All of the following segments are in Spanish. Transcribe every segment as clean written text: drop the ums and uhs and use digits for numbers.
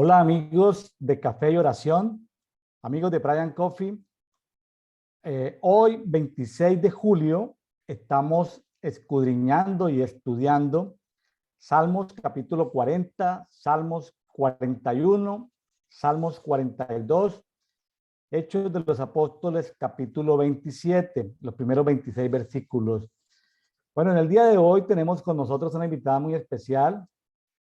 Hola amigos de Café y Oración, amigos de Brian Coffee. Hoy, 26 de julio, estamos escudriñando y estudiando Salmos capítulo 40, Salmos 41, Salmos 42, Hechos de los Apóstoles capítulo 27, los primeros 26 versículos. Bueno, en el día de hoy tenemos con nosotros una invitada muy especial.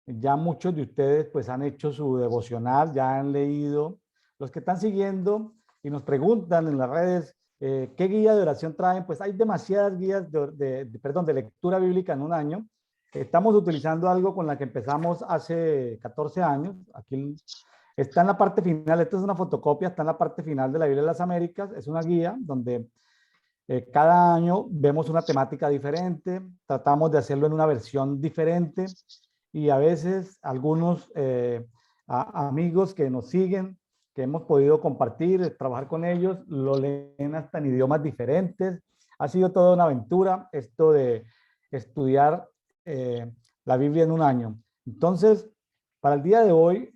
Ya muchos de ustedes pues han hecho su devocional, ya han leído. Los que están siguiendo y nos preguntan en las redes qué guía de oración traen, pues hay demasiadas guías de lectura bíblica en un año. Estamos utilizando algo con la que empezamos hace 14 años. Aquí está en la parte final, esta es una fotocopia, está en la parte final de la Biblia de las Américas. Es una guía donde cada año vemos una temática diferente, tratamos de hacerlo en una versión diferente y a veces algunos amigos que nos siguen, que hemos podido compartir, trabajar con ellos, lo leen hasta en idiomas diferentes. Ha sido toda una aventura esto de estudiar la Biblia en un año. Entonces, para el día de hoy,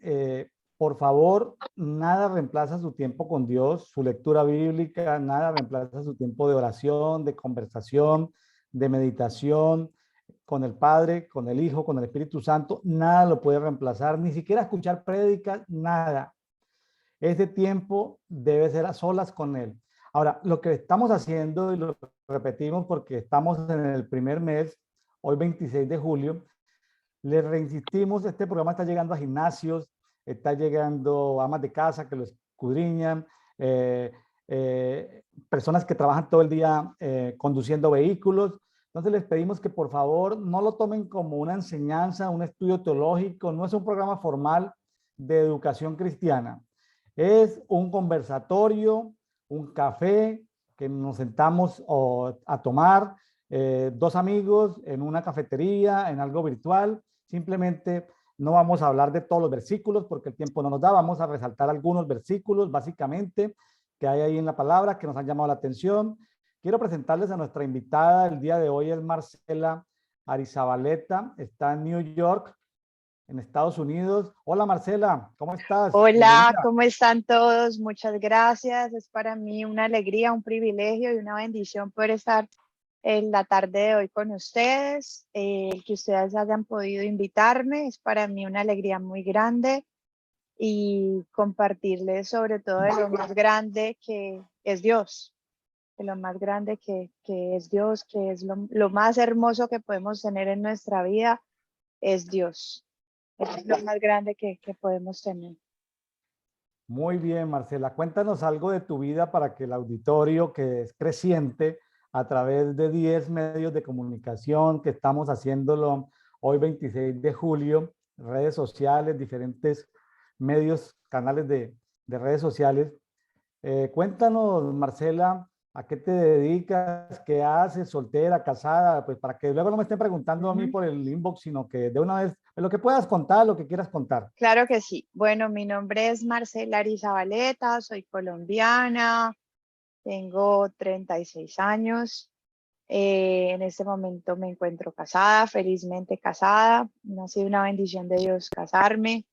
por favor, nada reemplaza su tiempo con Dios, su lectura bíblica, nada reemplaza su tiempo de oración, de conversación, de meditación con el Padre, con el Hijo, con el Espíritu Santo. Nada lo puede reemplazar, ni siquiera escuchar prédicas, nada. Ese tiempo debe ser a solas con Él. Ahora, lo que estamos haciendo, y lo repetimos porque estamos en el primer mes, hoy 26 de julio, les reinsistimos, este programa está llegando a gimnasios, está llegando a amas de casa que lo escudriñan, personas que trabajan todo el día conduciendo vehículos. Entonces les pedimos que por favor no lo tomen como una enseñanza, un estudio teológico, no es un programa formal de educación cristiana. Es un conversatorio, un café que nos sentamos a tomar, dos amigos en una cafetería, en algo virtual. Simplemente no vamos a hablar de todos los versículos porque el tiempo no nos da. Vamos a resaltar algunos versículos básicamente que hay ahí en la palabra que nos han llamado la atención. Quiero presentarles a nuestra invitada el día de hoy, es Marcela Arizabaleta, está en New York, en Estados Unidos. Hola Marcela, ¿cómo estás? Hola, Bienvenida. ¿cómo están todos? Muchas gracias. Es para mí una alegría, un privilegio y una bendición poder estar en la tarde de hoy con ustedes. El que ustedes hayan podido invitarme es para mí una alegría muy grande y compartirles sobre todo de lo más grande que es Dios, de lo más grande que es Dios, que es lo más hermoso que podemos tener en nuestra vida, es Dios. Es lo más grande que podemos tener. Muy bien, Marcela. Cuéntanos algo de tu vida para que el auditorio, que es creciente a través de 10 medios de comunicación, que estamos haciéndolo hoy 26 de julio, redes sociales, diferentes medios, canales de redes sociales. Cuéntanos, Marcela, ¿a qué te dedicas? ¿Qué haces? ¿Soltera, casada? Pues para que luego no me estén preguntando a mí por el inbox, sino que de una vez, lo que puedas contar, lo que quieras contar. Claro que sí. Bueno, mi nombre es Marcela Arizabaleta, soy colombiana, tengo 36 años. En este momento me encuentro casada, felizmente casada. Ha sido una bendición de Dios casarme.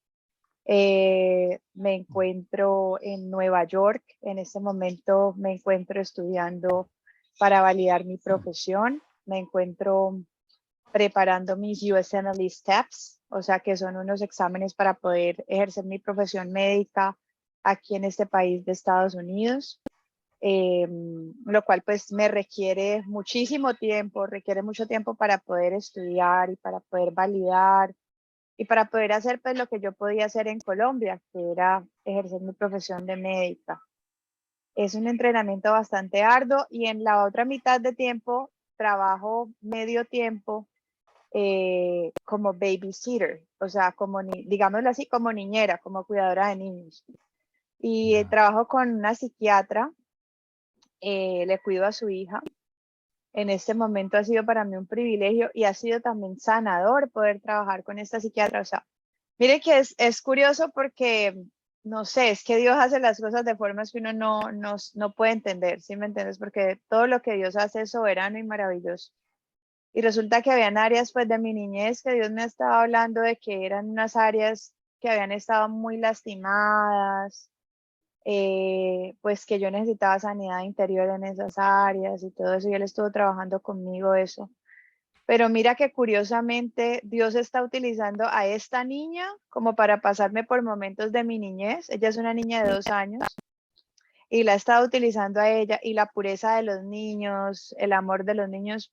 Me encuentro en Nueva York. En este momento me encuentro estudiando para validar mi profesión. Me encuentro preparando mis USMLE Steps, o sea que son unos exámenes para poder ejercer mi profesión médica aquí en este país de Estados Unidos, lo cual pues me requiere muchísimo tiempo, requiere mucho tiempo para poder estudiar y para poder validar y para poder hacer pues lo que yo podía hacer en Colombia, que era ejercer mi profesión de médica. Es un entrenamiento bastante arduo y en la otra mitad de tiempo trabajo medio tiempo como babysitter, o sea, como digámoslo así, como niñera, como cuidadora de niños. Y Ya. trabajo con una psiquiatra, le cuido a su hija. En este momento ha sido para mí un privilegio y ha sido también sanador poder trabajar con esta psiquiatra. O sea, mire que es curioso porque, no sé, es que Dios hace las cosas de formas que uno no puede entender, ¿sí me entiendes? Porque todo lo que Dios hace es soberano y maravilloso. Y resulta que habían áreas pues de mi niñez que Dios me estaba hablando de que eran unas áreas que habían estado muy lastimadas, pues que yo necesitaba sanidad interior en esas áreas y todo eso, y él estuvo trabajando conmigo eso. Pero mira que curiosamente Dios está utilizando a esta niña como para pasarme por momentos de mi niñez. Ella es una niña de 2 años y la he estado utilizando a ella y la pureza de los niños, el amor de los niños,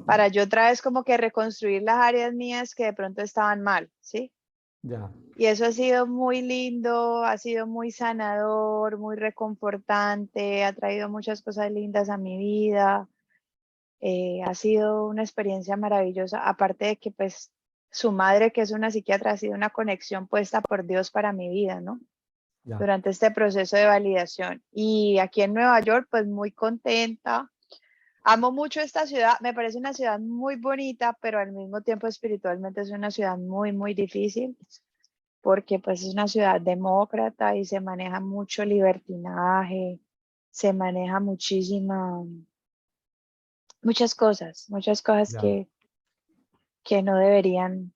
para yo otra vez como que reconstruir las áreas mías que de pronto estaban mal, ¿sí? Ya, Y eso ha sido muy lindo, ha sido muy sanador, muy reconfortante, ha traído muchas cosas lindas a mi vida. Ha sido una experiencia maravillosa, aparte de que pues su madre, que es una psiquiatra, ha sido una conexión puesta por Dios para mi vida, ¿no? ya. Durante este proceso de validación. Y aquí en Nueva York, pues muy contenta. Amo mucho esta ciudad, me parece una ciudad muy bonita, pero al mismo tiempo espiritualmente es una ciudad muy, muy difícil, porque pues es una ciudad demócrata y se maneja mucho libertinaje, se maneja muchas cosas Ya. que no deberían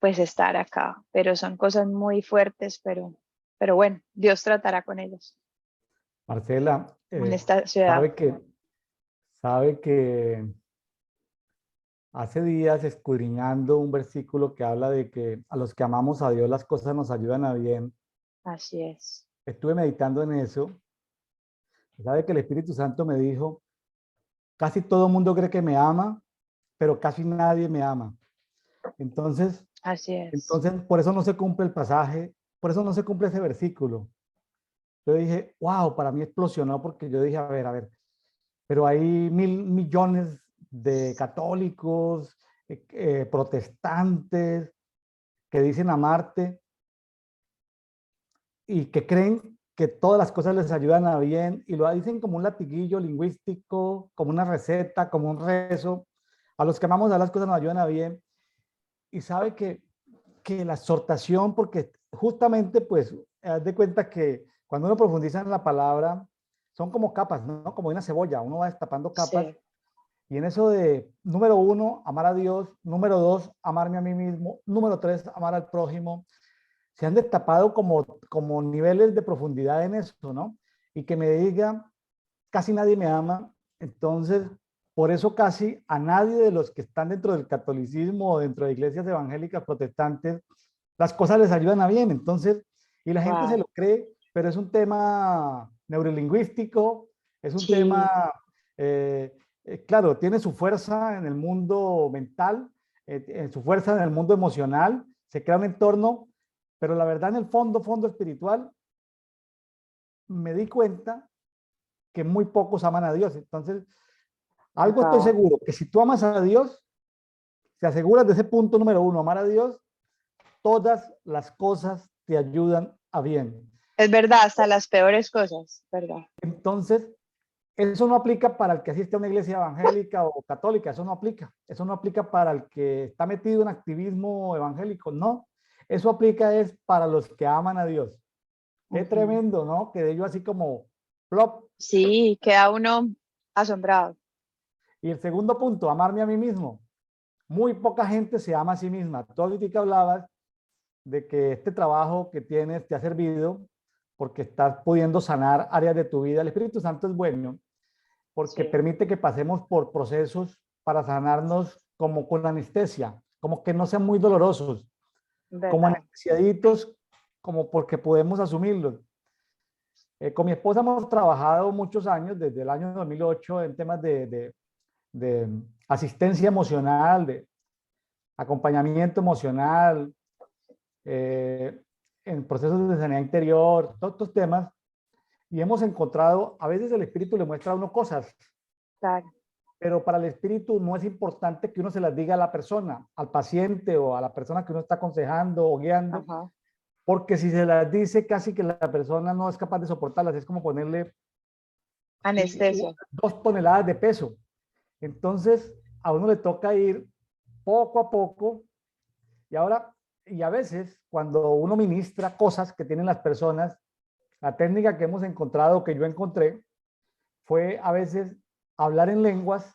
pues estar acá, pero son cosas muy fuertes, pero bueno, Dios tratará con ellos Marcela, en esta ciudad. sabe que hace días escudriñando un versículo que habla de que a los que amamos a Dios las cosas nos ayudan a bien. Así es. Estuve meditando en eso. Sabe que el Espíritu Santo me dijo, casi todo el mundo cree que me ama, pero casi nadie me ama. Entonces, Así es. entonces por eso no se cumple el pasaje, por eso no se cumple ese versículo. Yo dije, wow, para mí explosionó porque yo dije, a ver, pero hay 1.000 millones de católicos, protestantes, que dicen amarte y que creen que todas las cosas les ayudan a bien y lo dicen como un latiguillo lingüístico, como una receta, como un rezo. A los que amamos a las cosas nos ayudan a bien. Y sabe que la exhortación, porque justamente pues, haz de cuenta que cuando uno profundiza en la palabra, son como capas, ¿no? Como una cebolla, uno va destapando capas. Sí, Y en eso de, número uno, amar a Dios, número dos, amarme a mí mismo, número tres, amar al prójimo, se han destapado como niveles de profundidad en eso, ¿no? Y que me diga, casi nadie me ama, entonces, por eso casi a nadie de los que están dentro del catolicismo o dentro de iglesias evangélicas protestantes, las cosas les ayudan a bien, entonces, y la gente se wow. lo cree, pero es un tema neurolingüístico, es un Sí, tema, claro, tiene su fuerza en el mundo mental, en su fuerza en el mundo emocional, se crea un entorno, pero la verdad en el fondo espiritual, me di cuenta que muy pocos aman a Dios. Entonces, algo estoy wow. seguro, que si tú amas a Dios, te aseguras de ese punto número uno, amar a Dios, todas las cosas te ayudan a bien. Es verdad, hasta las peores cosas, ¿verdad? Entonces, eso no aplica para el que asiste a una iglesia evangélica o católica, eso no aplica. Eso no aplica para el que está metido en activismo evangélico, no. Eso aplica es para los que aman a Dios. Qué Ujú. tremendo, ¿no? Que de ello así como plop. Sí, queda uno asombrado. Y el segundo punto, amarme a mí mismo. Muy poca gente se ama a sí misma. Tú ahorita hablabas de que este trabajo que tienes te ha servido porque estás pudiendo sanar áreas de tu vida. El Espíritu Santo es bueno porque Sí, permite que pasemos por procesos para sanarnos como con anestesia, como que no sean muy dolorosos, como verdad. anestesiaditos, como porque podemos asumirlos. Con mi esposa hemos trabajado muchos años, desde el año 2008, en temas de asistencia emocional, de acompañamiento emocional, eh, en procesos de sanidad interior, todos estos temas, y hemos encontrado, a veces el espíritu le muestra a uno cosas, Claro. pero para el espíritu no es importante que uno se las diga a la persona, al paciente o a la persona que uno está aconsejando o guiando, Ajá. porque si se las dice casi que la persona no es capaz de soportarlas, es como ponerle Anestesia. 2 toneladas de peso. Entonces, a uno le toca ir poco a poco. Y ahora, y a veces, cuando uno ministra cosas que tienen las personas, la técnica que hemos encontrado, que yo encontré, fue a veces hablar en lenguas,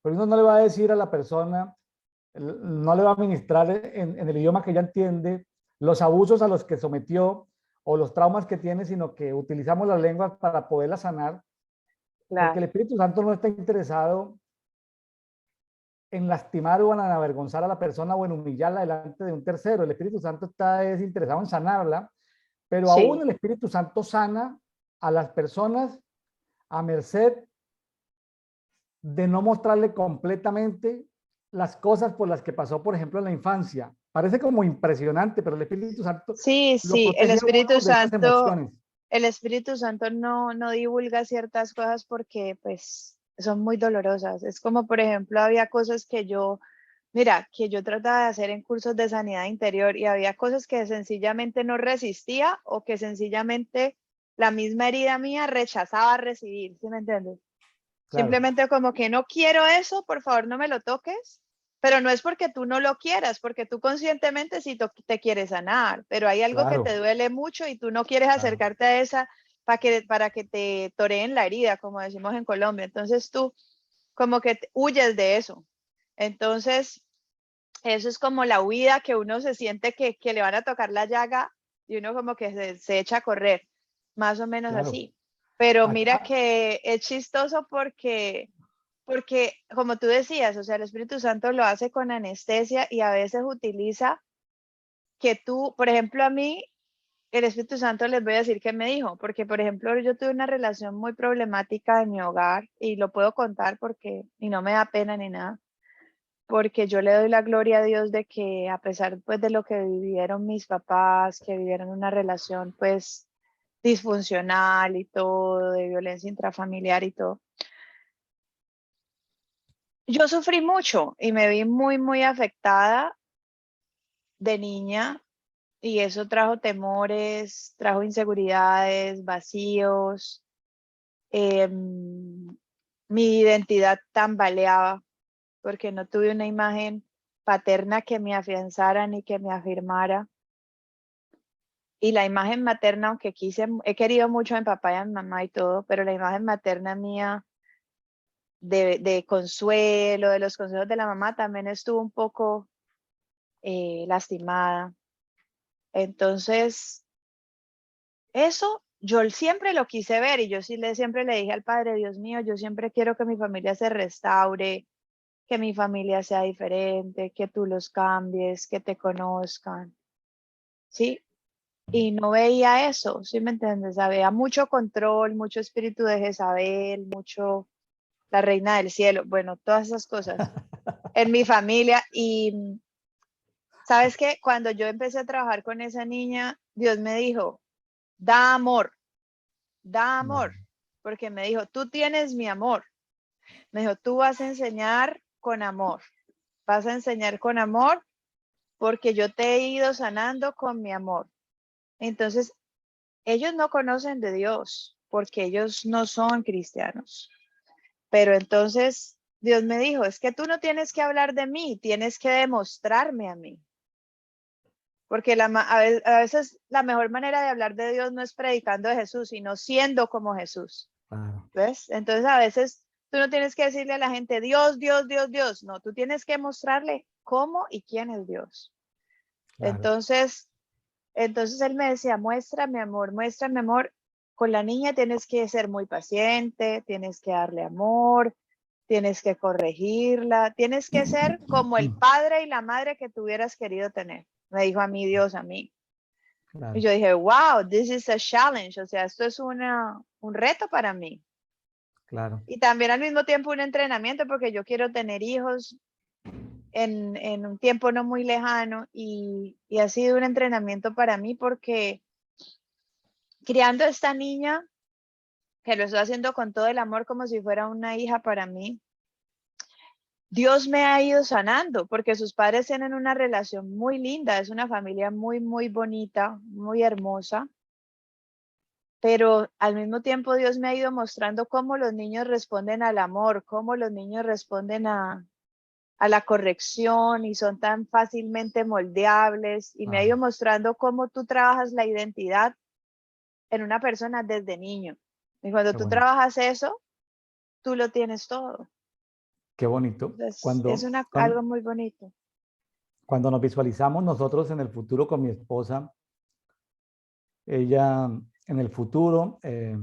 pero uno no le va a decir a la persona, no le va a ministrar en el idioma que ella entiende, los abusos a los que sometió o los traumas que tiene, sino que utilizamos las lenguas para poderla sanar, porque el Claro. Espíritu Santo no está interesado en lastimar o en avergonzar a la persona o en humillarla delante de un tercero. El Espíritu Santo está interesado en sanarla, pero aún Sí, el Espíritu Santo sana a las personas a merced de no mostrarle completamente las cosas por las que pasó, por ejemplo, en la infancia. Parece como impresionante, pero el Espíritu Santo sí, lo sí, protege a uno de esas emociones. El Espíritu Santo no divulga ciertas cosas porque pues son muy dolorosas. Es como, por ejemplo, había cosas que mira, que yo trataba de hacer en cursos de sanidad interior y había cosas que sencillamente no resistía o que sencillamente la misma herida mía rechazaba recibir, ¿sí me entiendes? Claro, Simplemente como que no quiero eso, por favor no me lo toques, pero no es porque tú no lo quieras, porque tú conscientemente sí te quieres sanar, pero hay algo que te claro, duele mucho y tú no quieres claro. acercarte a esa para que te toreen la herida, como decimos en Colombia. Entonces tú como que huyes de eso. Entonces, eso es como la huida que uno se siente que le van a tocar la llaga y uno como que se echa a correr, más o menos Claro. así. Pero mira Acá, que es chistoso porque como tú decías, o sea, el Espíritu Santo lo hace con anestesia y a veces utiliza que tú, por ejemplo, a mí, el Espíritu Santo les voy a decir qué me dijo, porque por ejemplo, yo tuve una relación muy problemática en mi hogar y lo puedo contar porque, y no me da pena ni nada, porque yo le doy la gloria a Dios de que a pesar pues de lo que vivieron mis papás, que vivieron una relación pues disfuncional y todo, de violencia intrafamiliar y todo, yo sufrí mucho y me vi muy afectada de niña y eso trajo temores, trajo inseguridades, vacíos, mi identidad tambaleaba porque no tuve una imagen paterna que me afianzara ni que me afirmara. Y la imagen materna, aunque he querido mucho a mi papá y a mi mamá y todo, pero la imagen materna mía de consuelo, de los consejos de la mamá, también estuvo un poco lastimada. Entonces, eso yo siempre lo quise ver y yo siempre le dije al Padre, Dios mío, yo siempre quiero que mi familia se restaure, que mi familia sea diferente, que tú los cambies, que te conozcan, ¿sí? Y no veía eso, ¿sí me entiendes? Había mucho control, mucho espíritu de Jezabel, mucho la reina del cielo, bueno, todas esas cosas en mi familia. Y sabes que cuando yo empecé a trabajar con esa niña, Dios me dijo, da no, amor, porque me dijo, tú tienes mi amor. Me dijo, tú vas a enseñar con amor, vas a enseñar con amor porque yo te he ido sanando con mi amor. Entonces, ellos no conocen de Dios porque ellos no son cristianos. Pero entonces Dios me dijo, es que tú no tienes que hablar de mí, tienes que demostrarme a mí. Porque a veces la mejor manera de hablar de Dios no es predicando de Jesús, sino siendo como Jesús. claro, ¿Ves? Entonces a veces tú no tienes que decirle a la gente, Dios, Dios, Dios, Dios. No, tú tienes que mostrarle cómo y quién es Dios. claro. Entonces, él me decía, muéstrame amor. Con la niña tienes que ser muy paciente, tienes que darle amor, tienes que corregirla, tienes que ser como el padre y la madre que tú hubieras querido tener. Me dijo a mí Dios, a mí. Y Claro, yo dije, wow, this is a challenge. O sea, esto es un reto para mí. claro. Y también al mismo tiempo un entrenamiento porque yo quiero tener hijos en un tiempo no muy lejano y ha sido un entrenamiento para mí porque criando a esta niña, que lo estoy haciendo con todo el amor como si fuera una hija para mí, Dios me ha ido sanando porque sus padres tienen una relación muy linda, es una familia muy bonita, muy hermosa, pero al mismo tiempo Dios me ha ido mostrando cómo los niños responden al amor, cómo los niños responden a la corrección y son tan fácilmente moldeables y me ha ido Ah, mostrando cómo tú trabajas la identidad en una persona desde niño. Y cuando qué tú bonito. trabajas eso, tú lo tienes todo. Qué bonito. Entonces, es algo muy bonito. cuando nos visualizamos nosotros en el futuro con mi esposa, ella en el futuro eh,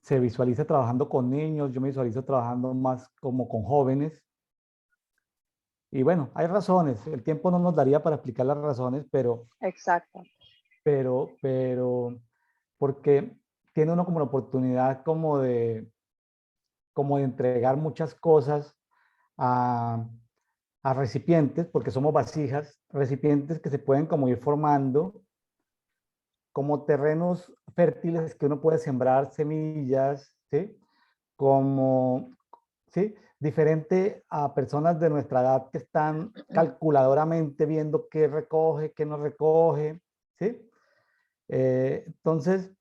se visualiza trabajando con niños, yo me visualizo trabajando más como con jóvenes. Y bueno, hay razones, el tiempo no nos daría para explicar las razones, Exacto. pero, porque tiene uno como la oportunidad como de entregar muchas cosas a, a recipientes, porque somos vasijas, recipientes que se pueden como ir formando como terrenos fértiles que uno puede sembrar semillas, ¿sí? Como, ¿sí? Diferente a personas de nuestra edad que están calculadoramente viendo qué recoge, qué no recoge, ¿sí? Entonces,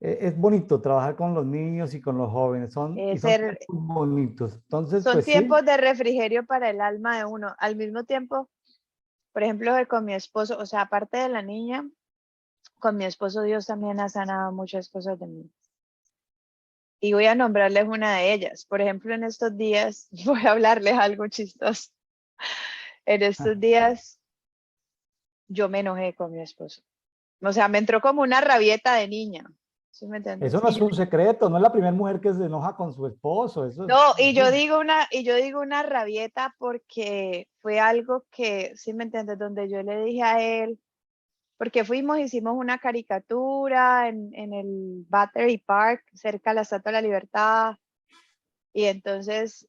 es bonito trabajar con los niños y con los jóvenes, y Es son ser, tiempos bonitos. Entonces, son pues sí. tiempos de refrigerio para el alma de uno. Al mismo tiempo, por ejemplo, que con mi esposo, o sea, aparte de la niña, con mi esposo Dios también ha sanado muchas cosas de mí. Y voy a nombrarles una de ellas. Por ejemplo, en estos días, voy a hablarles algo chistoso. En Ah, estos días, yo me enojé con mi esposo. O sea, me entró como una rabieta de niña. ¿Sí me eso entiendes? no es un secreto, no es la primera mujer que se enoja con su esposo, eso es... No, y yo digo una rabieta porque fue algo que, ¿sí me entiendes? Donde yo le dije a él, porque hicimos una caricatura en el Battery Park, cerca de la Estatua de la Libertad, y entonces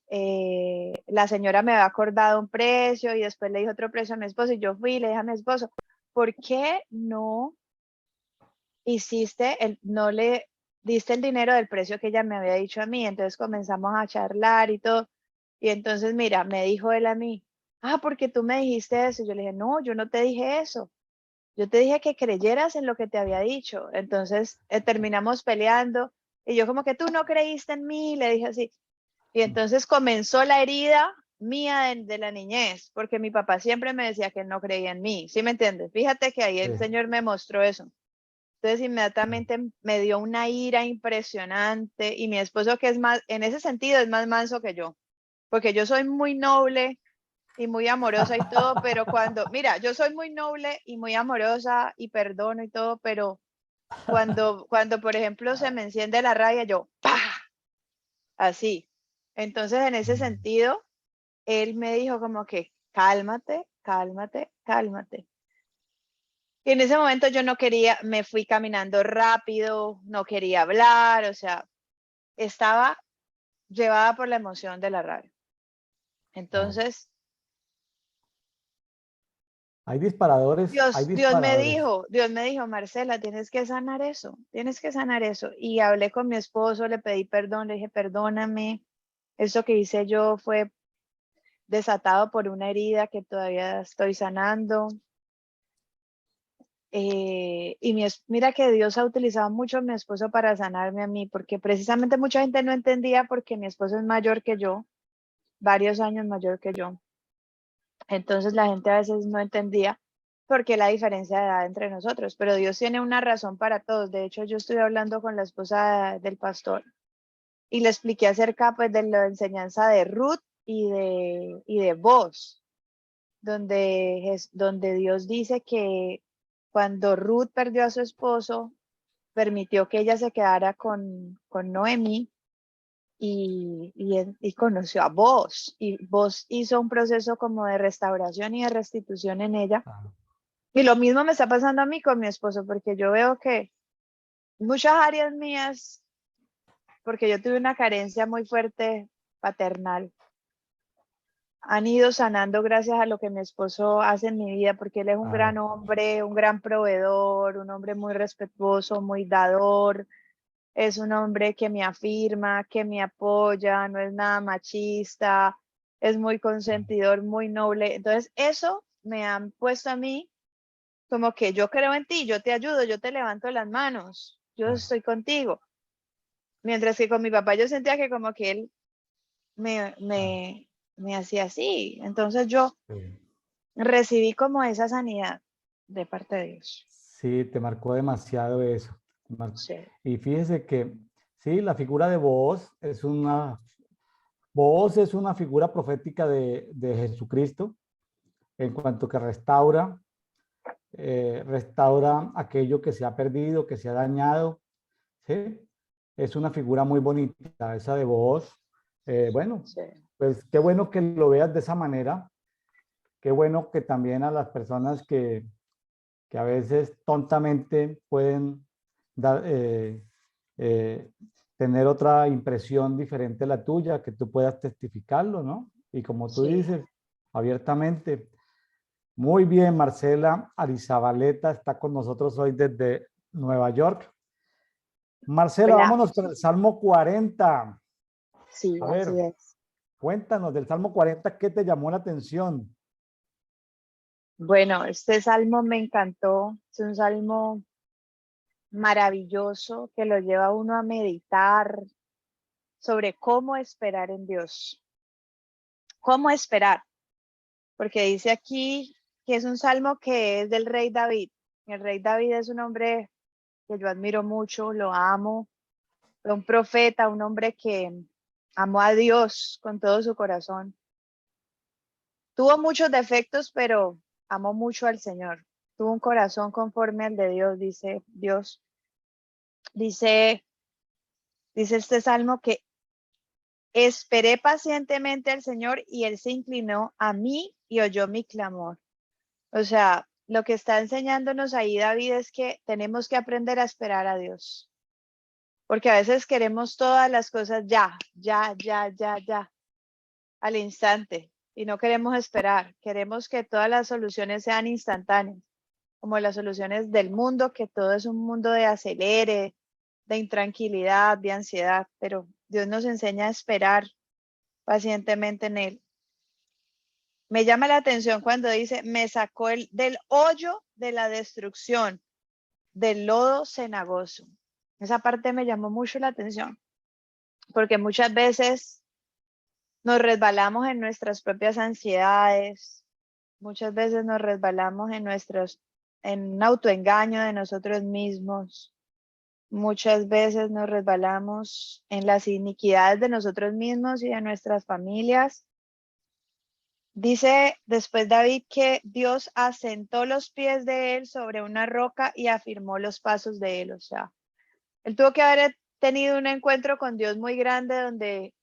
la señora me había acordado un precio y después le dijo otro precio a mi esposo, y yo fui y le dije a mi esposo, ¿por qué no le diste el dinero del precio que ella me había dicho a mí? Entonces comenzamos a charlar y todo. Y entonces, mira, me dijo él a mí, porque tú me dijiste eso. Yo le dije, no, yo no te dije eso. Yo te dije que creyeras en lo que te había dicho. Entonces terminamos peleando y yo como que tú no creíste en mí, le dije así. Y entonces comenzó la herida mía de la niñez, porque mi papá siempre me decía que él no creía en mí. ¿Sí me entiendes? Fíjate que ahí el Sí, Señor me mostró eso. Entonces inmediatamente me dio una ira impresionante y mi esposo, que es más, en ese sentido es más manso que yo, porque yo soy muy noble y muy amorosa y todo, pero mira, yo soy muy noble y muy amorosa y perdono y todo, pero cuando por ejemplo se me enciende la rabia, yo, ¡pah! Así. Entonces en ese sentido, él me dijo como que, cálmate, cálmate, cálmate. Y en ese momento yo no quería, me fui caminando rápido, no quería hablar, o sea, estaba llevada por la emoción de la rabia. claro. Entonces, Hay Dios me disparadores. dijo, Dios me dijo, Marcela, tienes que sanar eso. Y hablé con mi esposo, le pedí perdón, le dije, perdóname, eso que hice yo fue desatado por una herida que todavía estoy sanando. Mira que Dios ha utilizado mucho a mi esposo para sanarme a mí, porque precisamente mucha gente no entendía porque mi esposo es mayor que yo, varios años mayor que yo. Entonces la gente a veces no entendía por qué la diferencia de edad entre nosotros, pero Dios tiene una razón para todos. De hecho, yo estuve hablando con la esposa del pastor y le expliqué acerca pues de la enseñanza de Ruth y de Boaz, donde Dios dice que cuando Ruth perdió a su esposo, permitió que ella se quedara con Noemí y conoció a Boaz. Y Boaz hizo un proceso como de restauración y de restitución en ella. Claro. Y lo mismo me está pasando a mí con mi esposo, porque yo veo que muchas áreas mías, porque yo tuve una carencia muy fuerte paternal, han ido sanando gracias a lo que mi esposo hace en mi vida, porque él es un gran Claro. hombre, un gran proveedor, un hombre muy respetuoso, muy dador. Es un hombre que me afirma, que me apoya, no es nada machista, es muy consentidor, muy noble. Entonces, eso me han puesto a mí como que yo creo en ti, yo te ayudo, yo te levanto las manos, yo Claro. estoy contigo. Mientras que con mi papá yo sentía que como que él me, Claro. me, me hacía así. Entonces yo Sí. recibí como esa sanidad de parte de Dios. Sí, te marcó demasiado eso. Sí. Y fíjese que sí, la figura de voz es una Booz es una figura profética de Jesucristo en cuanto que restaura aquello que se ha perdido, que se ha dañado, ¿sí? Es una figura muy bonita, esa de Booz. Bueno, Sí, pues qué bueno que lo veas de esa manera. Qué bueno que también a las personas que a veces tontamente pueden dar, eh, tener otra impresión diferente a la tuya, que tú puedas testificarlo, ¿no? Y como tú sí. dices, abiertamente. Muy bien, Marcela Arizabaleta está con nosotros hoy desde Nueva York. Marcela, Hola. vámonos con el Salmo 40. Sí, A así ver, es. cuéntanos del Salmo 40, ¿qué te llamó la atención? Bueno, este salmo me encantó. Es un salmo maravilloso que lo lleva a uno a meditar sobre cómo esperar en Dios. ¿Cómo esperar? Porque dice aquí que es un salmo que es del rey David. El rey David es un hombre que yo admiro mucho, lo amo. Fue un profeta, un hombre que amó a Dios con todo su corazón. Tuvo muchos defectos, pero amó mucho al Señor. Tuvo un corazón conforme al de Dios, dice Dios. Dice, dice este salmo que esperé pacientemente al Señor y Él se inclinó a mí y oyó mi clamor. O sea, lo que está enseñándonos ahí David es que tenemos que aprender a esperar a Dios. Porque a veces queremos todas las cosas ya, ya, ya, ya, ya, al instante. Y no queremos esperar. Queremos que todas las soluciones sean instantáneas, como las soluciones del mundo, que todo es un mundo de acelere, de intranquilidad, de ansiedad. Pero Dios nos enseña a esperar pacientemente en Él. Me llama la atención cuando dice, me sacó del hoyo de la destrucción, del lodo cenagoso. Esa parte me llamó mucho la atención, porque muchas veces nos resbalamos en nuestras propias ansiedades, muchas veces nos resbalamos en un autoengaño de nosotros mismos, muchas veces nos resbalamos en las iniquidades de nosotros mismos y de nuestras familias. Dice después David que Dios asentó los pies de él sobre una roca y afirmó los pasos de él. O sea, él tuvo que haber tenido un encuentro con Dios muy grande donde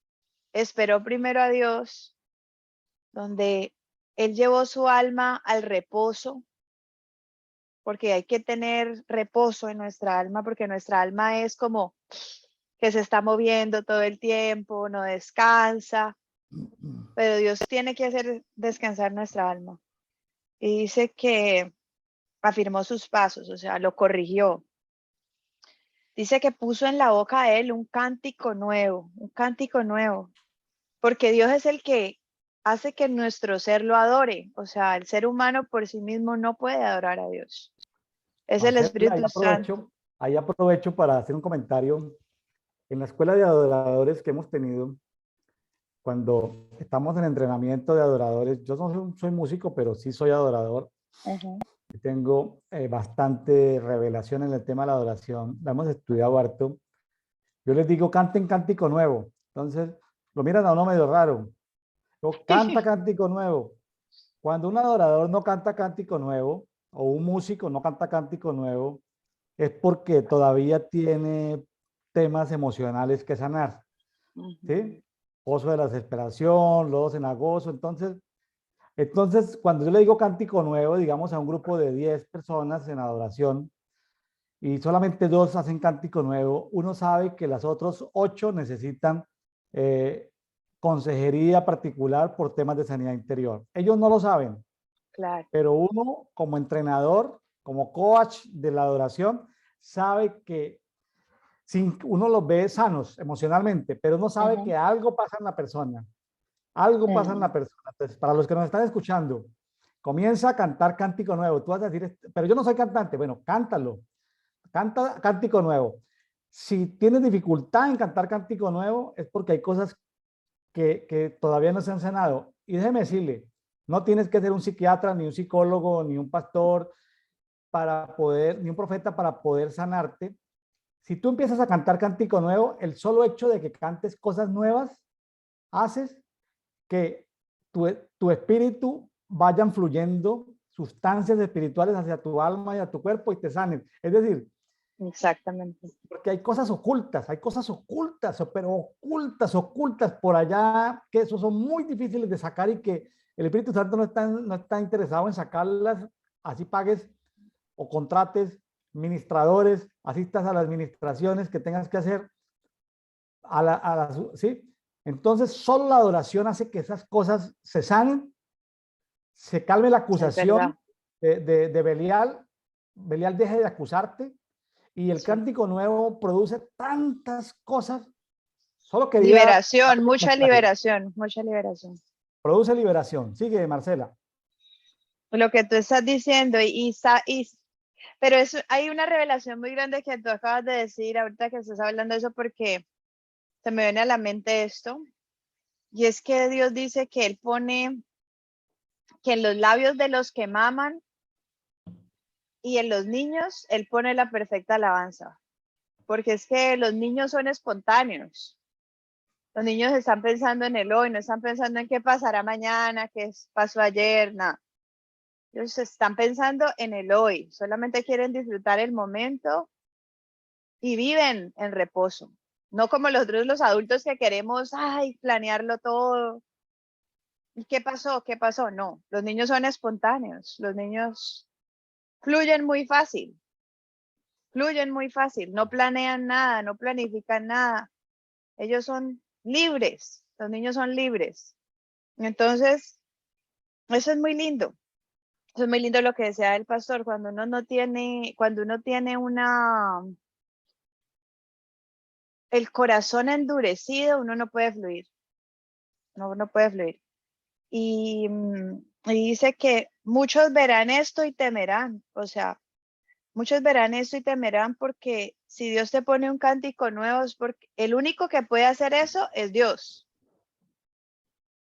esperó primero a Dios, donde él llevó su alma al reposo, porque hay que tener reposo en nuestra alma, porque nuestra alma es como que se está moviendo todo el tiempo, no descansa, pero Dios tiene que hacer descansar nuestra alma. Y dice que afirmó sus pasos, o sea, lo corrigió. Dice que puso en la boca de él un cántico nuevo, porque Dios es el que hace que nuestro ser lo adore, o sea, el ser humano por sí mismo no puede adorar a Dios, es el Marcela, Espíritu Santo. ahí aprovecho para hacer un comentario. En la escuela de adoradores que hemos tenido, cuando estamos en entrenamiento de adoradores, yo no soy músico, pero sí soy adorador. Ujú. Y tengo bastante revelación en el tema de la adoración. La hemos estudiado harto. Yo les digo, canten cántico nuevo. Entonces, lo miran a uno medio raro. O canta cántico nuevo. Cuando un adorador no canta cántico nuevo, o un músico no canta cántico nuevo, es porque todavía tiene temas emocionales que sanar. Ujú. ¿Sí? Pozo de la desesperación, lodo cenagoso. Entonces, cuando yo le digo cántico nuevo, digamos a un grupo de 10 personas en adoración y solamente dos hacen cántico nuevo, uno sabe que las otras 8 necesitan eh, consejería particular por temas de sanidad interior. Ellos no lo saben, Claro. pero uno como entrenador, como coach de la adoración, sabe que uno los ve sanos emocionalmente, pero uno sabe Ujú. que algo pasa en la persona. Algo pasa en Mm. la persona. Entonces, para los que nos están escuchando, comienza a cantar cántico nuevo. Tú vas a decir, pero yo no soy cantante. Bueno, cántalo. Canta cántico nuevo. Si tienes dificultad en cantar cántico nuevo, es porque hay cosas que todavía no se han sanado. Y déjeme decirle, no tienes que ser un psiquiatra, ni un psicólogo, ni un pastor para poder, ni un profeta para poder sanarte. Si tú empiezas a cantar cántico nuevo, el solo hecho de que cantes cosas nuevas haces que tu espíritu vayan fluyendo sustancias espirituales hacia tu alma y a tu cuerpo y te sanen. Es decir, Exactamente. porque hay cosas ocultas, pero ocultas por allá, que esos son muy difíciles de sacar y que el Espíritu Santo no está interesado en sacarlas, así pagues o contrates ministradores, asistas a las administraciones que tengas que hacer, ¿sí? Entonces, solo la adoración hace que esas cosas se sanen, se calme la Es verdad. acusación de Belial, Belial deje de acusarte, y el Sí. cántico nuevo produce tantas cosas, solo quería Liberación, mucha comentarlo. liberación, mucha liberación. Produce liberación. Sigue, Marcela. Lo que tú estás diciendo, pero hay una revelación muy grande que tú acabas de decir ahorita que estás hablando de eso, porque se me viene a la mente esto, y es que Dios dice que Él pone que en los labios de los que maman y en los niños, Él pone la perfecta alabanza, porque es que los niños son espontáneos. Los niños están pensando en el hoy, no están pensando en qué pasará mañana, qué pasó ayer, nada. Ellos están pensando en el hoy, solamente quieren disfrutar el momento y viven en reposo. No como los adultos que queremos, planearlo todo. ¿Y qué pasó? ¿Qué pasó? No, los niños son espontáneos, los niños fluyen muy fácil, no planean nada, no planifican nada. Ellos son libres, los niños son libres. Entonces, eso es muy lindo. Eso es muy lindo lo que decía el pastor, cuando uno tiene el corazón endurecido, uno no puede fluir, no puede fluir. Y dice que muchos verán esto y temerán, o sea, muchos verán esto y temerán, porque si Dios te pone un cántico nuevo, es porque el único que puede hacer eso es Dios.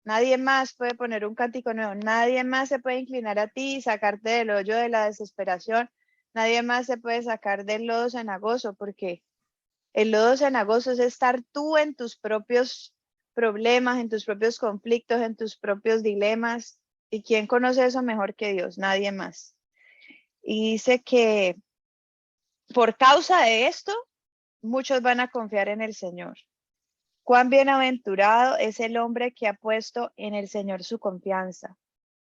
Nadie más puede poner un cántico nuevo, nadie más se puede inclinar a ti y sacarte del hoyo de la desesperación, nadie más se puede sacar del lodo cenagoso, porque el lodo cenagoso es estar tú en tus propios problemas, en tus propios conflictos, en tus propios dilemas. ¿Y quién conoce eso mejor que Dios? Nadie más. Y dice que por causa de esto, muchos van a confiar en el Señor. Cuán bienaventurado es el hombre que ha puesto en el Señor su confianza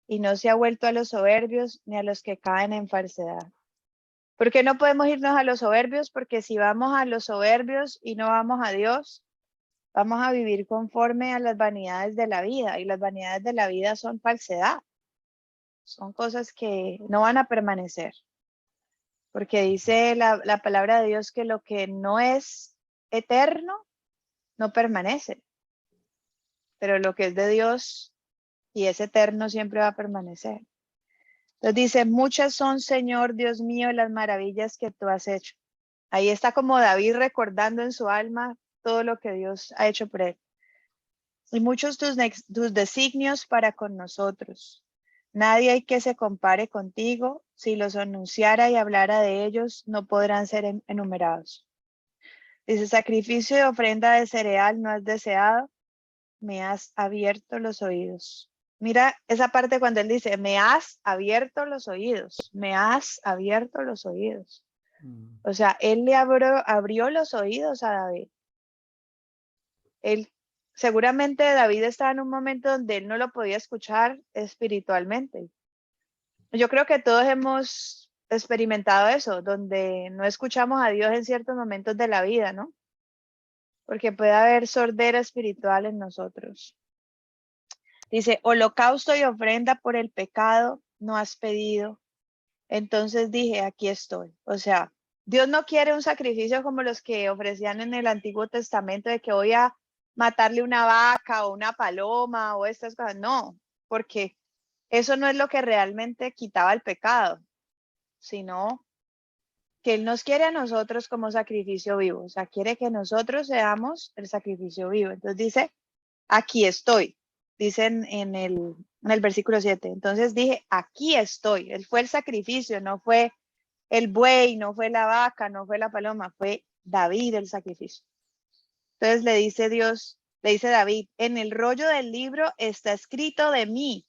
y no se ha vuelto a los soberbios ni a los que caen en falsedad. ¿Por qué no podemos irnos a los soberbios? Porque si vamos a los soberbios y no vamos a Dios, vamos a vivir conforme a las vanidades de la vida, y las vanidades de la vida son falsedad. Son cosas que no van a permanecer. Porque dice la palabra de Dios que lo que no es eterno no permanece. Pero lo que es de Dios y es eterno siempre va a permanecer. Entonces dice, muchas son, Señor Dios mío, las maravillas que tú has hecho. Ahí está como David recordando en su alma todo lo que Dios ha hecho por él. Y muchos tus designios para con nosotros. Nadie hay que se compare contigo. Si los anunciara y hablara de ellos, no podrán ser enumerados. Dice, sacrificio de ofrenda de cereal no has deseado, me has abierto los oídos. Mira esa parte cuando él dice, me has abierto los oídos, me has abierto los oídos. O sea, él le abrió los oídos a David. Él, seguramente David estaba en un momento donde él no lo podía escuchar espiritualmente. Yo creo que todos hemos experimentado eso, donde no escuchamos a Dios en ciertos momentos de la vida, ¿no? Porque puede haber sordera espiritual en nosotros. Dice, holocausto y ofrenda por el pecado no has pedido. Entonces dije, aquí estoy. O sea, Dios no quiere un sacrificio como los que ofrecían en el Antiguo Testamento, de que voy a matarle una vaca o una paloma o estas cosas. No, porque eso no es lo que realmente quitaba el pecado, sino que Él nos quiere a nosotros como sacrificio vivo. O sea, quiere que nosotros seamos el sacrificio vivo. Entonces dice, aquí estoy. Dicen en el versículo 7. Entonces dije, aquí estoy. Él fue el sacrificio, no fue el buey, no fue la vaca, no fue la paloma, fue David el sacrificio. Entonces le dice Dios, Le dice David, en el rollo del libro está escrito de mí.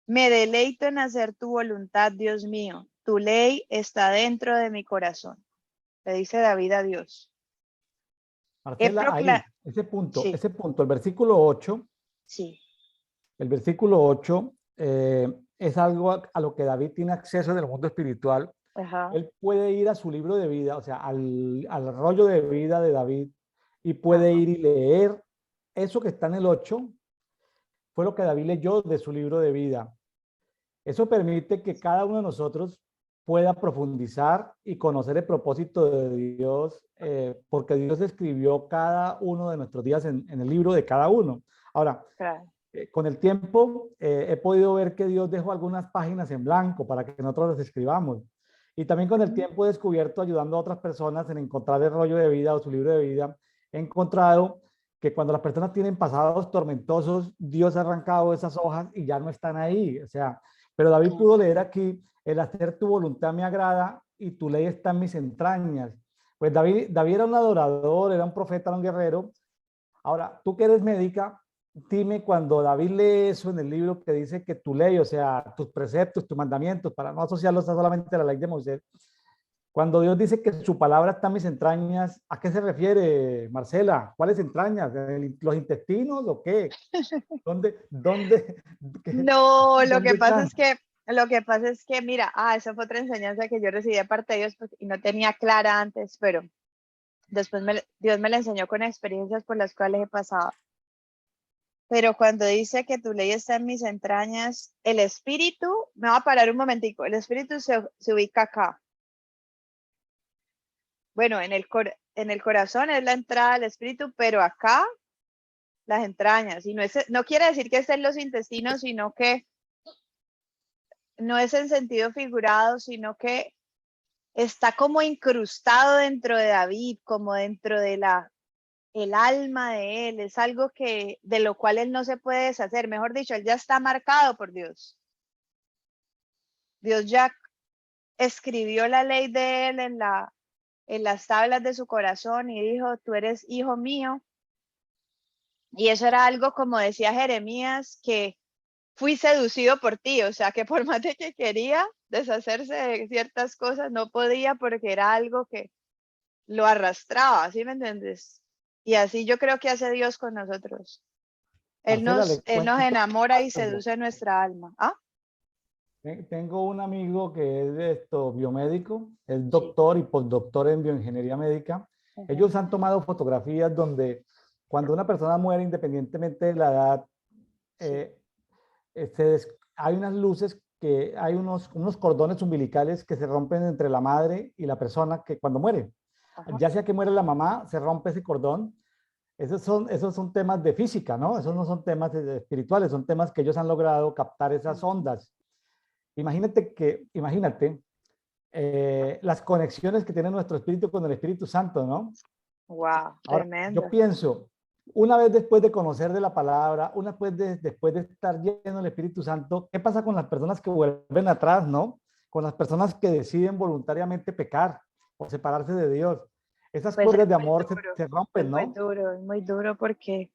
Me deleito en hacer tu voluntad, Dios mío. Tu ley está dentro de mi corazón. Le dice David a Dios. Marcela, ahí, Sí, ese punto, el versículo 8, sí. el versículo 8 es algo a lo que David tiene acceso en el mundo espiritual. Ajá, Él puede ir a su libro de vida, o sea, al rollo de vida de David, y puede ajá. ir y leer eso que está en el 8, fue lo que David leyó de su libro de vida. Eso permite que cada uno de nosotros pueda profundizar y conocer el propósito de Dios, porque Dios escribió cada uno de nuestros días en el libro de cada uno. Ahora, Claro. con el tiempo he podido ver que Dios dejó algunas páginas en blanco para que nosotros las escribamos. Y también con el Ujú. tiempo he descubierto, ayudando a otras personas en encontrar el rollo de vida o su libro de vida, he encontrado que cuando las personas tienen pasados tormentosos, Dios ha arrancado esas hojas y ya no están ahí. O sea, pero David Sí. pudo leer aquí, el hacer tu voluntad me agrada y tu ley está en mis entrañas. Pues David era un adorador, era un profeta, era un guerrero. Ahora, tú que eres médica, dime cuando David lee eso en el libro que dice que tu ley, o sea, tus preceptos, tus mandamientos, para no asociarlos a solamente a la ley de Moisés, cuando Dios dice que su palabra está en mis entrañas, ¿a qué se refiere, Marcela? ¿Cuáles entrañas? ¿Los intestinos o qué? ¿Dónde, No, dónde están? lo que pasa es que, mira, esa fue otra enseñanza que yo recibí de parte de Dios y no tenía clara antes, pero después Dios me la enseñó con experiencias por las cuales he pasado. Pero cuando dice que tu ley está en mis entrañas, el espíritu, me va a parar un momentico, el espíritu se ubica acá. Bueno, en el corazón es la entrada del espíritu, pero acá las entrañas. Y no quiere decir que estén los intestinos, sino que no es en sentido figurado, sino que está como incrustado dentro de David, como dentro de el alma de él. Es algo de lo cual él no se puede deshacer. Mejor dicho, él ya está marcado por Dios. Dios ya escribió la ley de él en las tablas de su corazón y dijo, tú eres hijo mío. Y eso era algo, como decía Jeremías, que fui seducido por ti, o sea, que por más de que quería deshacerse de ciertas cosas, no podía porque era algo que lo arrastraba, ¿sí me entiendes? Y así yo creo que hace Dios con nosotros. Marcela, le Él nos cuento enamora y algo. seduce nuestra alma. ¿Ah? Tengo un amigo que es de esto, biomédico, es Sí. doctor y postdoctor en bioingeniería médica. Ujú. Ellos han tomado fotografías donde cuando una persona muere, independientemente de la edad, Sí. eh, hay unas luces que hay unos cordones umbilicales que se rompen entre la madre y la persona que cuando muere. Ajá. Ya sea que muere la mamá, se rompe ese cordón. Esos son temas de física, ¿no? Esos no son temas espirituales, son temas que ellos han logrado captar esas Ujú. ondas. Imagínate las conexiones que tiene nuestro espíritu con el Espíritu Santo, ¿no? Wow, Ahora, yo tremendo. pienso, una vez después de conocer de la palabra, después de estar lleno del Espíritu Santo, ¿qué pasa con las personas que vuelven atrás, no? Con las personas que deciden voluntariamente pecar o separarse de Dios. Esas Pues cuerdas de amor se rompen, ¿no? es muy duro porque,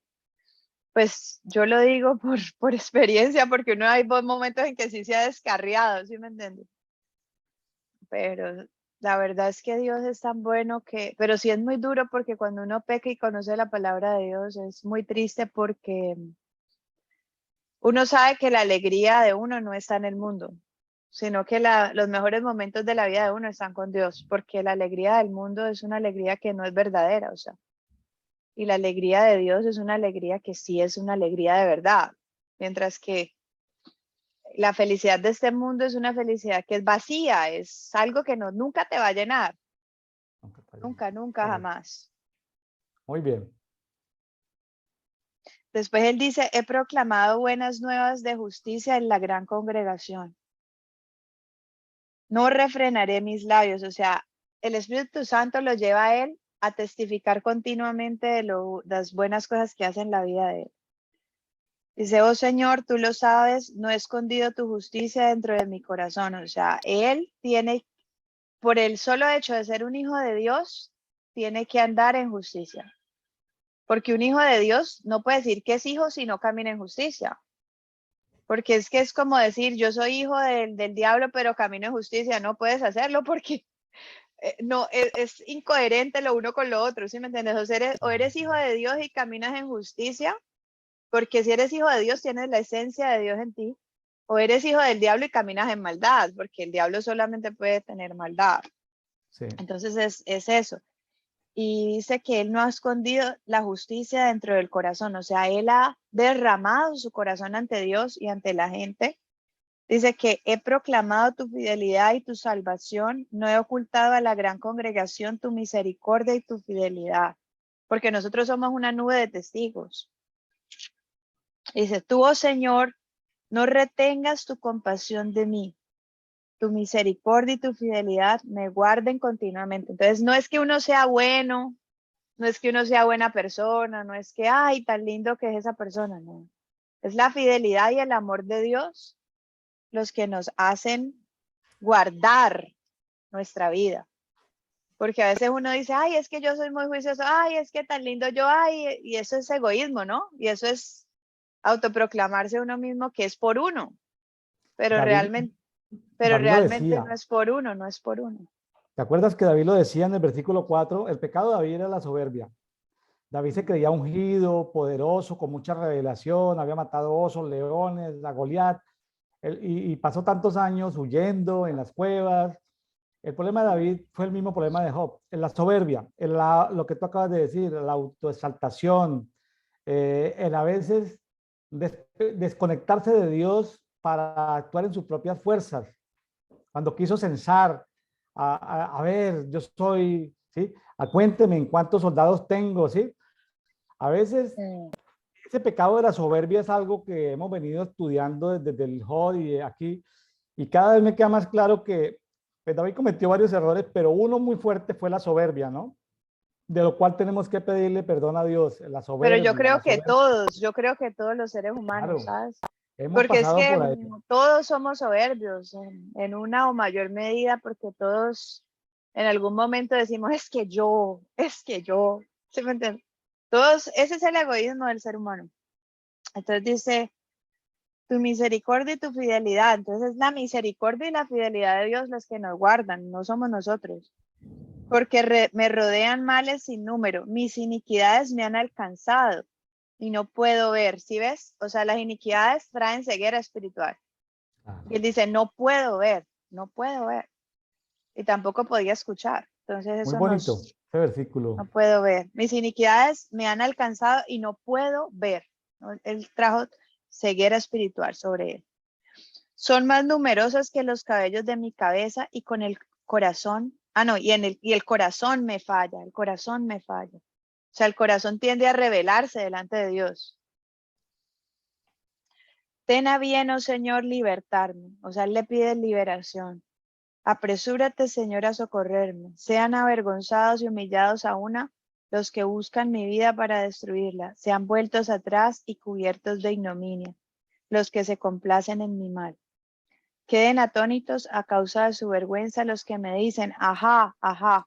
pues yo lo digo por experiencia, porque uno hay momentos en que sí se ha descarriado, ¿sí me entiendes? Pero la verdad es que Dios es tan bueno pero sí es muy duro porque cuando uno peca y conoce la palabra de Dios es muy triste porque uno sabe que la alegría de uno no está en el mundo, sino que los mejores momentos de la vida de uno están con Dios, porque la alegría del mundo es una alegría que no es verdadera, o sea, y la alegría de Dios es una alegría que sí es una alegría de verdad, mientras que la felicidad de este mundo es una felicidad que es vacía, es algo que nunca te va a llenar. Nunca, nunca, Correcto. jamás. Muy bien. Después él dice, he proclamado buenas nuevas de justicia en la gran congregación. No refrenaré mis labios. O sea, el Espíritu Santo lo lleva a él a testificar continuamente de las buenas cosas que hace en la vida de él. Dice, oh Señor, tú lo sabes, no he escondido tu justicia dentro de mi corazón. O sea, él tiene, por el solo hecho de ser un hijo de Dios, tiene que andar en justicia. Porque un hijo de Dios no puede decir que es hijo si no camina en justicia. Porque es que es como decir, yo soy hijo del diablo, pero camino en justicia. No puedes hacerlo porque no, es incoherente lo uno con lo otro, ¿sí me entiendes? O eres hijo de Dios y caminas en justicia, porque si eres hijo de Dios tienes la esencia de Dios en ti, o eres hijo del diablo y caminas en maldad, porque el diablo solamente puede tener maldad. Sí. Entonces es eso. Y dice que él no ha escondido la justicia dentro del corazón, o sea, él ha derramado su corazón ante Dios y ante la gente. Dice que he proclamado tu fidelidad y tu salvación, no he ocultado a la gran congregación tu misericordia y tu fidelidad, porque nosotros somos una nube de testigos. Dice, tú, oh Señor, no retengas tu compasión de mí, tu misericordia y tu fidelidad me guarden continuamente. Entonces, no es que uno sea bueno, no es que uno sea buena persona, no es que, ay, tan lindo que es esa persona, no. Es la fidelidad y el amor de Dios los que nos hacen guardar nuestra vida. Porque a veces uno dice, ay, es que yo soy muy juicioso, ay, es que tan lindo yo, ay, y eso es egoísmo, ¿no? Y eso es autoproclamarse uno mismo que es por uno, pero David, David lo realmente decía. no es por uno, no es por uno. ¿Te acuerdas que David lo decía en el versículo 4? El pecado de David era la soberbia. David se creía ungido, poderoso, con mucha revelación, había matado osos, leones, a Goliat, y pasó tantos años huyendo en las cuevas. El problema de David fue el mismo problema de Job, en la soberbia, lo que tú acabas de decir, la autoexaltación, en a veces desconectarse de Dios para actuar en sus propias fuerzas. Cuando quiso censar, a ver, yo soy, ¿sí? Cuénteme en cuántos soldados tengo, ¿sí? A veces ese pecado de la soberbia es algo que hemos venido estudiando desde el HOD y aquí, y cada vez me queda más claro que pues, David cometió varios errores, pero uno muy fuerte fue la soberbia, ¿no? De lo cual tenemos que pedirle perdón a Dios, Pero la soberbia, yo creo que todos los seres humanos, claro, ¿sabes? hemos Porque es pasado que por ahí. todos somos soberbios en una o mayor medida, porque todos en algún momento decimos, es que yo, ¿sí me entiendes? Todos, ese es el egoísmo del ser humano. Entonces dice, tu misericordia y tu fidelidad. Entonces es la misericordia y la fidelidad de Dios las que nos guardan, no somos nosotros. Porque me rodean males sin número, mis iniquidades me han alcanzado y no puedo ver, ¿sí ves? O sea, las iniquidades traen ceguera espiritual. Claro. Y él dice, no puedo ver, no puedo ver. Y tampoco podía escuchar. Entonces Muy eso bonito ese no versículo. puedo ver. Mis iniquidades me han alcanzado y no puedo ver, ¿no? Él trajo ceguera espiritual sobre él. Son más numerosos que los cabellos de mi cabeza y con el corazón, y el corazón me falla, el corazón me falla. O sea, el corazón tiende a rebelarse delante de Dios. Ten a bien, oh Señor, libertarme. O sea, él le pide liberación. Apresúrate, Señor, a socorrerme. Sean avergonzados y humillados a una los que buscan mi vida para destruirla. Sean vueltos atrás y cubiertos de ignominia los que se complacen en mi mal. Queden atónitos a causa de su vergüenza los que me dicen, ajá, ajá.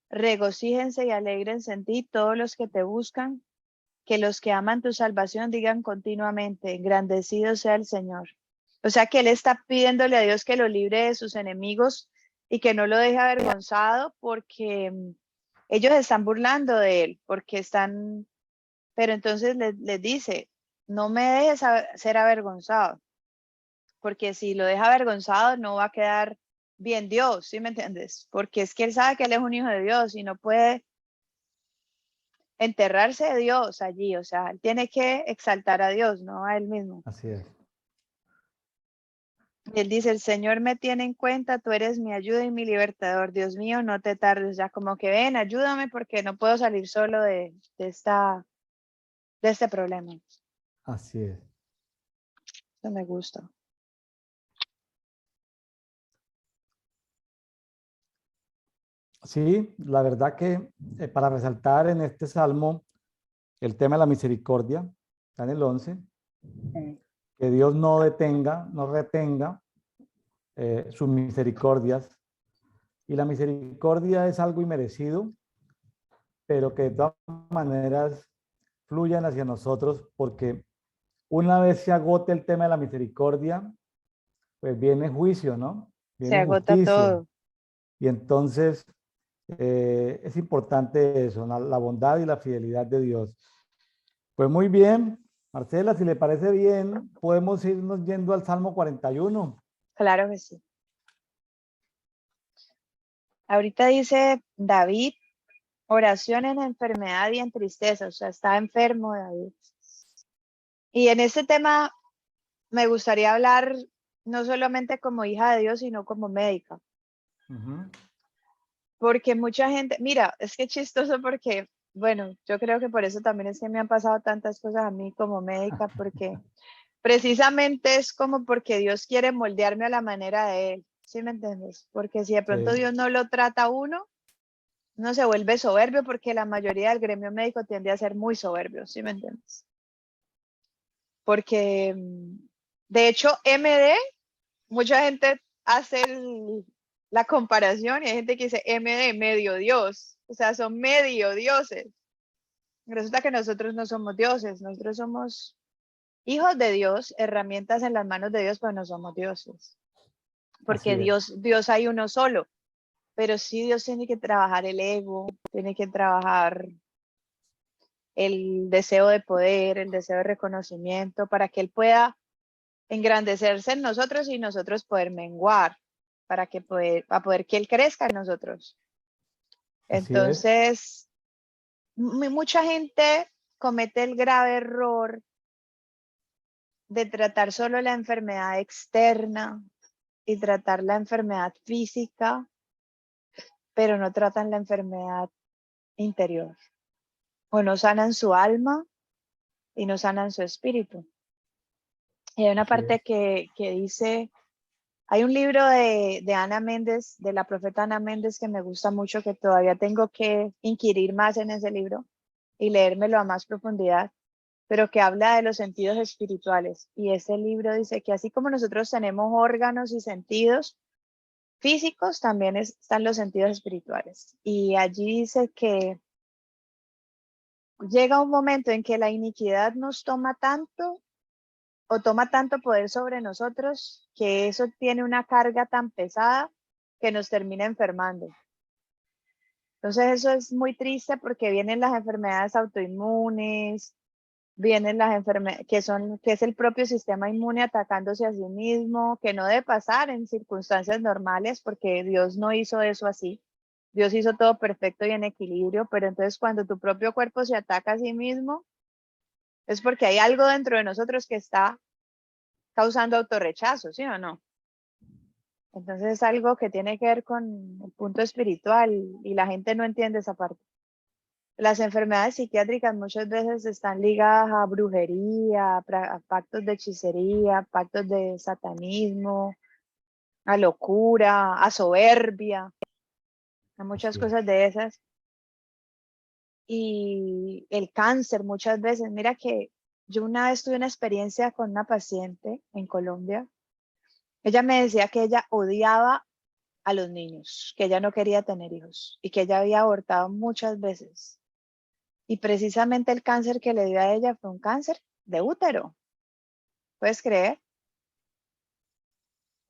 Regocíjense y alégrense en ti todos los que te buscan, que los que aman tu salvación digan continuamente, engrandecido sea el Señor. O sea que él está pidiéndole a Dios que lo libre de sus enemigos y que no lo deje avergonzado porque ellos están burlando de él, porque están, pero entonces les dice, no me dejes ser avergonzado, porque si lo deja avergonzado no va a quedar bien Dios, ¿sí me entiendes? Porque es que él sabe que él es un hijo de Dios y no puede enterrarse de Dios allí, o sea, él tiene que exaltar a Dios, no a él mismo. Así es. Y él dice, el Señor me tiene en cuenta, tú eres mi ayuda y mi libertador, Dios mío, no te tardes, ya como que ven, ayúdame porque no puedo salir solo de este problema. Así es. Eso me gusta. Sí, la verdad que para resaltar en este salmo el tema de la misericordia, está en el 11, que Dios no detenga, no retenga sus misericordias. Y la misericordia es algo inmerecido, pero que de todas maneras fluyan hacia nosotros, porque una vez se agote el tema de la misericordia, pues viene juicio, ¿no? Se Viene agota justicia. todo. Y entonces es importante eso, la bondad y la fidelidad de Dios. Pues muy bien, Marcela, si le parece bien, podemos irnos yendo al Salmo 41. Claro que sí. Ahorita dice David, oración en enfermedad y en tristeza, o sea, está enfermo David. Y en este tema me gustaría hablar no solamente como hija de Dios, sino como médica. Porque mucha gente, mira, es que es chistoso porque, bueno, yo creo que por eso también es que me han pasado tantas cosas a mí como médica, porque precisamente es como porque Dios quiere moldearme a la manera de Él, ¿sí me entiendes? Porque si de pronto Sí, Dios no lo trata a uno, no se vuelve soberbio, porque la mayoría del gremio médico tiende a ser muy soberbio, ¿sí me entiendes? Porque, de hecho, MD, mucha gente hace la comparación y hay gente que dice MD, medio Dios, o sea, son medio dioses. Resulta que nosotros no somos dioses, nosotros somos hijos de Dios, herramientas en las manos de Dios, pero no somos dioses. así Porque es. Dios hay uno solo, pero sí Dios tiene que trabajar el ego, tiene que trabajar el deseo de poder, el deseo de reconocimiento, para que Él pueda engrandecerse en nosotros y nosotros poder menguar, para poder que Él crezca en nosotros. Así es. Entonces, mucha gente comete el grave error de tratar solo la enfermedad externa y tratar la enfermedad física, pero no tratan la enfermedad interior. O no sanan su alma y no sanan su espíritu. Y hay una Así parte es. que dice, hay un libro de Ana Méndez, de la profeta Ana Méndez, que me gusta mucho, que todavía tengo que inquirir más en ese libro y leérmelo a más profundidad, pero que habla de los sentidos espirituales. Y ese libro dice que así como nosotros tenemos órganos y sentidos físicos, también están los sentidos espirituales. Y allí dice que llega un momento en que la iniquidad nos toma tanto o toma tanto poder sobre nosotros que eso tiene una carga tan pesada que nos termina enfermando. Entonces eso es muy triste porque vienen las enfermedades autoinmunes, vienen las enfermedades que es el propio sistema inmune atacándose a sí mismo, que no debe pasar en circunstancias normales porque Dios no hizo eso así. Dios hizo todo perfecto y en equilibrio, pero entonces cuando tu propio cuerpo se ataca a sí mismo, es porque hay algo dentro de nosotros que está causando autorrechazo, ¿sí o no? Entonces es algo que tiene que ver con el punto espiritual y la gente no entiende esa parte. Las enfermedades psiquiátricas muchas veces están ligadas a brujería, a pactos de hechicería, pactos de satanismo, a locura, a soberbia, a muchas Así es. cosas de esas. Y el cáncer muchas veces. Mira que yo una vez tuve una experiencia con una paciente en Colombia. Ella me decía que ella odiaba a los niños, que ella no quería tener hijos y que ella había abortado muchas veces. Y precisamente el cáncer que le dio a ella fue un cáncer de útero. ¿Puedes creer?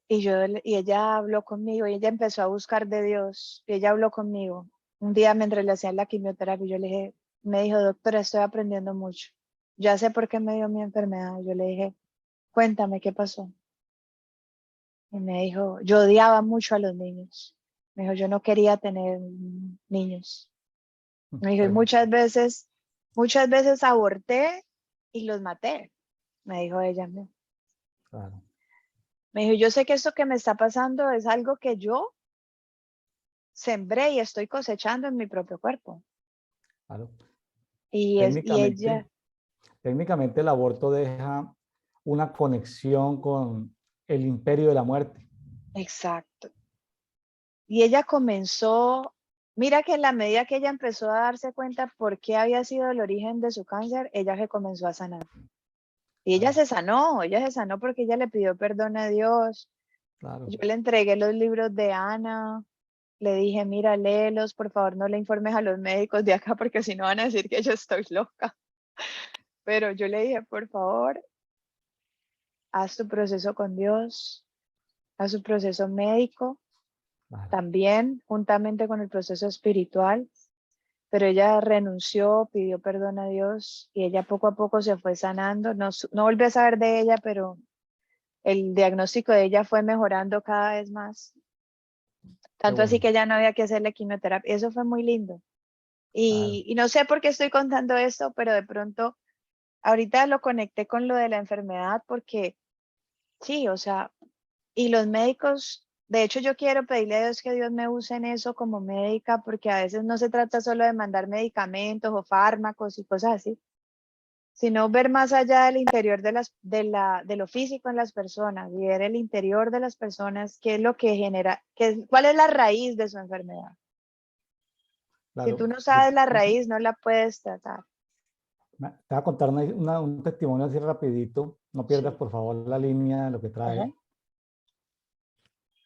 Y ella habló conmigo y ella empezó a buscar de Dios y ella habló conmigo. Un día mientras le hacían la quimioterapia, yo le dije, me dijo, doctora, estoy aprendiendo mucho. Ya sé por qué me dio mi enfermedad. Yo le dije, cuéntame qué pasó. Y me dijo, yo odiaba mucho a los niños. Me dijo, yo no quería tener niños. Me dijo, y Bueno, muchas veces aborté y los maté. Me dijo ella. claro, Me dijo, yo sé que esto que me está pasando es algo que yo sembré y estoy cosechando en mi propio cuerpo. claro. Y Técnicamente, ella, técnicamente el aborto deja una conexión con el imperio de la muerte. exacto. Y ella comenzó, mira que en la medida que ella empezó a darse cuenta por qué había sido el origen de su cáncer, ella se comenzó a sanar. Y Claro, ella se sanó porque ella le pidió perdón a Dios. claro. Yo le entregué los libros de Ana, le dije, mira, léelos, por favor, no le informes a los médicos de acá porque si no van a decir que yo estoy loca. Pero yo le dije, por favor, haz tu proceso con Dios, haz tu proceso médico, Vale, también juntamente con el proceso espiritual. Pero ella renunció, pidió perdón a Dios y ella poco a poco se fue sanando. No, no volví a saber de ella, pero el diagnóstico de ella fue mejorando cada vez más. qué Tanto así bueno. que ya no había que hacerle quimioterapia. Eso fue muy lindo. Claro, Y no sé por qué estoy contando esto, pero de pronto ahorita lo conecté con lo de la enfermedad porque sí, o sea, y los médicos, de hecho yo quiero pedirle a Dios que Dios me use en eso como médica porque a veces no se trata solo de mandar medicamentos o fármacos y cosas así, sino ver más allá del interior de lo físico en las personas y ver el interior de las personas, qué es lo que genera, cuál es la raíz de su enfermedad. Si tú claro. no sabes la raíz, no la puedes tratar. Te voy a contar un testimonio así rapidito. No pierdas, Sí. por favor, la línea de lo que Ajá. trae.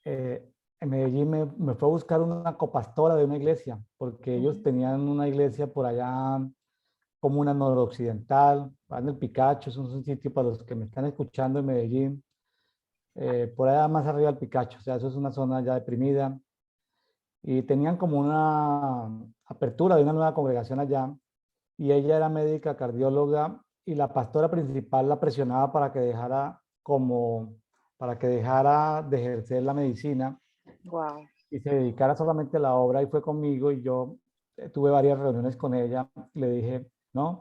En Medellín me fue a buscar una copastora de una iglesia, porque ellos Ujú. tenían una iglesia por allá como una noroccidental, en el Picacho, es un sitio para los que me están escuchando en Medellín, por allá más arriba del Picacho, o sea, eso es una zona ya deprimida, y tenían como una apertura de una nueva congregación allá, y ella era médica cardióloga, y la pastora principal la presionaba para que dejara para que dejara de ejercer la medicina Wow. y se dedicara solamente a la obra, y fue conmigo, y yo tuve varias reuniones con ella, y le dije, no,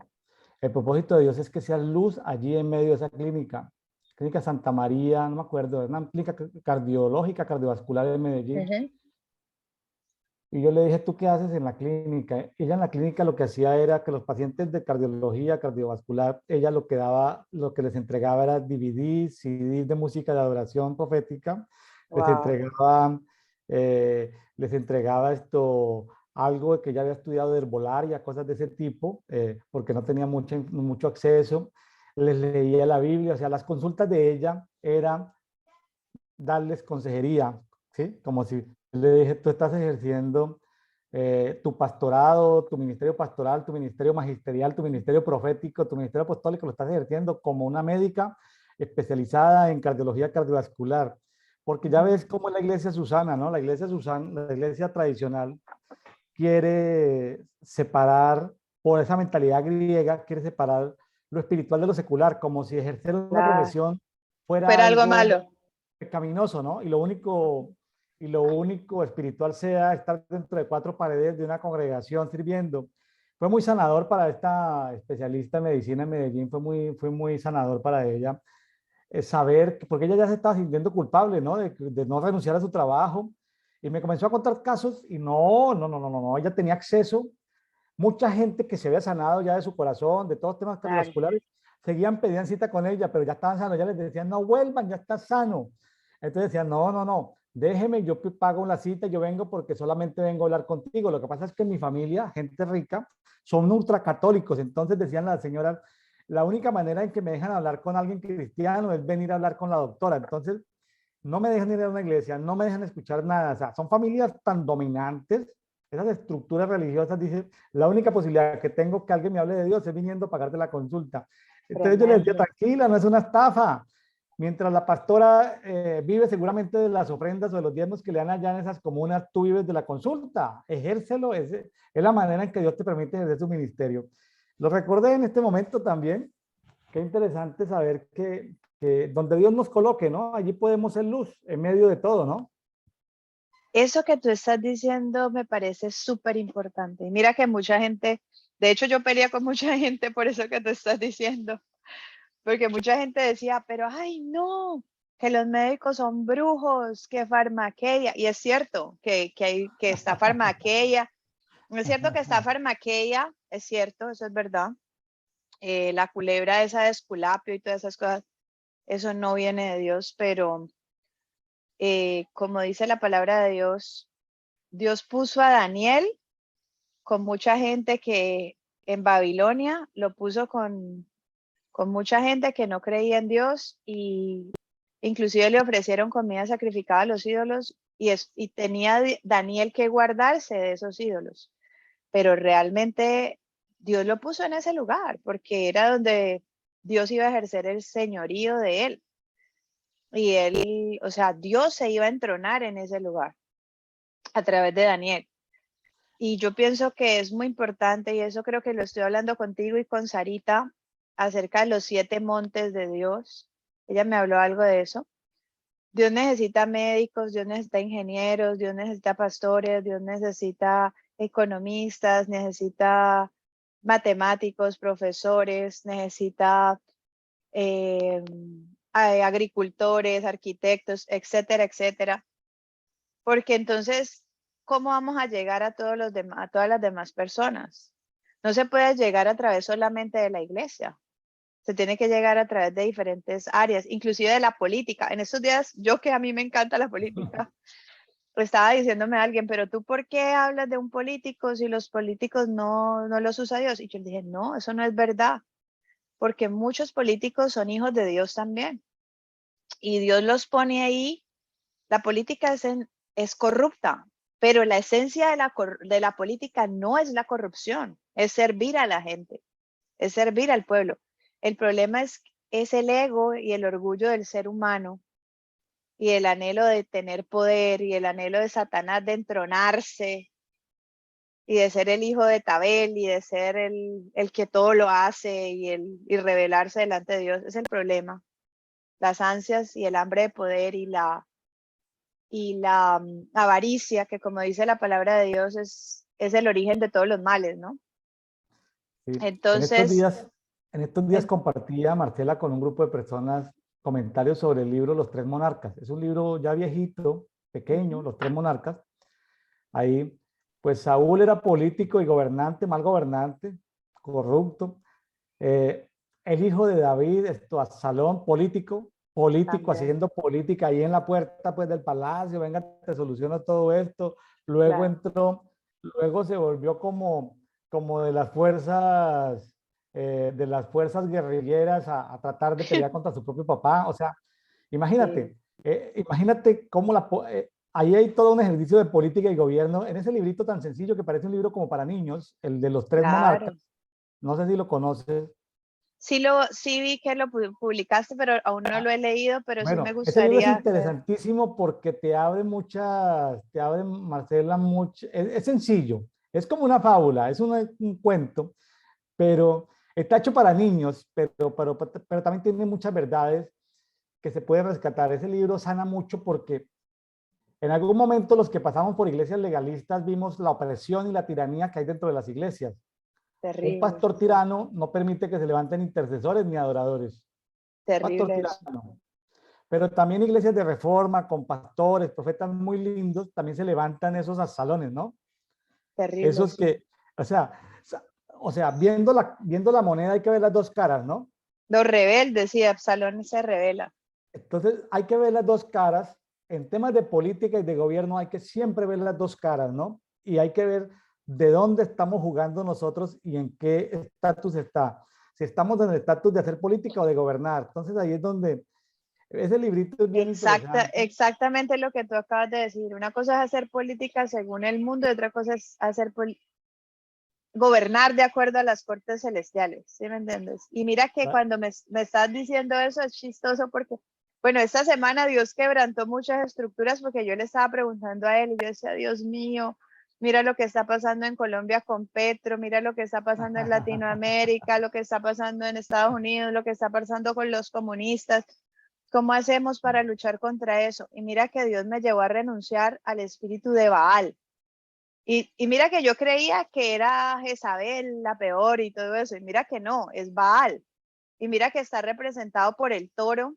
el propósito de Dios es que seas luz allí en medio de esa clínica, clínica Santa María, no me acuerdo, es una clínica cardiológica, cardiovascular de Medellín. Ujú. Y yo le dije, ¿tú qué haces en la clínica? Ella en la clínica lo que hacía era que los pacientes de cardiología, cardiovascular, ella lo que daba, lo que les entregaba era DVDs, CDs de música de adoración profética, les Wow. entregaba, les entregaba algo que ya había estudiado de herbolaria, cosas de ese tipo, porque no tenía mucho acceso. Les leía la Biblia, o sea, las consultas de ella eran darles consejería, ¿sí? Como si le dije, tú estás ejerciendo tu pastorado, tu ministerio pastoral, tu ministerio magisterial, tu ministerio profético, tu ministerio apostólico, lo estás ejerciendo como una médica especializada en cardiología cardiovascular. Porque ya Ujú. ves cómo es la iglesia Susana, ¿no? La iglesia Susana, la iglesia tradicional quiere separar, por esa mentalidad griega, quiere separar lo espiritual de lo secular, como si ejercer una Claro. profesión fuera Fuera algo algo malo. pecaminoso, ¿no? Y lo único espiritual sea estar dentro de cuatro paredes de una congregación sirviendo. Fue muy sanador para esta especialista en medicina en Medellín, fue muy sanador para ella saber, porque ella ya se estaba sintiendo culpable, ¿no? De no renunciar a su trabajo. Y me comenzó a contar casos y no, ella tenía acceso. Mucha gente que se había sanado ya de su corazón, de todos los temas Claro. cardiovasculares, seguían, pedían cita con ella, pero ya estaban sanos, ya les decían, no vuelvan, ya está sano. Entonces decían, no, déjeme, yo pago una cita, yo vengo porque solamente vengo a hablar contigo. Lo que pasa es que mi familia, gente rica, son ultracatólicos. Entonces decían las señoras, la única manera en que me dejan hablar con alguien cristiano es venir a hablar con la doctora. Entonces, no me dejan ir a una iglesia, no me dejan escuchar nada. O sea, son familias tan dominantes, esas estructuras religiosas, dice, la única posibilidad que tengo que alguien me hable de Dios es viniendo a pagarte la consulta. Entonces yo les decía, Tremendo. tranquila, no es una estafa. Mientras la pastora vive seguramente de las ofrendas o de los diezmos que le dan allá en esas comunas, tú vives de la consulta. Ejércelo, es la manera en que Dios te permite ejercer su ministerio. Lo recordé en este momento también. Qué interesante saber que donde Dios nos coloque, ¿no? Allí podemos ser luz en medio de todo, ¿no? Eso que tú estás diciendo me parece súper importante. Y mira que mucha gente, de hecho yo peleé con mucha gente por eso que tú estás diciendo, porque mucha gente decía, pero ay no, que los médicos son brujos, que farmaqueia, y es cierto que está farmaqueia, es cierto que está farmaqueia, es cierto, eso es verdad. La culebra esa de Esculapio y todas esas cosas, eso no viene de Dios, pero como dice la palabra de Dios, Dios puso a Daniel con mucha gente que en Babilonia lo puso con mucha gente que no creía en Dios y inclusive le ofrecieron comida sacrificada a los ídolos y tenía Daniel que guardarse de esos ídolos. Pero realmente Dios lo puso en ese lugar, porque era donde Dios iba a ejercer el señorío de él. Y él, o sea, Dios se iba a entronar en ese lugar a través de Daniel. Y yo pienso que es muy importante, y eso creo que lo estoy hablando contigo y con Sarita, acerca de los 7 montes de Dios. Ella me habló algo de eso. Dios necesita médicos, Dios necesita ingenieros, Dios necesita pastores, Dios necesita economistas, necesita matemáticos, profesores, necesita agricultores, arquitectos, etcétera, etcétera. Porque entonces, ¿cómo vamos a llegar a todos los demás, a todas las demás personas? No se puede llegar a través solamente de la iglesia. Se tiene que llegar a través de diferentes áreas, inclusive de la política. En estos días, yo que a mí me encanta la política, estaba diciéndome a alguien, pero tú ¿por qué hablas de un político si los políticos no los usa Dios? Y yo le dije, no, eso no es verdad, porque muchos políticos son hijos de Dios también. Y Dios los pone ahí. La política es corrupta, pero la esencia de la política no es la corrupción, es servir a la gente, es servir al pueblo. El problema es el ego y el orgullo del ser humano y el anhelo de tener poder y el anhelo de Satanás de entronarse y de ser el hijo de Tabel y de ser el que todo lo hace y rebelarse delante de Dios. Es el problema. Las ansias y el hambre de poder y la avaricia, que como dice la palabra de Dios, es el origen de todos los males, ¿no? Sí. Entonces, En estos días compartía Marcela con un grupo de personas comentarios sobre el libro Los Tres Monarcas. Es un libro ya viejito, pequeño, Los Tres Monarcas. Ahí, pues Saúl era político y gobernante, mal gobernante, corrupto. El hijo de David, Absalón, político, también, haciendo política ahí en la puerta pues del palacio, venga, te soluciono todo esto. Luego claro. entró, luego se volvió como de las fuerzas guerrilleras a tratar de pelear contra su propio papá. O sea, Sí, imagínate cómo ahí hay todo un ejercicio de política y gobierno en ese librito tan sencillo que parece un libro como para niños, el de los tres monarcas. claro. No sé si lo conoces. Sí vi que lo publicaste, pero aún no lo he leído, pero sí me Bueno, ese libro es gustaría leer. interesantísimo porque te abre, Marcela, es sencillo, es como una fábula, es un cuento, pero está hecho para niños, pero también tiene muchas verdades que se pueden rescatar. Ese libro sana mucho porque en algún momento los que pasamos por iglesias legalistas vimos la opresión y la tiranía que hay dentro de las iglesias. Un Terrible, pastor tirano no permite que se levanten intercesores ni adoradores. Pastor terrible eso. tirano. Pero también iglesias de reforma, con pastores, profetas muy lindos, también se levantan esos salones, ¿no? Terrible, Esos sí. que, o sea, viendo la moneda hay que ver las dos caras, ¿no? Los rebeldes, sí, Absalón se revela. Entonces hay que ver las dos caras. En temas de política y de gobierno hay que siempre ver las dos caras, ¿no? Y hay que ver de dónde estamos jugando nosotros y en qué estatus está. Si estamos en el estatus de hacer política o de gobernar. Entonces ahí es donde ese librito es bien interesante. Exactamente lo que tú acabas de decir. Una cosa es hacer política según el mundo y otra cosa es gobernar de acuerdo a las cortes celestiales, ¿sí me entiendes? Y mira que cuando me estás diciendo eso es chistoso porque, bueno, esta semana Dios quebrantó muchas estructuras porque yo le estaba preguntando a él y yo decía, Dios mío, mira lo que está pasando en Colombia con Petro, mira lo que está pasando en Latinoamérica, lo que está pasando en Estados Unidos, lo que está pasando con los comunistas. ¿Cómo hacemos para luchar contra eso? Y mira que Dios me llevó a renunciar al espíritu de Baal. Y mira que yo creía que era Jezabel la peor y todo eso, y mira que no, es Baal. Y mira que está representado por el toro,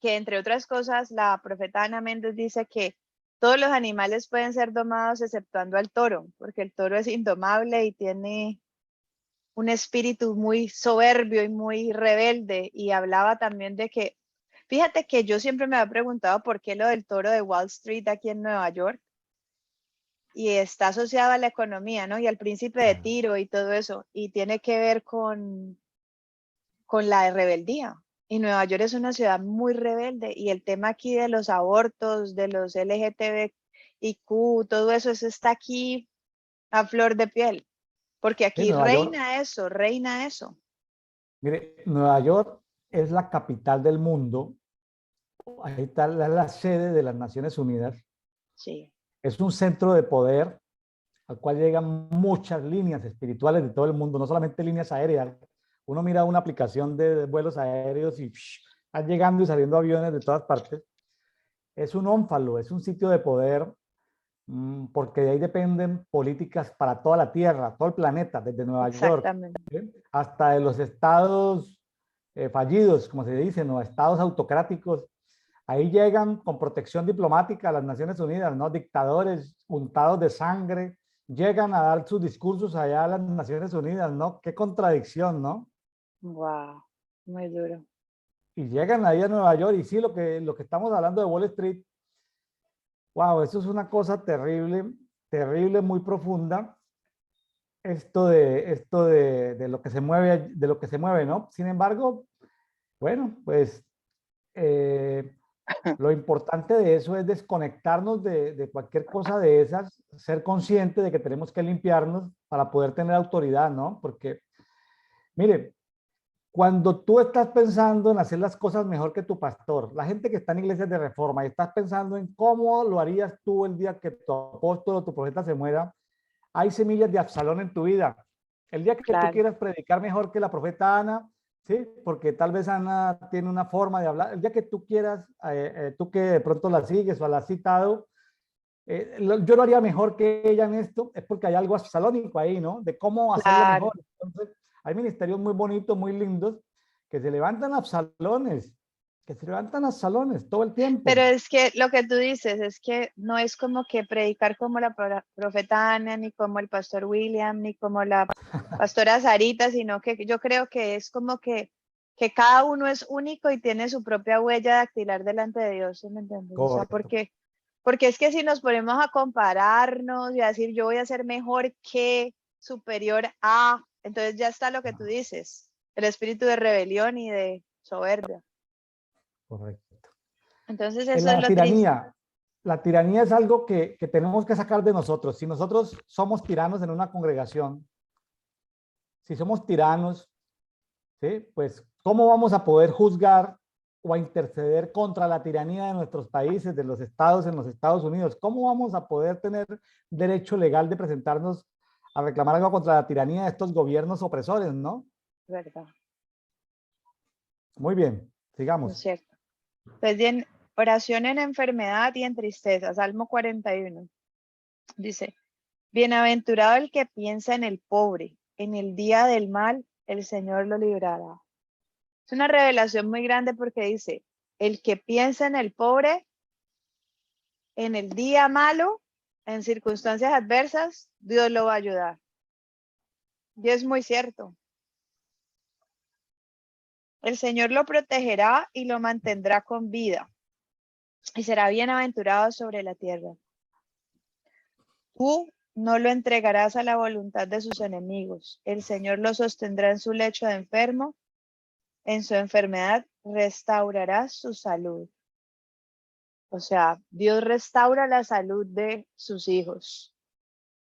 que entre otras cosas la profeta Ana Méndez dice que todos los animales pueden ser domados exceptuando al toro, porque el toro es indomable y tiene un espíritu muy soberbio y muy rebelde. Y hablaba también de que, fíjate que yo siempre me había preguntado por qué lo del toro de Wall Street aquí en Nueva York, y está asociado a la economía, ¿no? Y al príncipe de Tiro y todo eso, y tiene que ver con la rebeldía. Y Nueva York es una ciudad muy rebelde, y el tema aquí de los abortos, de los LGTBIQ, todo eso está aquí a flor de piel, Porque Sí, aquí Nueva York, reina eso, reina eso. mire, Nueva York es la capital del mundo. Ahí está la sede de las Naciones Unidas. Sí, Es un centro de poder al cual llegan muchas líneas espirituales de todo el mundo, no solamente líneas aéreas. Uno mira una aplicación de vuelos aéreos y están llegando y saliendo aviones de todas partes. Es un ónfalo, es un sitio de poder, porque de ahí dependen políticas para toda la Tierra, todo el planeta, desde Nueva York, exactamente. ¿sí? Hasta de los estados fallidos, como se dice, ¿no? Estados autocráticos. Ahí llegan con protección diplomática a las Naciones Unidas, ¿no? Dictadores untados de sangre, llegan a dar sus discursos allá a las Naciones Unidas, ¿no? Qué contradicción, ¿no? Wow, muy duro. Y llegan ahí a Nueva York y sí, lo que estamos hablando de Wall Street, wow, eso es una cosa terrible, terrible, muy profunda, de lo que se mueve, de lo que se mueve, ¿no? Sin embargo, bueno, pues eh, lo importante de eso es desconectarnos de cualquier cosa de esas, ser consciente de que tenemos que limpiarnos para poder tener autoridad, ¿no? Porque, mire, cuando tú estás pensando en hacer las cosas mejor que tu pastor, la gente que está en iglesias de reforma y estás pensando en cómo lo harías tú el día que tu apóstol o tu profeta se muera, hay semillas de Absalón en tu vida. El día que tú Claro. quieras predicar mejor que la profeta Ana, ¿sí? Porque tal vez Ana tiene una forma de hablar. El día que tú quieras, tú que de pronto la sigues o la has citado, yo lo haría mejor que ella en esto, es porque hay algo absalónico ahí, ¿no? De cómo hacerlo Claro. mejor. Entonces, hay ministerios muy bonitos, muy lindos, que se levantan absalones, que se levantan absalones todo el Pero tiempo. es que lo que tú dices es que no es como que predicar como la profeta Ana, ni como el pastor William, ni como la pastora Sarita, sino que yo creo que es como que cada uno es único y tiene su propia huella dactilar delante de Dios, ¿sí me entiendes? O sea, Correcto. porque es que si nos ponemos a compararnos y a decir yo voy a ser mejor que, superior a, entonces ya está lo que tú dices, el espíritu de rebelión y de soberbia. Correcto. Entonces En eso es lo triste. la tiranía es algo que tenemos que sacar de nosotros. Si nosotros somos tiranos en una congregación, si somos tiranos, ¿sí? Pues, ¿cómo vamos a poder juzgar o a interceder contra la tiranía de nuestros países, de los estados en los Estados Unidos? ¿Cómo vamos a poder tener derecho legal de presentarnos a reclamar algo contra la tiranía de estos gobiernos opresores, no? ¿Verdad? Muy bien, ¿No es sigamos. cierto? Pues bien, oración en enfermedad y en tristeza, Salmo 41. Dice, bienaventurado el que piensa en el pobre, en el día del mal, el Señor lo librará. Es una revelación muy grande porque dice, el que piensa en el pobre, en el día malo, en circunstancias adversas, Dios lo va a ayudar. Y es muy cierto. El Señor lo protegerá y lo mantendrá con vida y será bienaventurado sobre la tierra. Tú no lo entregarás a la voluntad de sus enemigos. El Señor lo sostendrá en su lecho de enfermo. En su enfermedad restaurará su salud. O sea, Dios restaura la salud de sus hijos.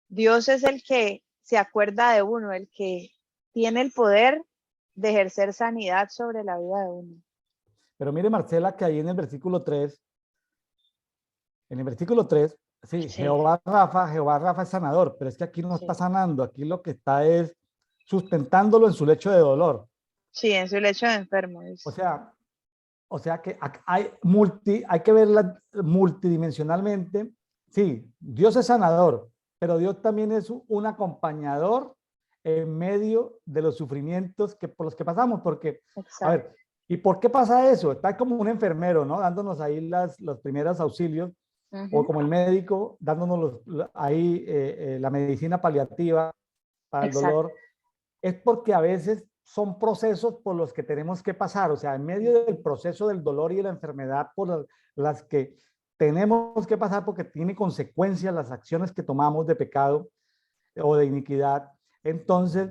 Dios es el que se acuerda de uno, el que tiene el poder de ejercer sanidad sobre la vida de uno. Pero mire, Marcela, que ahí en el versículo 3, sí, Sí, Jehová Rafa es sanador, pero es que aquí no está sí. sanando, aquí lo que está es sustentándolo en su lecho de dolor. Sí, en su lecho de enfermo. O sea, O sea que hay que verla multidimensionalmente. Sí, Dios es sanador, pero Dios también es un acompañador en medio de los sufrimientos por los que pasamos. Porque, a Exacto. ver, ¿y por qué pasa eso? Está como un enfermero, ¿no? Dándonos ahí los primeros auxilios, o Ujú. como el médico, dándonos ahí la medicina paliativa para el Exacto. dolor, es porque a veces son procesos por los que tenemos que pasar, o sea, en medio del Ujú. proceso del dolor y de la enfermedad por las que tenemos que pasar porque tiene consecuencias las acciones que tomamos de pecado o de iniquidad. Entonces,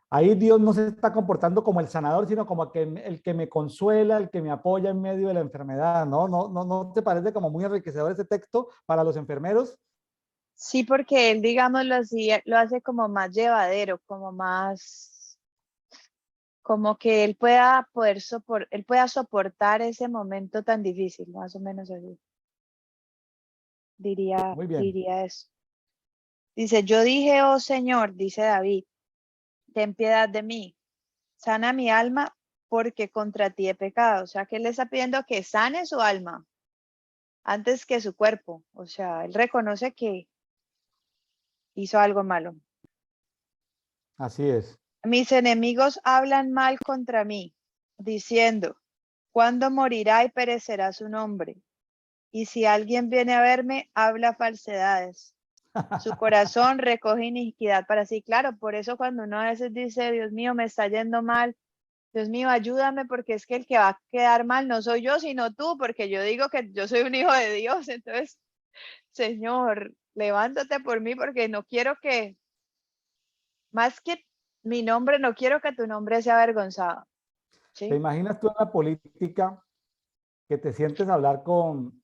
ahí Dios no se está comportando como el sanador, sino como el que me consuela, el que me apoya en medio de la enfermedad. ¿No te parece como muy enriquecedor ese texto para los enfermeros? Sí, porque él, digámoslo así, lo hace como más llevadero, como más, como que él pueda él pueda soportar ese momento tan difícil, más o menos así, Muy bien. diría eso. Dice, yo dije, oh Señor, dice David, ten piedad de mí, sana mi alma, porque contra ti he pecado. O sea, que él le está pidiendo que sane su alma antes que su cuerpo. O sea, él reconoce que hizo algo malo. Así es. Mis enemigos hablan mal contra mí, diciendo, ¿cuándo morirá y perecerá su nombre? Y si alguien viene a verme, habla falsedades. Su corazón recoge iniquidad para sí. Claro, por eso cuando uno a veces dice, Dios mío, me está yendo mal, Dios mío, ayúdame, porque es que el que va a quedar mal no soy yo, sino tú, porque yo digo que yo soy un hijo de Dios. Entonces, Señor, levántate por mí, porque no quiero que, más que mi nombre, no quiero que tu nombre sea avergonzado. ¿Te ¿Sí? imaginas tú en la política que te sientes a hablar con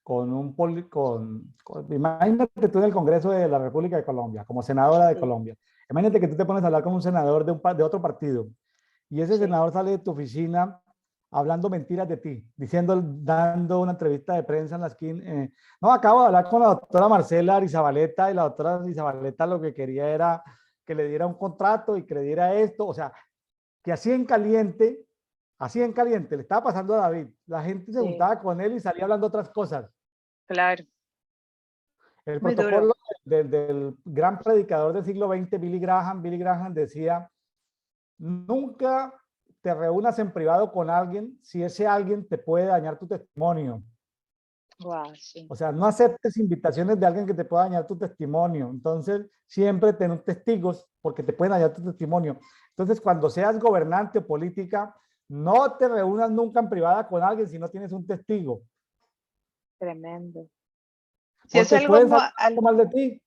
un imagínate tú en el Congreso de la República de Colombia, como senadora de Sí, Colombia? Imagínate que tú te pones a hablar con un senador de otro partido y ese sí. senador sale de tu oficina hablando mentiras de ti, dando una entrevista de prensa en la esquina. No, acabo de hablar con la doctora Marcela Arizabaleta y la doctora Arizabaleta lo que quería era que le diera un contrato y que le diera esto, o sea, que así en caliente, le estaba pasando a David. La gente se Sí, juntaba con él y salía hablando otras cosas. claro, El muy duro. protocolo del gran predicador del siglo XX, Billy Graham decía, nunca te reúnas en privado con alguien si ese alguien te puede dañar tu testimonio. Wow, sí. O sea, no aceptes invitaciones de alguien que te pueda dañar tu testimonio. Entonces, siempre ten testigos porque te pueden dañar tu testimonio. Entonces, cuando seas gobernante o política, no te reúnas nunca en privada con alguien si no tienes un testigo, Tremendo. Si es porque algo, pueden saber mal de ti.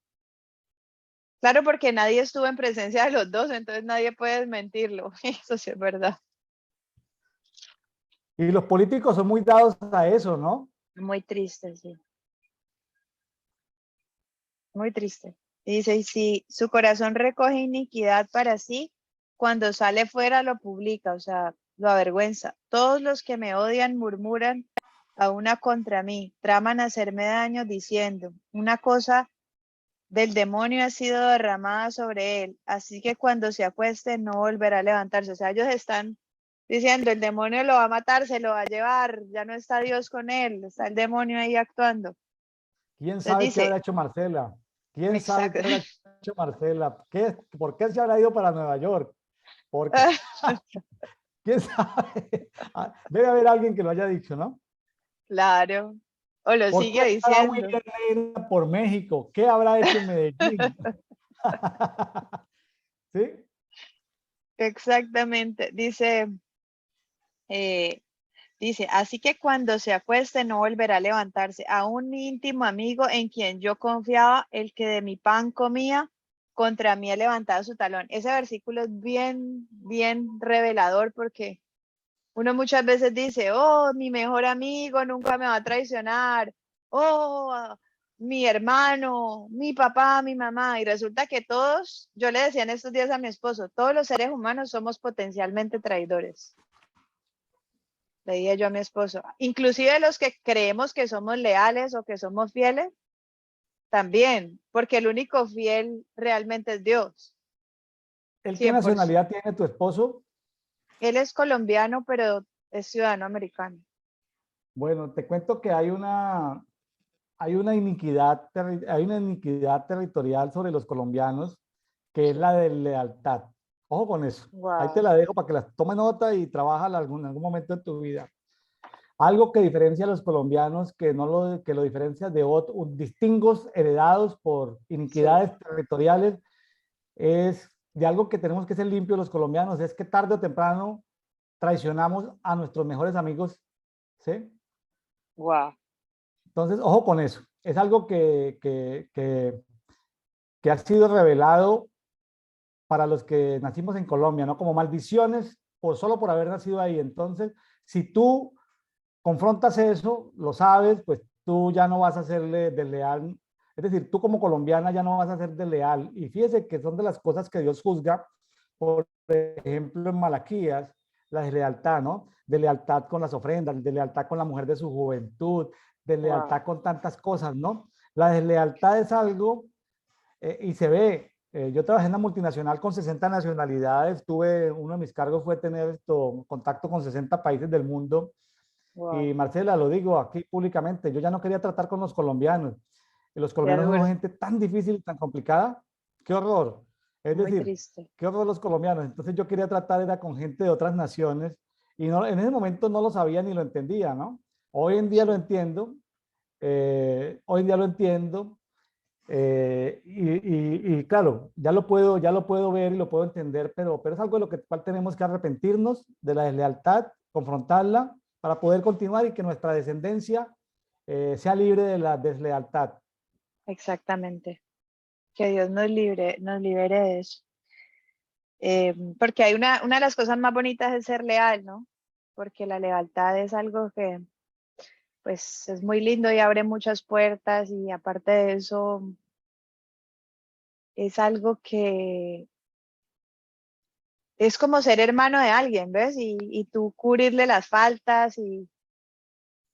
claro, porque nadie estuvo en presencia de los dos, entonces nadie puede desmentirlo. Eso sí es verdad. Y los políticos son muy dados a eso, ¿no? Muy triste, sí. Muy triste. Y dice, y si su corazón recoge iniquidad para sí, cuando sale fuera lo publica, o sea, lo avergüenza. Todos los que me odian murmuran a una contra mí, traman hacerme daño diciendo, una cosa del demonio ha sido derramada sobre él, así que cuando se acueste no volverá a levantarse. O sea, ellos están diciendo, el demonio lo va a matar, se lo va a llevar, ya no está Dios con él, está el demonio ahí actuando. ¿Quién Entonces sabe qué dice, habrá hecho Marcela? ¿Quién sabe exacto. qué habrá hecho Marcela? ¿Por qué se habrá ido para Nueva York? Porque, ¿quién sabe? Debe haber alguien que lo haya dicho, ¿no? Claro, o lo ¿Por qué sigue estará diciendo. William Neira por México? ¿Qué habrá hecho en Medellín? ¿Sí? Exactamente, eh, dice, así que cuando se acueste no volverá a levantarse. A un íntimo amigo en quien yo confiaba, el que de mi pan comía, contra mí ha levantado su talón. Ese versículo es bien, bien revelador porque uno muchas veces dice, oh, mi mejor amigo nunca me va a traicionar. Oh, mi hermano, mi papá, mi mamá. Y resulta que todos, yo le decía en estos días a mi esposo, todos los seres humanos somos potencialmente traidores. Le dije yo a mi esposo, inclusive los que creemos que somos leales o que somos fieles, también, porque el único fiel realmente es Dios. ¿El qué 100%. nacionalidad tiene tu esposo? Él es colombiano, pero es ciudadano americano. Bueno, te cuento que hay una iniquidad territorial sobre los colombianos que es Sí. la de lealtad. Ojo con eso. Ahí te Wow. la dejo para que la tome nota y trabaja en algún momento de tu vida. Algo que diferencia a los colombianos, que lo diferencia de otros distingos heredados por Sí. iniquidades territoriales, es de algo que tenemos que ser limpios los colombianos, es que tarde o temprano traicionamos a nuestros mejores amigos, ¿sí? Wow. Entonces, ojo con eso. Es algo que ha sido revelado para los que nacimos en Colombia, ¿no? Como maldiciones solo por haber nacido ahí. Entonces, si tú confrontas eso, lo sabes, pues tú ya no vas a serle desleal Es decir, tú como colombiana ya no vas a ser desleal. Y fíjese que son de las cosas que Dios juzga, por ejemplo, en Malaquías, la deslealtad, ¿no? De lealtad con las ofrendas, de lealtad con la mujer de su juventud, de Wow. lealtad con tantas cosas, ¿no? La deslealtad es algo, y se ve. Yo trabajé en una multinacional con 60 nacionalidades, tuve, uno de mis cargos fue tener contacto con 60 países del mundo. Wow. Y Marcela, lo digo aquí públicamente, yo ya no quería tratar con los colombianos. Y los Qué colombianos son duro. gente tan difícil, tan complicada. Qué horror. Es Muy decir, triste. qué horror los colombianos. Entonces yo quería tratar era con gente de otras naciones y no, en ese momento no lo sabía ni lo entendía, ¿no? Hoy en día lo Sí. entiendo. Hoy en día lo entiendo. Y claro, ya lo puedo ver y lo puedo entender, pero es algo de lo que cual tenemos que arrepentirnos de la deslealtad, confrontarla para poder continuar y que nuestra descendencia sea libre de la deslealtad. Exactamente. Que Dios nos libere de eso. Porque hay una de las cosas más bonitas es ser leal, ¿no? Porque la lealtad es algo que, pues, es muy lindo y abre muchas puertas y aparte de eso, es algo que es como ser hermano de alguien, ¿ves? Y tú cubrirle las faltas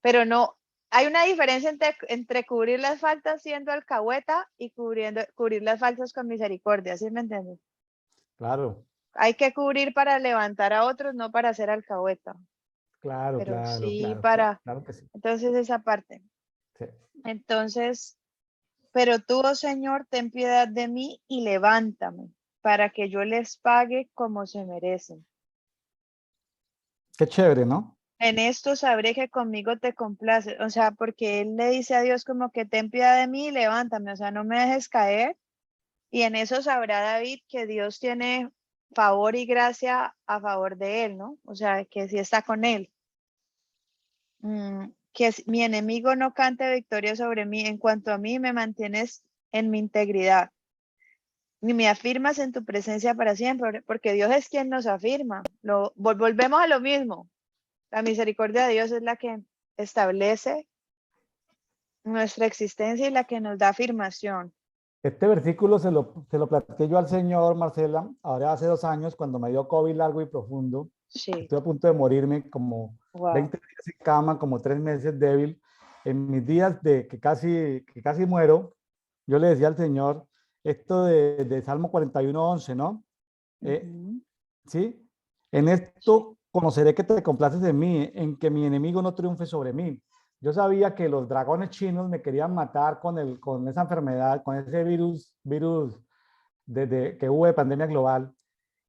pero no, hay una diferencia entre cubrir las faltas siendo alcahueta y cubrir las faltas con misericordia, ¿sí me entiendes? Claro, Hay que cubrir para levantar a otros, no para ser alcahueta, claro, pero claro, sí claro, claro, para, claro que sí. entonces esa parte. Sí. Entonces, pero tú, oh Señor, ten piedad de mí y levántame para que yo les pague como se merecen. Qué chévere, ¿no? En esto sabré que conmigo te complaces, o sea, porque él le dice a Dios como que ten piedad de mí y levántame, o sea, no me dejes caer. Y en eso sabrá David que Dios tiene favor y gracia a favor de él, ¿no? O sea, que sí está con él. Mi enemigo no cante victoria sobre mí. En cuanto a mí, me mantienes en mi integridad. Ni me afirmas en tu presencia para siempre, porque Dios es quien nos afirma. Volvemos a lo mismo. La misericordia de Dios es la que establece nuestra existencia y la que nos da afirmación. Este versículo se lo platiqué yo al Señor, Marcela, ahora hace 2 años, cuando me dio COVID largo y profundo. Sí, Estuve a punto de morirme, como wow, 20 días en cama, como 3 meses débil. En mis días de que casi muero, yo le decía al Señor esto de Salmo 41:11, ¿no? Eh, ujú, ¿Sí? En sí, esto conoceré que te complaces en mí, en que mi enemigo no triunfe sobre mí. Yo sabía que los dragones chinos me querían matar con esa enfermedad, con ese virus que hubo de pandemia global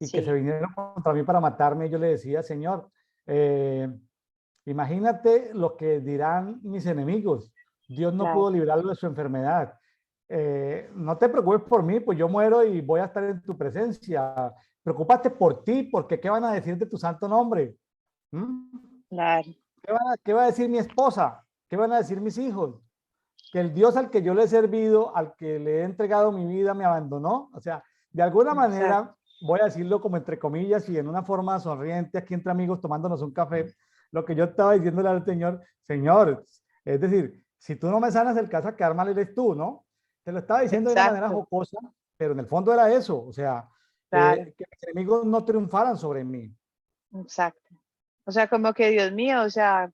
y que se sí, vinieron contra mí para matarme. Yo le decía, Señor, eh, imagínate lo que dirán mis enemigos. Dios no claro, pudo librarlo de su enfermedad. No te preocupes por mí, pues yo muero y voy a estar en tu presencia. Preocúpate por ti, porque ¿qué van a decir de tu santo nombre? ¿Mm? claro, ¿Qué va a decir mi esposa? ¿Qué van a decir mis hijos? Que el Dios al que yo le he servido, al que le he entregado mi vida, me abandonó. O sea, de alguna exacto, manera, voy a decirlo como entre comillas y en una forma sonriente, aquí entre amigos tomándonos un café, lo que yo estaba diciéndole al Señor, Señor, es decir, si tú no me sanas, el que vas a quedar mal eres tú, ¿no? Te lo estaba diciendo de una manera exacto, jocosa, pero en el fondo era eso, o sea, claro, que mis enemigos no triunfaran sobre mí. exacto. O sea, como que Dios mío, o sea,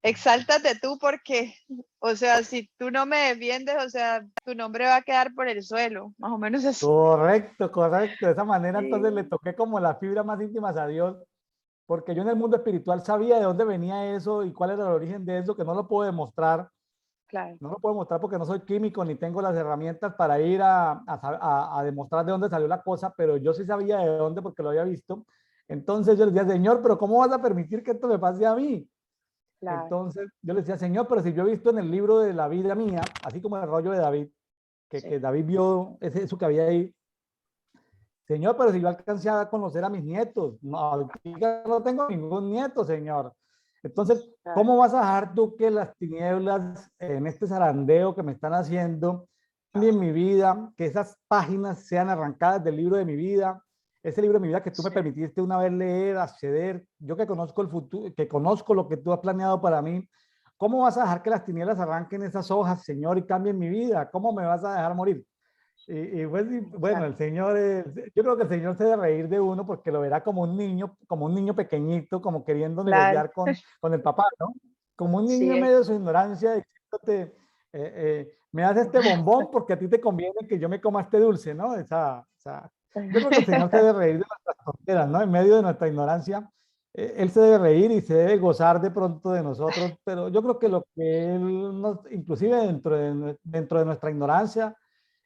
exáltate tú porque, o sea, si tú no me defiendes, o sea, tu nombre va a quedar por el suelo, más o menos así. Correcto, correcto. De esa manera entonces le Sí, toqué como las fibras más íntimas a Dios, porque yo en el mundo espiritual sabía de dónde venía eso y cuál era el origen de eso, que no lo puedo demostrar, claro, no lo puedo mostrar porque no soy químico ni tengo las herramientas para ir a demostrar de dónde salió la cosa, pero yo sí sabía de dónde porque lo había visto. Entonces yo le decía, Señor, pero ¿cómo vas a permitir que esto me pase a mí? claro, Entonces yo le decía, Señor, pero si yo he visto en el libro de la vida mía, así como el rollo de David, que sí, David vio eso que había ahí. Señor, pero si yo alcancé a conocer a mis nietos, no, ahorita no tengo ningún nieto, Señor. Entonces, claro, ¿cómo vas a dejar tú que las tinieblas en este zarandeo que me están haciendo cambien mi vida, que esas páginas sean arrancadas del libro de mi vida, ese libro de mi vida que tú me sí, permitiste una vez leer, acceder, yo que conozco el futuro, que conozco lo que tú has planeado para mí, ¿cómo vas a dejar que las tinieblas arranquen esas hojas, Señor, y cambien mi vida? ¿Cómo me vas a dejar morir? Bueno, el Exacto. Señor, yo creo que el Señor se debe reír de uno porque lo verá como un niño pequeñito, como queriendo Claro, negociar con el papá, ¿no? Como un niño sí, en medio de su ignorancia, diciéndote, me das este bombón porque a ti te conviene que yo me coma este dulce, ¿no? Yo creo que el Señor se debe reír de nuestras tonteras, ¿no? En medio de nuestra ignorancia, Él se debe reír y se debe gozar de pronto de nosotros, pero yo creo que lo que Él nos, inclusive dentro de nuestra ignorancia,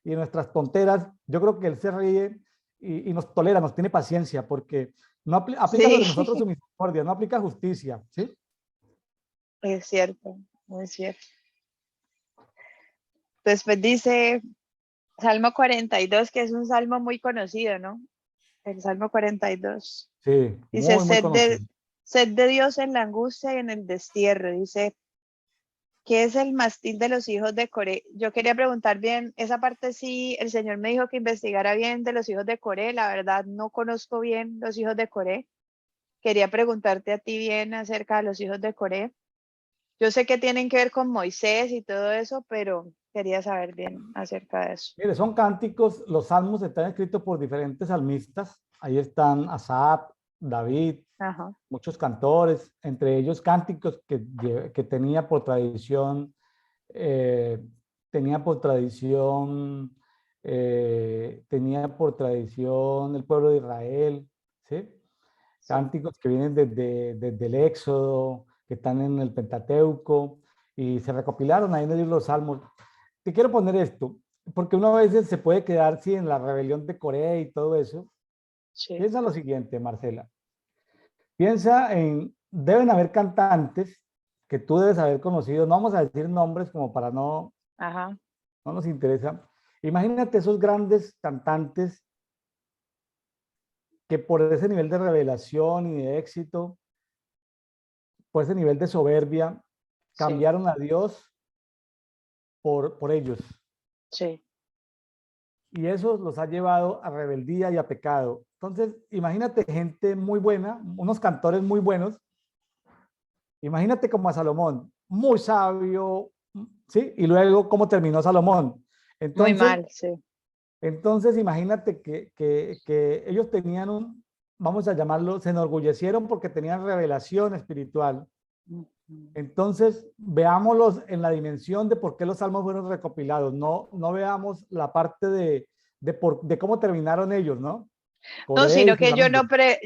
y nuestras tonteras, yo creo que Él se ríe y nos tolera, nos tiene paciencia, porque no aplica sobre sí, nosotros su misericordia, no aplica justicia, ¿sí? es cierto, muy cierto. Después dice Salmo 42, que es un salmo muy conocido, ¿no? El Salmo 42. Sí, Dice, muy, muy conocido. sed de Dios en la angustia y en el destierro. Dice, ¿qué es el mastil de los hijos de Coré? Yo quería preguntar bien, esa parte sí, el Señor me dijo que investigara bien de los hijos de Coré. La verdad, no conozco bien los hijos de Coré. Quería preguntarte a ti bien acerca de los hijos de Coré. Yo sé que tienen que ver con Moisés y todo eso, pero quería saber bien acerca de eso. Mire, son cánticos, los salmos están escritos por diferentes salmistas, ahí están Asaf, David, Ajá, muchos cantores, entre ellos cánticos que eh, tenía por tradición el pueblo de Israel, ¿sí? sí, Cánticos que vienen desde el Éxodo, que están en el Pentateuco, y se recopilaron ahí en el libro de los Salmos. Te quiero poner esto, porque uno a veces se puede quedar, sí, en la rebelión de Corea y todo eso. sí, Piensa lo siguiente, Marcela. Piensa en, deben haber cantantes que tú debes haber conocido, no vamos a decir nombres como para ajá, no nos interesa. Imagínate esos grandes cantantes que por ese nivel de revelación y de éxito, por ese nivel de soberbia, sí, cambiaron a Dios por ellos. sí, Y eso los ha llevado a rebeldía y a pecado. Entonces, imagínate gente muy buena, unos cantores muy buenos. Imagínate como a Salomón, muy sabio, ¿sí? Y luego cómo terminó Salomón. muy Entonces, mal, sí. imagínate que ellos tenían vamos a llamarlo, se enorgullecieron porque tenían revelación espiritual. Ujú. Entonces, veámoslos en la dimensión de por qué los salmos fueron recopilados. No veamos la parte de cómo terminaron ellos, ¿no? No, Coré y sino sus que amigos.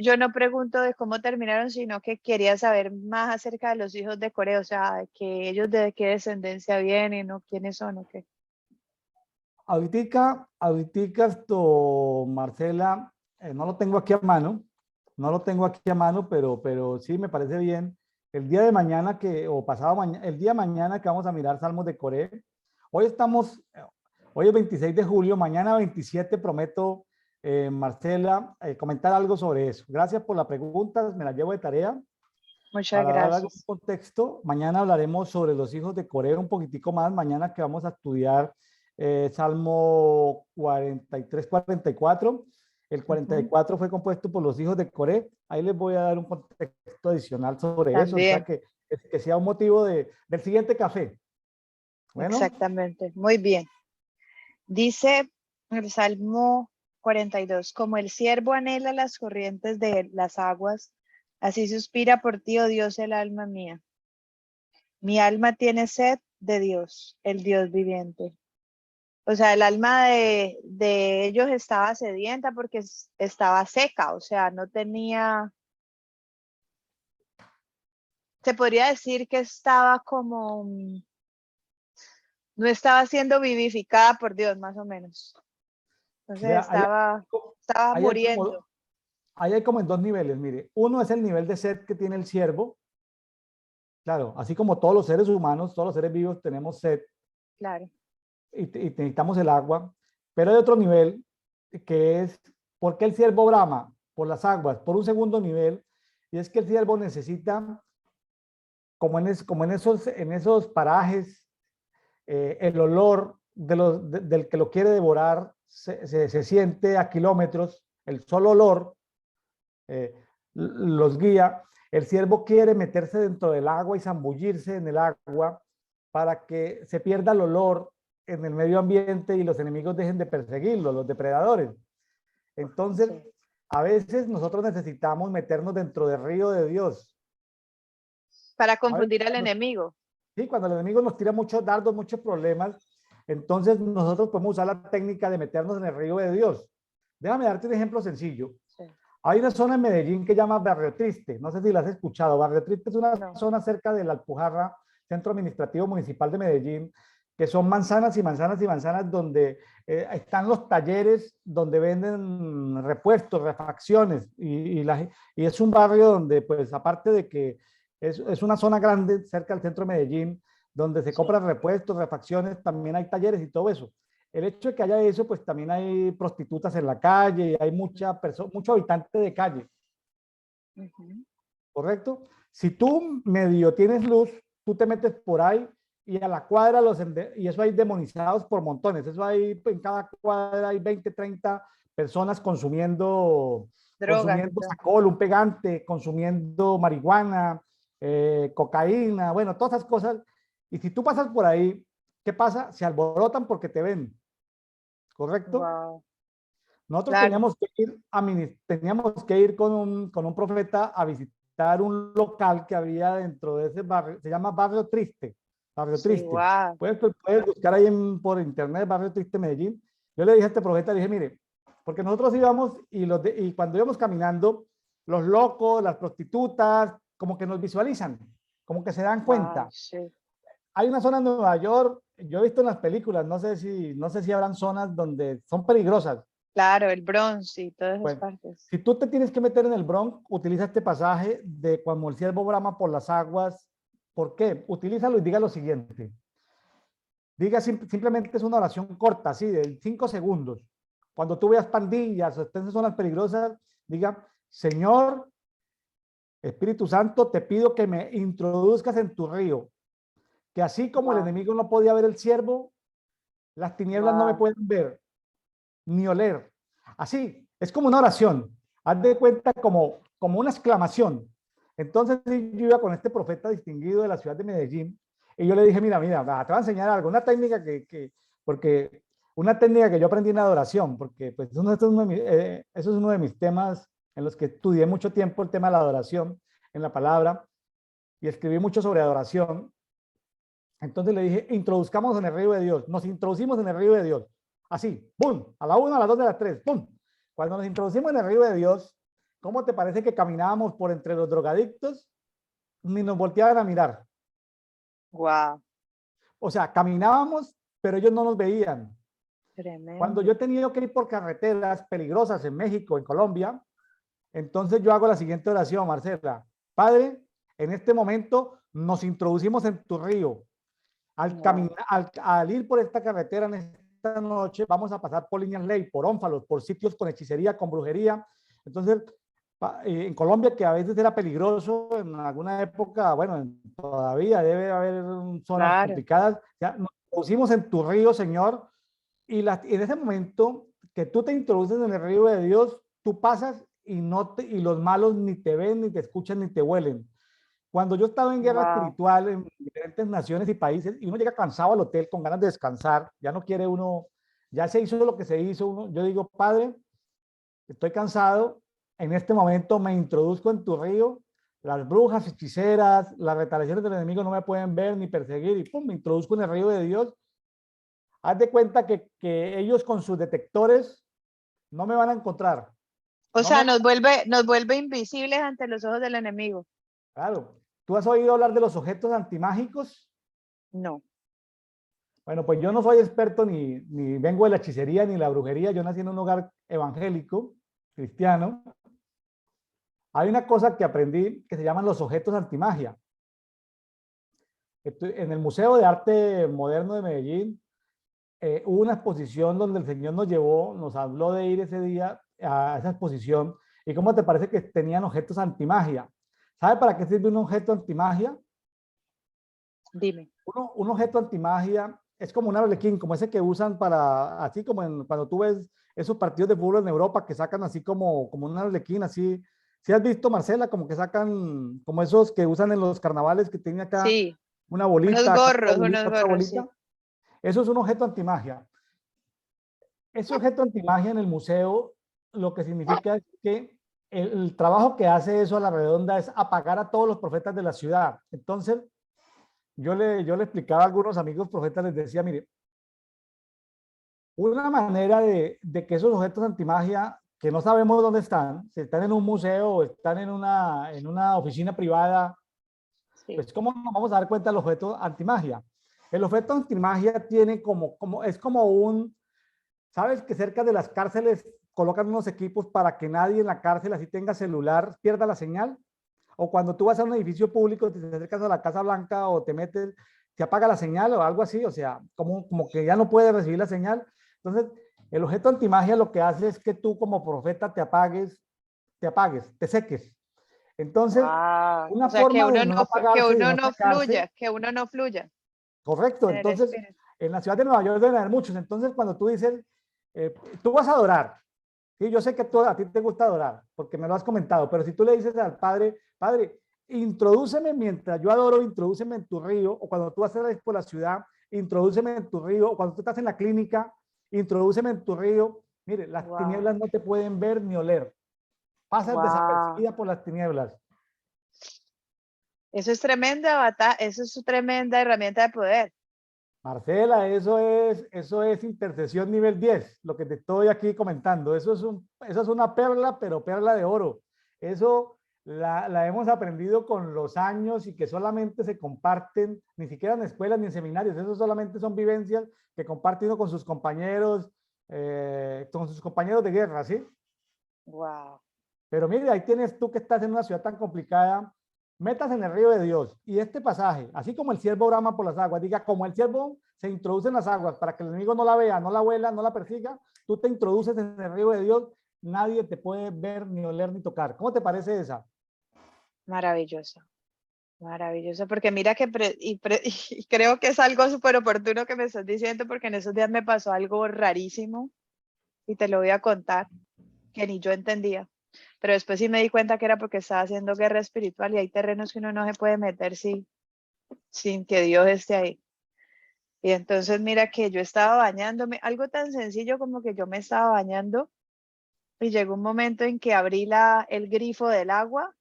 yo no pregunto de cómo terminaron, sino que quería saber más acerca de los hijos de Corea, o sea, de que ellos de qué descendencia vienen o quiénes son o qué. Ahorita esto, Marcela, no lo tengo aquí a mano, no lo tengo aquí a mano, pero sí me parece bien. El día de mañana o pasado mañana, el día de mañana que vamos a mirar Salmos de Coré, hoy estamos, hoy es 26 de julio, mañana 27 prometo, Marcela, comentar algo sobre eso. Gracias por la pregunta, me la llevo de tarea. Muchas Para dar algún gracias. contexto, mañana hablaremos sobre los hijos de Coré un poquitico más, mañana que vamos a estudiar Salmo 43-44. El Ujú. 44 fue compuesto por los hijos de Coré. Ahí les voy a dar un contexto adicional sobre eso, o sea También, que sea un motivo del siguiente café. Bueno, exactamente. Muy bien. Dice el Salmo 42, como el siervo anhela las corrientes de las aguas, así suspira por ti, oh Dios, el alma mía. Mi alma tiene sed de Dios, el Dios viviente. O sea, el alma de ellos estaba sedienta porque estaba seca, o sea, no tenía, se podría decir que estaba como, no estaba siendo vivificada por Dios, más o menos. Entonces vea, estaba ahí hay muriendo, como, ahí hay como en dos niveles. Mire, uno es el nivel de sed que tiene el siervo. Claro, así como todos los seres humanos, todos los seres vivos tenemos sed, claro. y necesitamos el agua, pero hay otro nivel que es, ¿por qué el ciervo brama? Por las aguas, por un segundo nivel, y es que el ciervo necesita, como en esos parajes, el olor del que lo quiere devorar se siente a kilómetros, el solo olor los guía. El ciervo quiere meterse dentro del agua y zambullirse en el agua para que se pierda el olor en el medio ambiente y los enemigos dejen de perseguirlo, los depredadores. Entonces, Sí. a veces nosotros necesitamos meternos dentro del río de Dios. Para A veces, confundir al enemigo. sí, cuando el enemigo nos tira muchos dardos, muchos problemas, entonces nosotros podemos usar la técnica de meternos en el río de Dios. Déjame darte un ejemplo sencillo. Sí. Hay una zona en Medellín que llama Barrio Triste. No sé si la has escuchado. Barrio Triste es una No. zona cerca de la Alpujarra, Centro Administrativo Municipal de Medellín, que son manzanas y manzanas y manzanas donde están los talleres donde venden repuestos, refacciones y es un barrio donde pues aparte de que es una zona grande cerca del centro de Medellín, donde se Sí. compran repuestos, refacciones, también hay talleres y todo eso. El hecho de que haya eso, pues también hay prostitutas en la calle, hay mucho habitante de calle, Ujú. ¿correcto? Si tú medio tienes luz, tú te metes por ahí y a la cuadra y eso hay demonizados por montones, eso hay, en cada cuadra hay 20, 30 personas Drogas, consumiendo entonces. alcohol, un pegante, consumiendo marihuana, cocaína, bueno, todas esas cosas. Y si tú pasas por ahí, ¿qué pasa? Se alborotan porque te ven, ¿correcto? Wow. Nosotros Claro. teníamos que ir con un profeta a visitar un local que había dentro de ese barrio, se llama Barrio Triste, Barrio Sí, Triste. wow. Puedes buscar ahí por internet Barrio Triste Medellín. Yo le dije a este profeta, le dije, mire, porque nosotros íbamos y cuando íbamos caminando, los locos, las prostitutas, como que nos visualizan, como que se dan Wow, cuenta. sí. Hay una zona en Nueva York, yo he visto en las películas, no sé si habrán zonas donde son peligrosas. Claro, el Bronx y todas esas Bueno, partes. si tú te tienes que meter en el Bronx, utiliza este pasaje de cuando el ciervo brama por las aguas. ¿Por qué? Utilízalo y diga lo siguiente. Diga simplemente es una oración corta, así de 5 segundos. Cuando tú veas pandillas o estés en zonas peligrosas, diga, Señor, Espíritu Santo, te pido que me introduzcas en tu río, que así como el Wow, enemigo no podía ver el ciervo, las tinieblas no me wow. pueden ver ni oler. Así, es como una oración. Haz de cuenta como una exclamación. Entonces yo iba con este profeta distinguido de la ciudad de Medellín y yo le dije, mira, te voy a enseñar algo, una técnica porque una técnica que yo aprendí en adoración, porque pues eso es uno de mis temas en los que estudié mucho tiempo, el tema de la adoración en la palabra y escribí mucho sobre adoración. Entonces le dije, introduzcamos en el río de Dios. Nos introducimos en el río de Dios. Así, ¡pum! A la 1, a las 2, a las 3, ¡pum! Cuando nos introducimos en el río de Dios, ¿cómo te parece que caminábamos por entre los drogadictos? Ni nos volteaban a mirar. Wow, O sea, caminábamos, pero ellos no nos veían. Cuando yo tremendo. he tenido que ir por carreteras peligrosas en México, en Colombia, entonces yo hago la siguiente oración, Marcela. Padre, en este momento nos introducimos en tu río. Wow, Al ir por esta carretera en esta noche, vamos a pasar por líneas ley, por ónfalos, por sitios con hechicería, con brujería. Entonces, en Colombia, que a veces era peligroso, en alguna época, bueno, todavía debe haber zonas claro. complicadas. Ya nos pusimos en tu río, Señor, en ese momento que tú te introduces en el río de Dios, tú pasas y los malos ni te ven, ni te escuchan, ni te huelen. Cuando yo estaba en guerra Wow, espiritual en diferentes naciones y países, y uno llega cansado al hotel con ganas de descansar, ya no quiere uno, ya se hizo lo que se hizo, yo digo, Padre, estoy cansado, en este momento me introduzco en tu río, las brujas, hechiceras, las retaliaciones del enemigo no me pueden ver ni perseguir, y pum, me introduzco en el río de Dios. Haz de cuenta que ellos con sus detectores no me van a encontrar, o no me sea, van nos vuelve invisibles ante los ojos del enemigo. claro. ¿Tú has oído hablar de los objetos antimágicos? No. Bueno, pues yo no soy experto ni vengo de la hechicería ni la brujería. Yo nací en un hogar evangélico, cristiano. Hay una cosa que aprendí que se llaman los objetos antimagia. En el Museo de Arte Moderno de Medellín hubo una exposición donde el Señor nos llevó, nos habló de ir ese día a esa exposición. ¿Y cómo te parece que tenían objetos antimagia? ¿Sabe para qué sirve un objeto antimagia? Dime. Un objeto antimagia es como un arlequín, como ese que usan para, así como cuando tú ves esos partidos de fútbol en Europa que sacan así como un arlequín, así ¿Sí has visto, Marcela, como que sacan, como esos que usan en los carnavales, que tienen acá Sí, una bolita, acá unos otra gorros, sí. bolita? Eso es un objeto antimagia. Ese objeto antimagia en el museo lo que significa es que el trabajo que hace eso a la redonda es apagar a todos los profetas de la ciudad. Entonces, yo le explicaba a algunos amigos profetas, les decía, mire, una manera de que esos objetos antimagia, que no sabemos dónde están, si están en un museo o están en una oficina privada, Sí. pues ¿cómo nos vamos a dar cuenta del objeto antimagia? El objeto antimagia tiene es como un, ¿sabes que cerca de las cárceles colocan unos equipos para que nadie en la cárcel, así tenga celular, pierda la señal? O cuando tú vas a un edificio público, te acercas a la Casa Blanca o te metes, te apaga la señal o algo así, o sea, como que ya no puedes recibir la señal. Entonces, el objeto antimagia lo que hace es que tú como profeta te seques. Entonces, Wow. O una sea, forma de no que apagarse y de uno no no secarse. fluya, que uno no fluya Correcto. en el Entonces, espíritu. en la ciudad de Nueva York deben haber muchos. Entonces, cuando tú dices, tú vas a adorar, ¿sí? Yo sé que a ti te gusta adorar, porque me lo has comentado, pero si tú le dices al Padre, Padre, introdúceme mientras yo adoro, introdúceme en tu río, o cuando tú vas a ir por la ciudad, introdúceme en tu río, o cuando tú estás en la clínica, introdúceme en tu río. Mire, las Wow. tinieblas no te pueden ver ni oler. Pasas Wow. desapercibida por las tinieblas. Eso es tremenda batalla, eso es tremenda herramienta de poder. Marcela, eso es intercesión nivel 10, lo que te estoy aquí comentando. Eso es una perla, pero perla de oro. Eso la hemos aprendido con los años y que solamente se comparten, ni siquiera en escuelas ni en seminarios. Eso solamente son vivencias que comparten con sus compañeros de guerra, ¿sí? Wow. Pero mire, ahí tienes tú que estás en una ciudad tan complicada, metas en el río de Dios. Y este pasaje, así como el siervo brama por las aguas, diga, como el siervo se introduce en las aguas para que el enemigo no la vea, no la huela, no la persiga, tú te introduces en el río de Dios, nadie te puede ver, ni oler, ni tocar. ¿Cómo te parece esa? Maravilloso. Maravilloso, porque mira que y creo que es algo súper oportuno que me estás diciendo, porque en esos días me pasó algo rarísimo y te lo voy a contar, que ni yo entendía. Pero después sí me di cuenta que era porque estaba haciendo guerra espiritual y hay terrenos que uno no se puede meter sin que Dios esté ahí. Y entonces mira que yo estaba bañándome, algo tan sencillo como que yo me estaba bañando y llegó un momento en que abrí el grifo del agua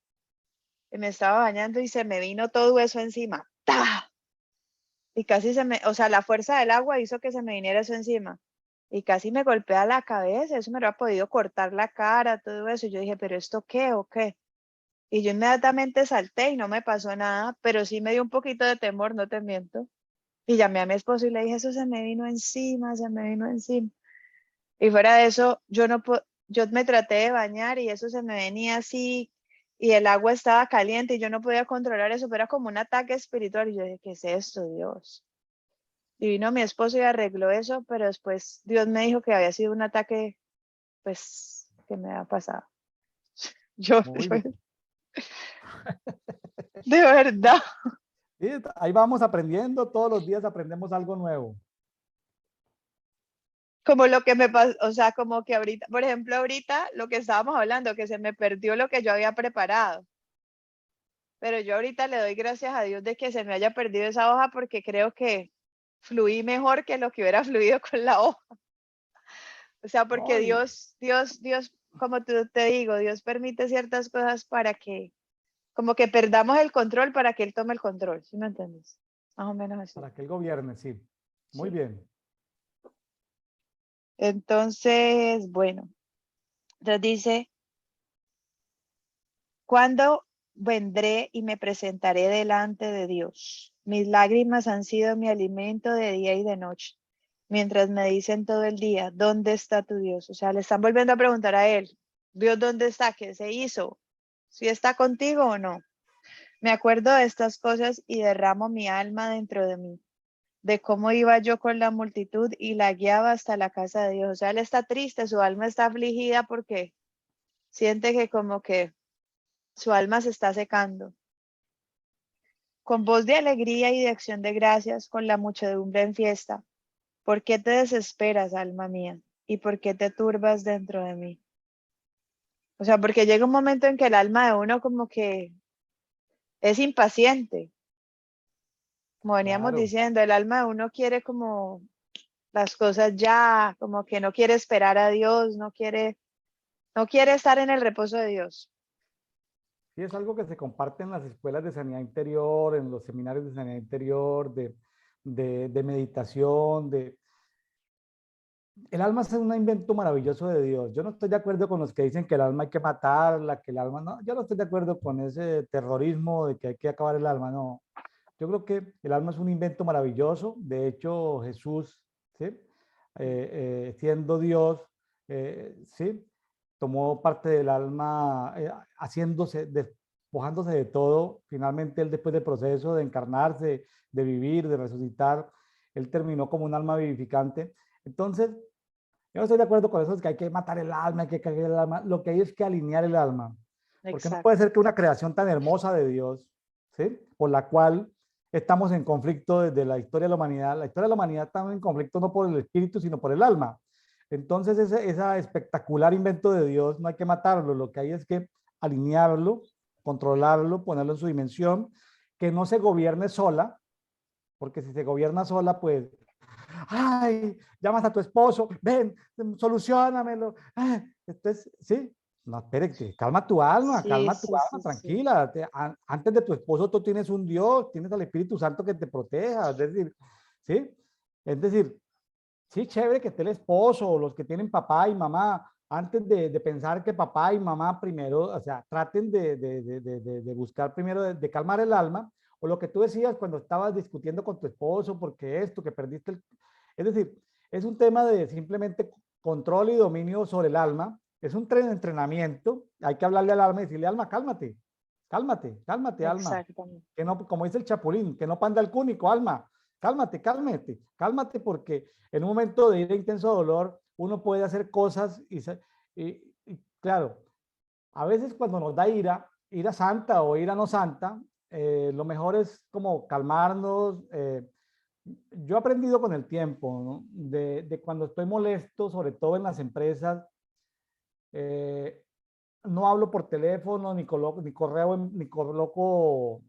y me estaba bañando y se me vino todo eso encima. ¡Tah! Y casi o sea, la fuerza del agua hizo que se me viniera eso encima. Y casi me golpea la cabeza, eso me habría podido cortar la cara, todo eso. Y yo dije, ¿pero esto qué o qué? Y yo inmediatamente salté y no me pasó nada, pero sí me dio un poquito de temor, no te miento. Y llamé a mi esposo y le dije, eso se me vino encima, se me vino encima. Y fuera de eso, yo me traté de bañar y eso se me venía así y el agua estaba caliente y yo no podía controlar eso, pero era como un ataque espiritual. Y yo dije, ¿qué es esto, Dios? Y vino mi esposo y arregló eso, pero después Dios me dijo que había sido un ataque, pues, que me había pasado. Muy Yo, bien. de verdad. Sí, ahí vamos aprendiendo, todos los días aprendemos algo nuevo. Como lo que me pasó, o sea, como que ahorita, por ejemplo, ahorita lo que estábamos hablando, que se me perdió lo que yo había preparado. Pero yo ahorita le doy gracias a Dios de que se me haya perdido esa hoja porque creo que fluí mejor que lo que hubiera fluido con la hoja. O sea, porque No, Dios, como te digo, Dios permite ciertas cosas para que, como que perdamos el control para que Él tome el control, ¿sí me entiendes? Más o menos así. para que el gobierno, sí. Muy Sí. bien. Entonces, bueno, entonces dice, ¿cuándo vendré y me presentaré delante de Dios? Mis lágrimas han sido mi alimento de día y de noche, mientras me dicen todo el día, ¿dónde está tu Dios? O sea, le están volviendo a preguntar a él, Dios, ¿dónde está? ¿Qué se hizo? ¿Si está contigo o no? Me acuerdo de estas cosas y derramo mi alma dentro de mí, de cómo iba yo con la multitud y la guiaba hasta la casa de Dios. O sea, él está triste, su alma está afligida porque siente que como que su alma se está secando. Con voz de alegría y de acción de gracias, con la muchedumbre en fiesta. ¿Por qué te desesperas, alma mía? ¿Y por qué te turbas dentro de mí? O sea, porque llega un momento en que el alma de uno como que es impaciente. Como veníamos Claro. diciendo, el alma de uno quiere como las cosas ya, como que no quiere esperar a Dios, no quiere estar en el reposo de Dios. Sí, es algo que se comparte en las escuelas de sanidad interior, en los seminarios de sanidad interior, de meditación, el alma es un invento maravilloso de Dios. Yo no estoy de acuerdo con los que dicen que el alma hay que matarla, que el alma no. Yo no estoy de acuerdo con ese terrorismo de que hay que acabar el alma, no. Yo creo que el alma es un invento maravilloso. De hecho, Jesús, ¿sí? Siendo Dios, ¿sí? Tomó parte del alma, haciéndose, despojándose de todo. Finalmente, él después del proceso de encarnarse, de vivir, de resucitar, él terminó como un alma vivificante. Entonces, yo no estoy de acuerdo con eso, es que hay que matar el alma, hay que cagar el alma. Lo que hay es que alinear el alma. Porque no puede Exacto. ser que una creación tan hermosa de Dios, ¿sí? Por la cual estamos en conflicto desde la historia de la historia de la humanidad está en conflicto no por el espíritu, sino por el alma. Entonces, ese espectacular invento de Dios no hay que matarlo, lo que hay es que alinearlo, controlarlo, ponerlo en su dimensión, que no se gobierne sola, porque si se gobierna sola, pues ay, llamas a tu esposo, ven, solucionamelo. Entonces, sí, no, espérate, Sí, calma tu sí, alma, sí, sí. tranquila. Antes de tu esposo tú tienes un Dios, tienes al Espíritu Santo que te proteja, es decir, ¿sí? Es decir, sí, chévere que esté el esposo o los que tienen papá y mamá, antes de pensar que papá y mamá primero, o sea, traten de buscar primero de calmar el alma, o lo que tú decías cuando estabas discutiendo con tu esposo, porque esto, que perdiste el... Es decir, es un tema de simplemente control y dominio sobre el alma, es un entrenamiento, hay que hablarle al alma y decirle, alma, cálmate, cálmate, cálmate, alma, Exactamente. que no, como dice el Chapulín, que no panda el cúnico, alma, cálmate, cálmate, cálmate porque en un momento de ira, intenso dolor, uno puede hacer cosas y claro, a veces cuando nos da ira, ira santa o ira no santa, lo mejor es como calmarnos. Yo he aprendido con el tiempo, ¿no? De cuando estoy molesto, sobre todo en las empresas, eh, no hablo por teléfono, ni coloco, ni correo, ni coloco.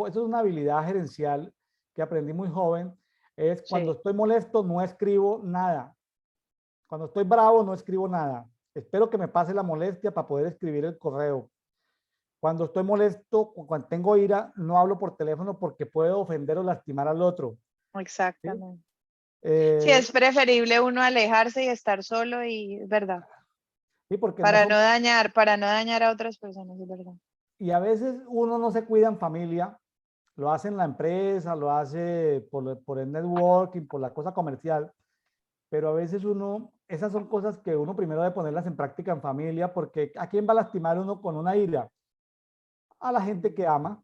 Eso es una habilidad gerencial que aprendí muy joven. Es cuando Sí, estoy molesto, no escribo nada. Cuando estoy bravo, no escribo nada. Espero que me pase la molestia para poder escribir el correo. Cuando estoy molesto, cuando tengo ira, no hablo por teléfono porque puedo ofender o lastimar al otro. ¿Sí? exactamente. Sí, Eh, es preferible uno alejarse y estar solo y es verdad, sí, porque no son... para no dañar a otras personas, es verdad. Y a veces uno no se cuida en familia, lo hace en la empresa, lo hace por el networking, por la cosa comercial, pero a veces uno, esas son cosas que uno primero debe ponerlas en práctica en familia, porque ¿a quién va a lastimar uno con una ira? A la gente que ama,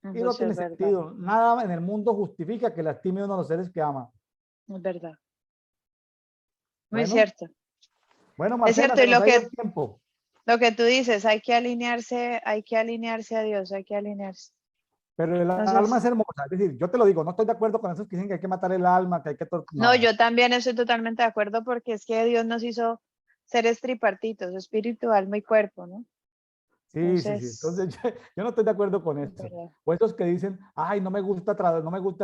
y Eso no sí tiene es verdad, sentido. Nada en el mundo justifica que lastime uno a los seres que ama. es verdad. Muy Bueno, cierto. bueno, Es Marcela, cierto, se y nos ha ido el tiempo, lo que tú dices, hay que alinearse a Dios, hay que alinearse. pero el alma es Entonces, hermosa. Es decir, yo te lo digo, no estoy de acuerdo con esos que dicen que hay que matar el alma, que hay que... no, No, yo también estoy totalmente de acuerdo porque es que Dios nos hizo seres tripartitos, espíritu, alma y cuerpo, ¿no? sí, sí, sí. Entonces, Entonces, yo no estoy de acuerdo con es eso. verdad. O esos que dicen, ay, no me gusta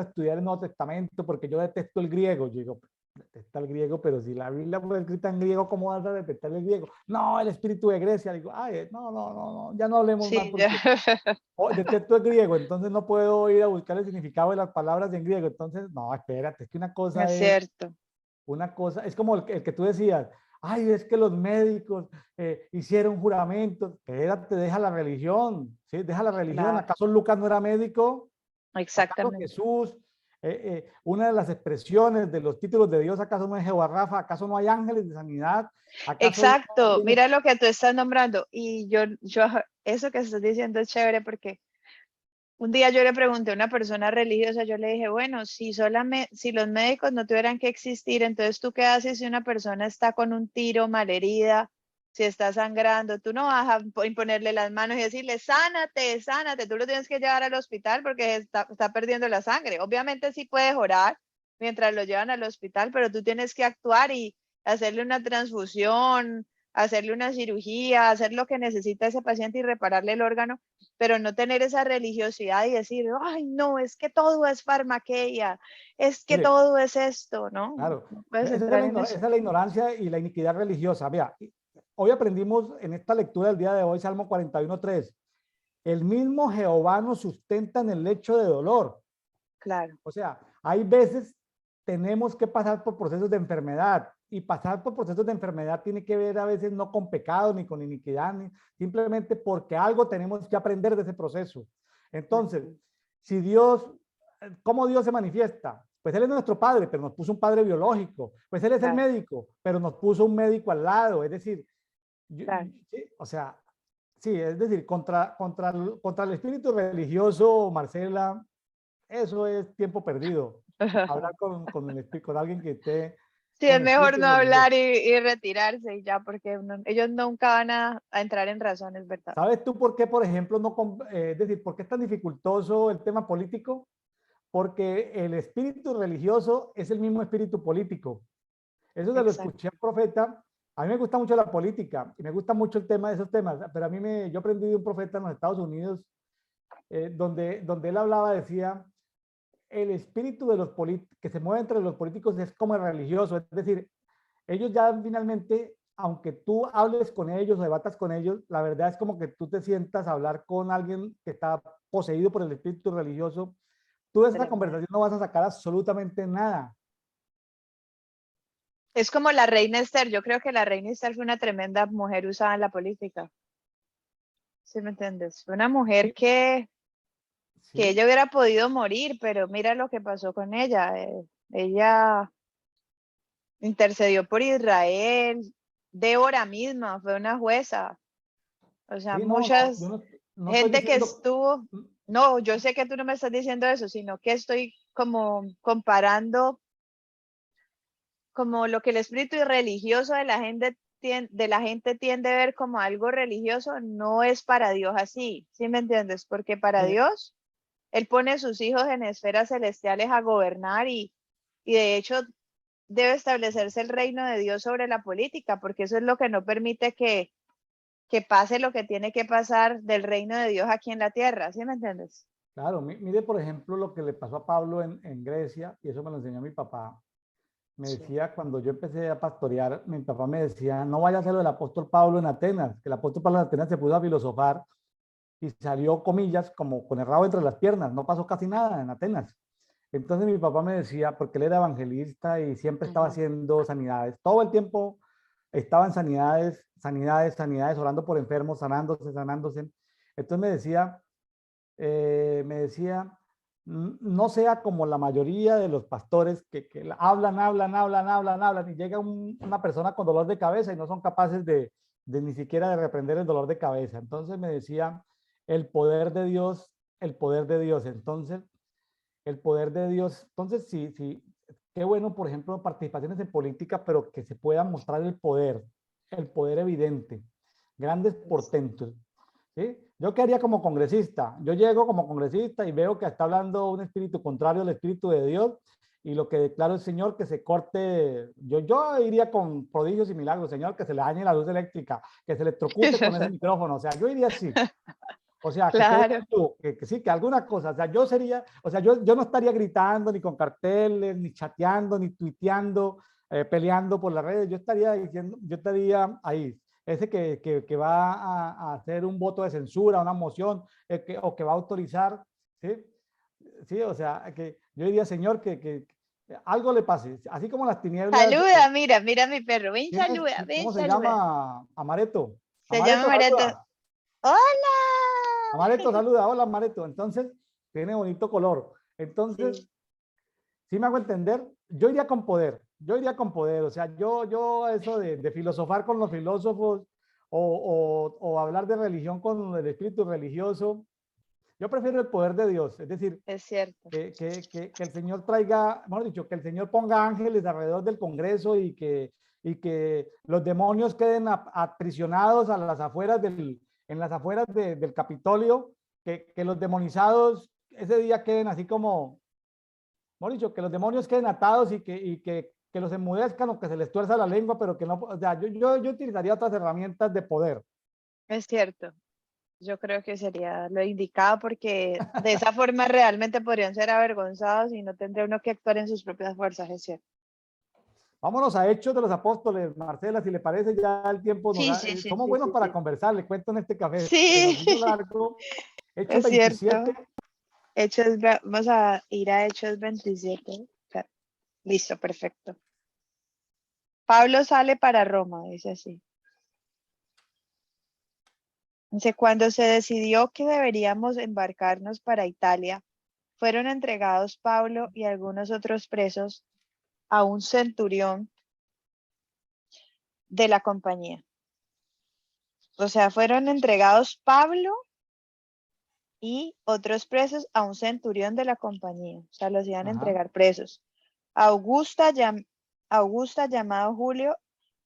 estudiar el Nuevo Testamento porque yo detesto el griego. Yo digo, detesta el griego, pero si la Biblia fue escrita en griego, ¿cómo vas a detestar el griego? No, el espíritu de Grecia. Digo, ay, no, no, no, no, ya no hablemos más Sí, ya. porque oh, detesto el griego, entonces no puedo ir a buscar el significado de las palabras en griego. Entonces, no, espérate, es que Es cierto. una cosa, es como el que tú decías, ay, es que los médicos hicieron juramentos, espérate, deja la religión, ¿sí? Deja la religión, Claro, ¿acaso Lucas no era médico? ¿Acaso exactamente. Jesús, una de las expresiones de los títulos de Dios, acaso no es Jehová Rafa, acaso no hay ángeles de sanidad, acaso no Exacto. tiene... Mira lo que tú estás nombrando. Y eso que estás diciendo es chévere porque un día yo le pregunté a una persona religiosa, yo le dije, bueno, si los médicos no tuvieran que existir, entonces tú qué haces si una persona está con un tiro, malherida, si está sangrando, tú no vas a imponerle las manos y decirle, sánate, sánate, tú lo tienes que llevar al hospital porque está perdiendo la sangre. Obviamente sí puedes orar mientras lo llevan al hospital, pero tú tienes que actuar y hacerle una transfusión, hacerle una cirugía, hacer lo que necesita ese paciente y repararle el órgano, pero no tener esa religiosidad y decir, ay, no, es que todo es farmaqueia, es que Mire, todo es esto, ¿no? claro, No puedes esa es entrar en eso. esa es la ignorancia y la iniquidad religiosa. Mira, hoy aprendimos en esta lectura del día de hoy, Salmo 41:3, el mismo Jehová nos sustenta en el lecho de dolor. Claro, O sea, hay veces tenemos que pasar por procesos de enfermedad y pasar por procesos de enfermedad tiene que ver a veces no con pecado ni con iniquidad, ni, simplemente porque algo tenemos que aprender de ese proceso. Entonces, si Dios, ¿cómo Dios se manifiesta? Pues Él es nuestro Padre, pero nos puso un Padre biológico. Pues Él es el claro, médico, pero nos puso un médico al lado. Es decir, claro. sí, o sea, sí, es decir, contra el espíritu religioso, Marcela, eso es tiempo perdido. Hablar con alguien que esté Sí, es con mejor espíritu no religioso. hablar y retirarse y ya, porque ellos nunca van a entrar en razones, ¿verdad? ¿Sabes tú por qué, por ejemplo, no, es decir, por qué es tan dificultoso el tema político? Porque el espíritu religioso es el mismo espíritu político. Eso se lo Exacto. escuché al profeta. A mí me gusta mucho la política y me gusta mucho el tema de esos temas, pero yo aprendí de un profeta en los Estados Unidos donde él hablaba, decía, el espíritu de los que se mueve entre los políticos es como el religioso, es decir, ellos ya finalmente, aunque tú hables con ellos o debatas con ellos, la verdad es como que tú te sientas a hablar con alguien que está poseído por el espíritu religioso, tú de esa Tremendo. conversación no vas a sacar absolutamente nada. Es como la reina Esther. Yo creo que la reina Esther fue una tremenda mujer usada en la política. ¿Sí me entiendes? Fue una mujer Sí, que sí, ella hubiera podido morir, pero mira lo que pasó con ella. Ella intercedió por Israel. Débora misma fue una jueza. O sea, sí, no, no, yo muchas no estoy gente que diciendo, estuvo, no, yo sé que tú no me estás diciendo eso, sino que estoy como comparando como lo que el espíritu religioso de la gente tiende a ver como algo religioso, no es para Dios así, ¿sí me entiendes? Porque para mire, Dios, Él pone sus hijos en esferas celestiales a gobernar y de hecho debe establecerse el reino de Dios sobre la política, porque eso es lo que no permite que pase lo que tiene que pasar del reino de Dios aquí en la tierra, ¿sí me entiendes? claro, mire por ejemplo lo que le pasó a Pablo en Grecia, y eso me lo enseñó mi papá. Me Sí. decía, cuando yo empecé a pastorear, mi papá me decía, no vaya a ser lo del apóstol Pablo en Atenas, que el apóstol Pablo en Atenas se puso a filosofar y salió, comillas, como con el rabo entre las piernas, no pasó casi nada en Atenas. Entonces mi papá me decía, porque él era evangelista y siempre estaba Ujú. haciendo sanidades, todo el tiempo estaba en sanidades, sanidades, sanidades, orando por enfermos, sanándose, sanándose. Entonces me decía, no sea como la mayoría de los pastores que hablan, hablan, hablan, hablan, hablan, y llega una persona con dolor de cabeza y no son capaces de ni siquiera de reprender el dolor de cabeza. Entonces me decía, el poder de Dios, el poder de Dios. Entonces, el poder de Dios. Entonces, sí, sí, qué bueno, por ejemplo, participaciones en política, pero que se pueda mostrar el poder evidente, grandes portentos. ¿Sí? Yo qué haría como congresista. Yo llego como congresista y veo que está hablando un espíritu contrario al espíritu de Dios y lo que declaro el Señor que se corte. Yo iría con prodigios y milagros, Señor, que se le dañe la luz eléctrica, que se electrocute con ese micrófono. O sea, yo iría así. O sea, que quede Claro, tú, que sí, que alguna cosa. O sea, yo sería, o sea, yo no estaría gritando ni con carteles, ni chateando, ni tuiteando, peleando por las redes. Yo estaría diciendo, yo estaría ahí. Ese que va a hacer un voto de censura, una moción, o que va a autorizar, ¿sí? Sí, o sea, que yo diría, Señor, que algo le pase. Así como las tinieblas, saluda, mira, mira mi perro, ven, ¿quién es? saluda, ven, ¿Cómo se saluda. llama? Amareto. Se llama Amareto, Mareta. saluda. ¡Hola! Amareto, saluda, hola Amareto. Entonces, tiene bonito color. Entonces, Sí, si me hago entender, yo iría con poder, yo iría con poder. O sea, yo eso de filosofar con los filósofos o hablar de religión con el espíritu religioso, yo prefiero el poder de Dios. Es decir, es cierto. que el Señor traiga, mejor dicho, que el Señor ponga ángeles alrededor del Congreso y que los demonios queden aprisionados a las afueras en las afueras del Capitolio, que los demonizados ese día queden así como, mejor dicho, que los demonios queden atados y que que los enmudezcan o que se les tuerza la lengua, pero que no, o sea, yo utilizaría otras herramientas de poder. Es cierto. Yo creo que sería lo indicado porque de esa forma realmente podrían ser avergonzados y no tendría uno que actuar en sus propias fuerzas, es cierto. Vámonos a Hechos de los Apóstoles, Marcela, si le parece, ya el tiempo nos Sí, da, sí, sí, somos sí, buenos sí, para sí. conversar, le cuento en este café, se Sí, nos hizo largo. Hechos es 27, cierto. Vamos a ir a Hechos 27. Listo, perfecto. Pablo sale para Roma, dice así. Dice, cuando se decidió que deberíamos embarcarnos para Italia, fueron entregados Pablo y algunos otros presos a un centurión de la compañía. O sea, fueron entregados Pablo y otros presos a un centurión de la compañía. O sea, los iban a ajá, entregar presos. Augusta, Augusta llamado Julio,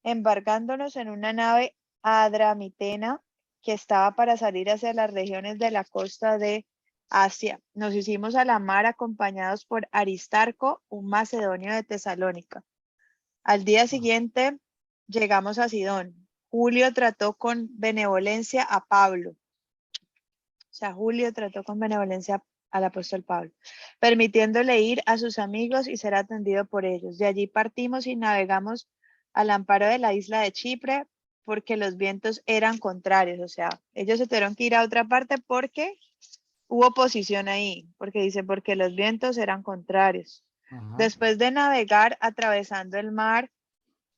embarcándonos en una nave adramitena que estaba para salir hacia las regiones de la costa de Asia. Nos hicimos a la mar acompañados por Aristarco, un macedonio de Tesalónica. Al día siguiente llegamos a Sidón. Julio trató con benevolencia a Pablo. O sea, Julio trató con benevolencia al apóstol Pablo, permitiéndole ir a sus amigos y ser atendido por ellos. De allí partimos y navegamos al amparo de la isla de Chipre porque los vientos eran contrarios. O sea, ellos se tuvieron que ir a otra parte porque hubo oposición ahí, porque dice, porque los vientos eran contrarios. ajá. Después de navegar atravesando el mar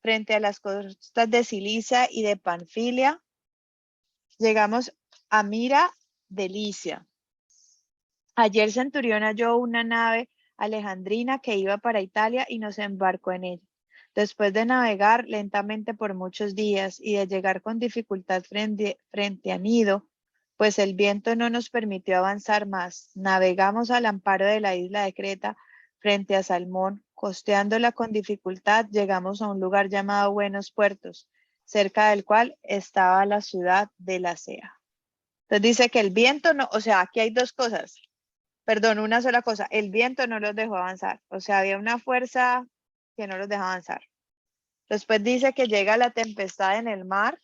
frente a las costas de Cilicia y de Panfilia, llegamos a Mira de Licia. Allí el centurión halló una nave alejandrina que iba para Italia y nos embarcó en ella. Después de navegar lentamente por muchos días y de llegar con dificultad frente a Nido, pues el viento no nos permitió avanzar más, navegamos al amparo de la isla de Creta frente a Salmón, costeándola con dificultad, llegamos a un lugar llamado Buenos Puertos, cerca del cual estaba la ciudad de la Sea. Entonces dice que el viento no, o sea, aquí hay dos cosas. Perdón, una sola cosa, el viento no los dejó avanzar, o sea, había una fuerza que no los dejó avanzar. Después dice que llega la tempestad en el mar,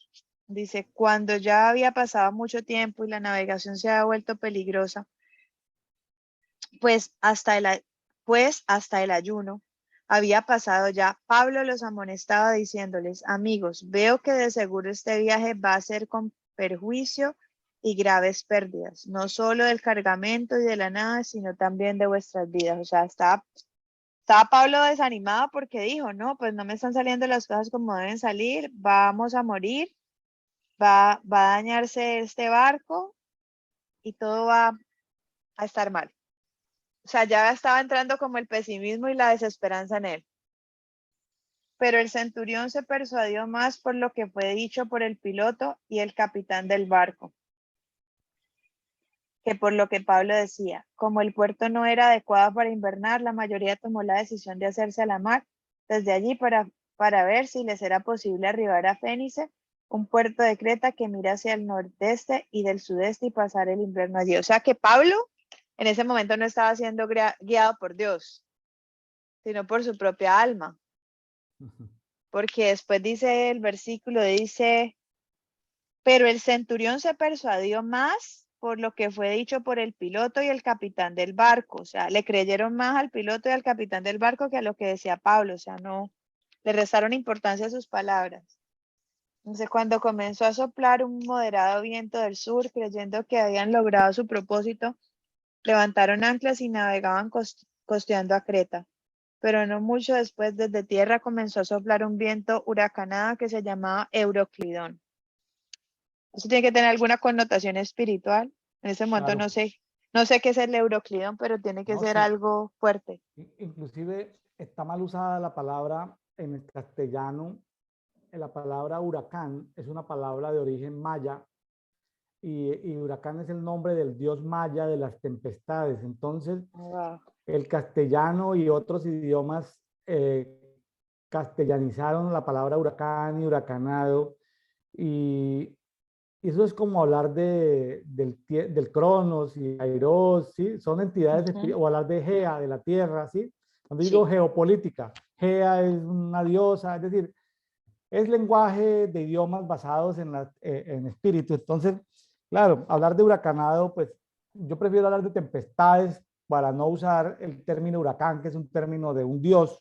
dice, cuando ya había pasado mucho tiempo y la navegación se había vuelto peligrosa, pues hasta el ayuno había pasado ya. Pablo los amonestaba diciéndoles, amigos, veo que de seguro este viaje va a ser con perjuicio y graves pérdidas, no solo del cargamento y de la nave, sino también de vuestras vidas. O sea, estaba Pablo desanimado porque dijo, no, pues no me están saliendo las cosas como deben salir, vamos a morir, va a dañarse este barco y todo va a estar mal. O sea, ya estaba entrando como el pesimismo y la desesperanza en él. Pero el centurión se persuadió más por lo que fue dicho por el piloto y el capitán del barco, que por lo que Pablo decía. Como el puerto no era adecuado para invernar, la mayoría tomó la decisión de hacerse a la mar desde allí para ver si les era posible arribar a Fénice, un puerto de Creta que mira hacia el nordeste y del sudeste y pasar el invierno allí. O sea que Pablo en ese momento no estaba siendo guiado por Dios, sino por su propia alma. Porque después dice el versículo, dice, pero el centurión se persuadió más por lo que fue dicho por el piloto y el capitán del barco. O sea, le creyeron más al piloto y al capitán del barco que a lo que decía Pablo. O sea, no, le restaron importancia a sus palabras. Entonces, cuando comenzó a soplar un moderado viento del sur, creyendo que habían logrado su propósito, levantaron anclas y navegaban costeando a Creta. Pero no mucho después, desde tierra comenzó a soplar un viento huracanado que se llamaba Euroclidón. Eso tiene que tener alguna connotación espiritual. En ese momento Claro, no sé qué es el Euroclidón, pero tiene que no, ser sí. algo fuerte. Inclusive está mal usada la palabra en el castellano. La palabra huracán es una palabra de origen maya y huracán es el nombre del dios maya de las tempestades. Entonces, Wow. el castellano y otros idiomas castellanizaron la palabra huracán y huracanado y eso es como hablar del Cronos y Kairos, ¿sí? Son entidades, Uh -huh. o hablar de Gea, de la Tierra, ¿sí? Cuando digo Sí, geopolítica, Gea es una diosa, es decir, es lenguaje de idiomas basados en espíritu. Entonces, claro, hablar de huracanado, pues yo prefiero hablar de tempestades para no usar el término huracán, que es un término de un dios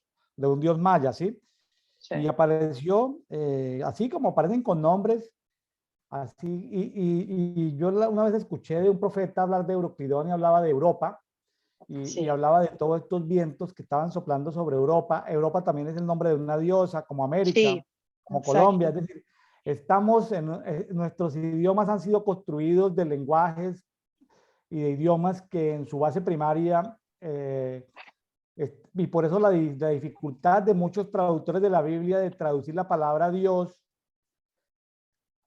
maya, ¿sí? Sí, Y apareció, así como aparecen con nombres, así, y yo una vez escuché de un profeta hablar de Euroclidón y hablaba de Europa, y sí, hablaba de todos estos vientos que estaban soplando sobre Europa. Europa también es el nombre de una diosa, como América, sí, como Colombia. exacto. Es decir, estamos nuestros idiomas han sido construidos de lenguajes y de idiomas que en su base primaria, y por eso la dificultad de muchos traductores de la Biblia de traducir la palabra Dios,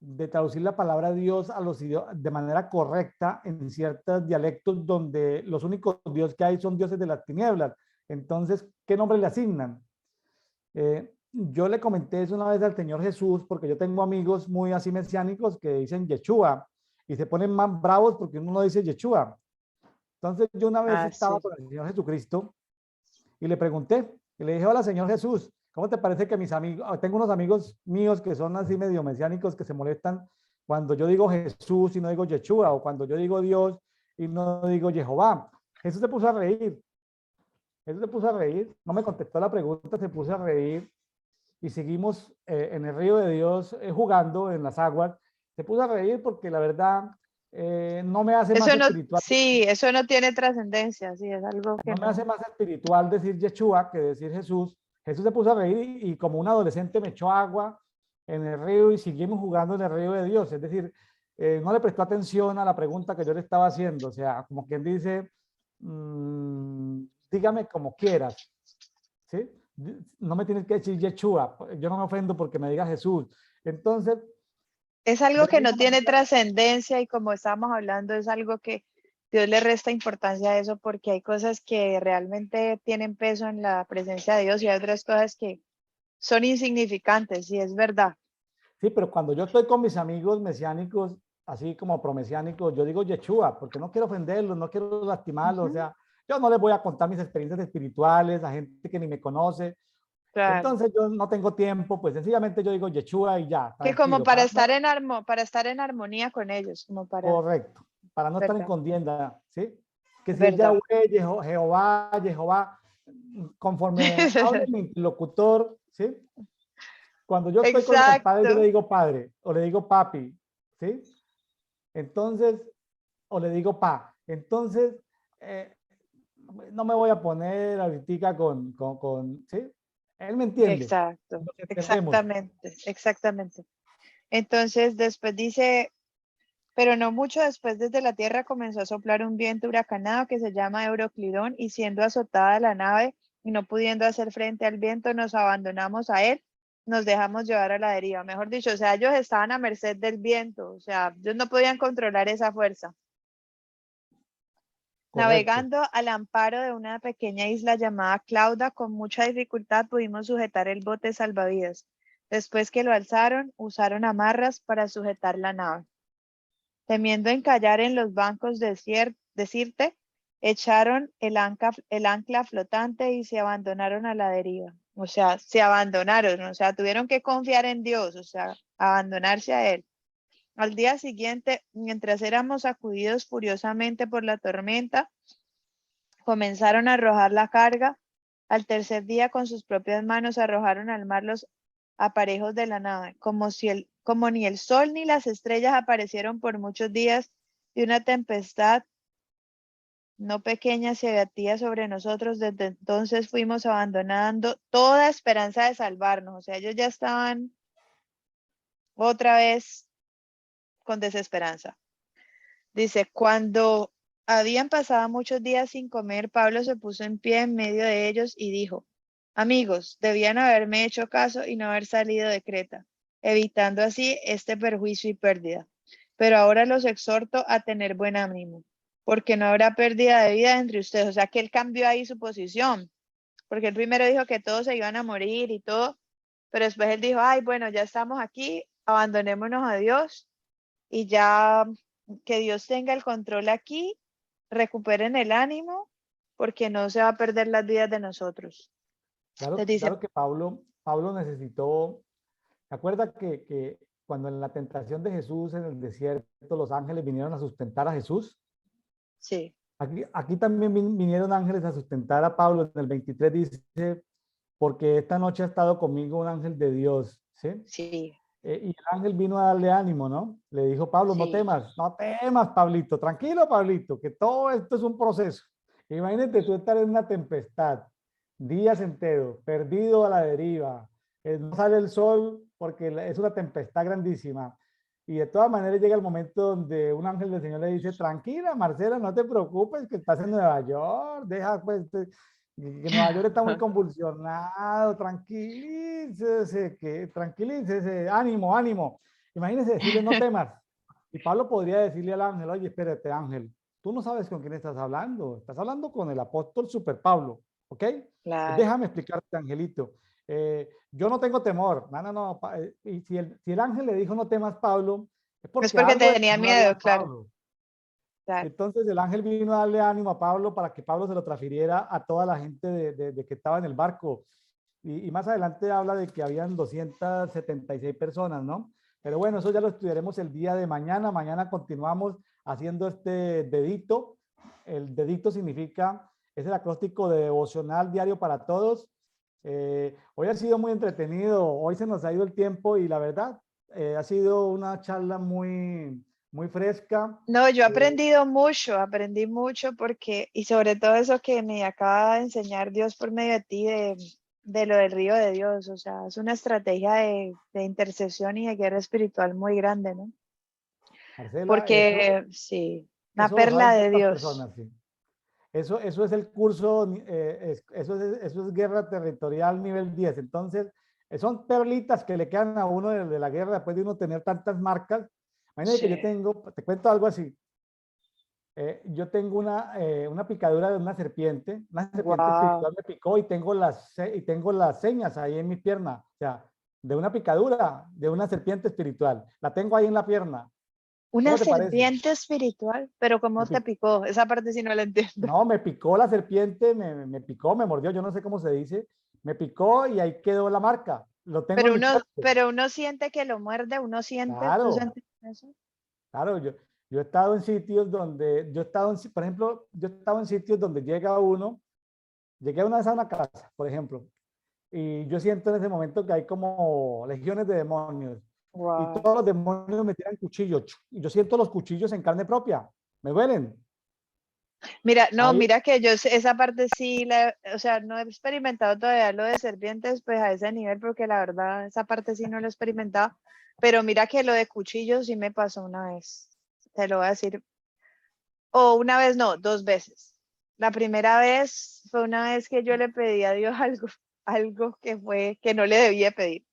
de traducir la palabra Dios a los de manera correcta en ciertos dialectos donde los únicos dioses que hay son dioses de las tinieblas. Entonces, ¿qué nombre le asignan? Yo le comenté eso una vez al Señor Jesús, porque yo tengo amigos muy así mesiánicos que dicen Yeshua y se ponen más bravos porque uno no dice Yeshua. Entonces, yo una vez Ah, estaba sí. con el Señor Jesucristo y le pregunté, y le dije, hola, Señor Jesús, ¿cómo te parece que mis amigos, tengo unos amigos míos que son así medio mesiánicos que se molestan cuando yo digo Jesús y no digo Yeshua, o cuando yo digo Dios y no digo Jehová? Jesús se puso a reír, Jesús se puso a reír, no me contestó la pregunta, se puso a reír y seguimos en el río de Dios jugando en las aguas. Se puso a reír porque la verdad no me hace más Eso no, espiritual. sí, eso no tiene trascendencia, sí, es algo que No me no. hace más espiritual decir Yeshua que decir Jesús. Jesús se puso a reír y como un adolescente me echó agua en el río y seguimos jugando en el río de Dios. Es decir, no le prestó atención a la pregunta que yo le estaba haciendo. O sea, como quien dice, dígame como quieras, ¿sí? No me tienes que decir Yeshua. Yo no me ofendo porque me diga Jesús. Entonces, Es de algo la que no misma tiene manera, trascendencia y como estábamos hablando, es algo que Dios le resta importancia a eso porque hay cosas que realmente tienen peso en la presencia de Dios y hay otras cosas que son insignificantes, y es verdad. sí, pero cuando yo estoy con mis amigos mesiánicos, así como promesiánicos, yo digo Yeshua, porque no quiero ofenderlos, no quiero lastimarlos, o Ujú, sea, yo no les voy a contar mis experiencias espirituales a gente que ni me conoce. claro. Entonces yo no tengo tiempo, pues sencillamente yo digo Yeshua y ya, Que como tranquilo, para no, para estar en armonía con ellos, como para, correcto, para no estar en verdad, contienda, ¿sí? Que si es verdad. Yahweh, Jehová, Jehová, conforme hable mi interlocutor, ¿sí? Cuando yo estoy con el padre, yo le Exacto. digo padre o le digo papi, ¿sí? Entonces, o le digo pa. Entonces, eh, no me voy a poner ahorita ¿sí? Él me entiende, Exacto, nos entendemos. exactamente, exactamente. Entonces, después dice, pero no mucho después desde la tierra comenzó a soplar un viento huracanado que se llama Euroclidón, y siendo azotada la nave y no pudiendo hacer frente al viento, nos abandonamos a él, nos dejamos llevar a la deriva. Mejor dicho, o sea, ellos estaban a merced del viento, o sea, ellos no podían controlar esa fuerza. Correcto, Navegando al amparo de una pequeña isla llamada Clauda, con mucha dificultad pudimos sujetar el bote salvavidas. Después que lo alzaron, usaron amarras para sujetar la nave. Temiendo encallar en los bancos de Sirte, echaron el ancla flotante y se abandonaron a la deriva. O sea, se abandonaron, o sea, tuvieron que confiar en Dios, o sea, abandonarse a Él. Al día siguiente, mientras éramos sacudidos furiosamente por la tormenta, comenzaron a arrojar la carga. Al tercer día, con sus propias manos, arrojaron al mar los aparejos de la nave, como ni el sol ni las estrellas aparecieron por muchos días, y una tempestad no pequeña se abatía sobre nosotros. Desde entonces fuimos abandonando toda esperanza de salvarnos. O sea, ellos ya estaban otra vez con desesperanza. Dice, cuando habían pasado muchos días sin comer, Pablo se puso en pie en medio de ellos y dijo, amigos, debían haberme hecho caso y no haber salido de Creta, evitando así este perjuicio y pérdida. Pero ahora los exhorto a tener buen ánimo, porque no habrá pérdida de vida entre ustedes. O sea que él cambió ahí su posición, porque él primero dijo que todos se iban a morir y todo, pero después él dijo, ay, bueno, ya estamos aquí, abandonémonos a Dios y ya que Dios tenga el control aquí, recuperen el ánimo, porque no se va a perder las vidas de nosotros. Claro, Les dice, claro que Pablo necesitó, ¿se acuerda que cuando en la tentación de Jesús en el desierto los ángeles vinieron a sustentar a Jesús? sí, Aquí también vinieron ángeles a sustentar a Pablo. En el 23 dice, porque esta noche ha estado conmigo un ángel de Dios, ¿sí? sí, Y el ángel vino a darle ánimo, ¿no? Le dijo, Pablo, sí. no temas, Pablito, tranquilo, Pablito, que todo esto es un proceso. Imagínate tú estar en una tempestad, días enteros, perdido a la deriva, no sale el sol porque es una tempestad grandísima. Y de todas maneras llega el momento donde un ángel del Señor le dice, tranquila, Marcela, no te preocupes, que estás en Nueva York, deja pues, que Nueva York está muy convulsionado, tranquilícese, ánimo, ánimo. Imagínese decirle, no temas. Y Pablo podría decirle al ángel, oye, espérate, ángel, tú no sabes con quién estás hablando con el apóstol Super Pablo, ¿ok? Claro. Déjame explicarte, angelito. Yo no tengo temor, no, y si el ángel le dijo no temas, Pablo, es Es porque porque algo de tenía temor había miedo, en claro, Pablo. claro. Entonces el ángel vino a darle ánimo a Pablo para que Pablo se lo transfiriera a toda la gente de que estaba en el barco. Y más adelante habla de que habían 276 personas, ¿no? Pero bueno, eso ya lo estudiaremos el día de mañana. Mañana continuamos haciendo este dedito. El dedito significa, es el acróstico de devocional diario para todos. Hoy ha sido muy entretenido, hoy se nos ha ido el tiempo y la verdad, ha sido una charla muy fresca. No, yo he Eh, aprendí mucho porque, y sobre todo eso que me acaba de enseñar Dios por medio de ti, de lo del río de Dios, o sea, es una estrategia de intercesión y de guerra espiritual muy grande, ¿no? Marcela, Porque sí, una eso lo perla saben de pocas Dios. personas, sí. Eso es el curso, eso es guerra territorial nivel 10. Entonces, son perlitas que le quedan a uno de la guerra después de uno tener tantas marcas. Imagínate que yo Sí, tengo, te cuento algo así. Yo tengo una picadura de una serpiente wow. espiritual me picó y tengo las señas ahí en mi pierna. O sea, de una picadura de una serpiente espiritual. La tengo ahí en la pierna. Una ¿Cómo te parece? serpiente espiritual, pero Me ¿cómo te pic- picó? Esa parte sí no la entiendo. No, me picó la serpiente, me picó, me mordió, yo no sé cómo se dice, me picó y ahí quedó la marca. Lo tengo en mi cuerpo. Pero uno siente que lo muerde, uno siente, ¿tú Claro, sientes eso? claro, yo he estado en sitios donde, por ejemplo, yo he estado en sitios donde llega uno, llegué una vez a una casa, por ejemplo, y yo siento en ese momento que hay como legiones de demonios y Wow. todos los demonios me tiran cuchillos y yo siento los cuchillos en carne propia, me duelen. Mira, no, Ahí, mira que esa parte sí, o sea, no he experimentado todavía lo de serpientes, pues a ese nivel, porque la verdad, esa parte sí no lo he experimentado, pero mira que lo de cuchillos sí me pasó una vez, te lo voy a decir, o una vez no, dos veces. La primera vez fue una vez que yo le pedí a Dios algo, algo que fue, que no le debía pedir,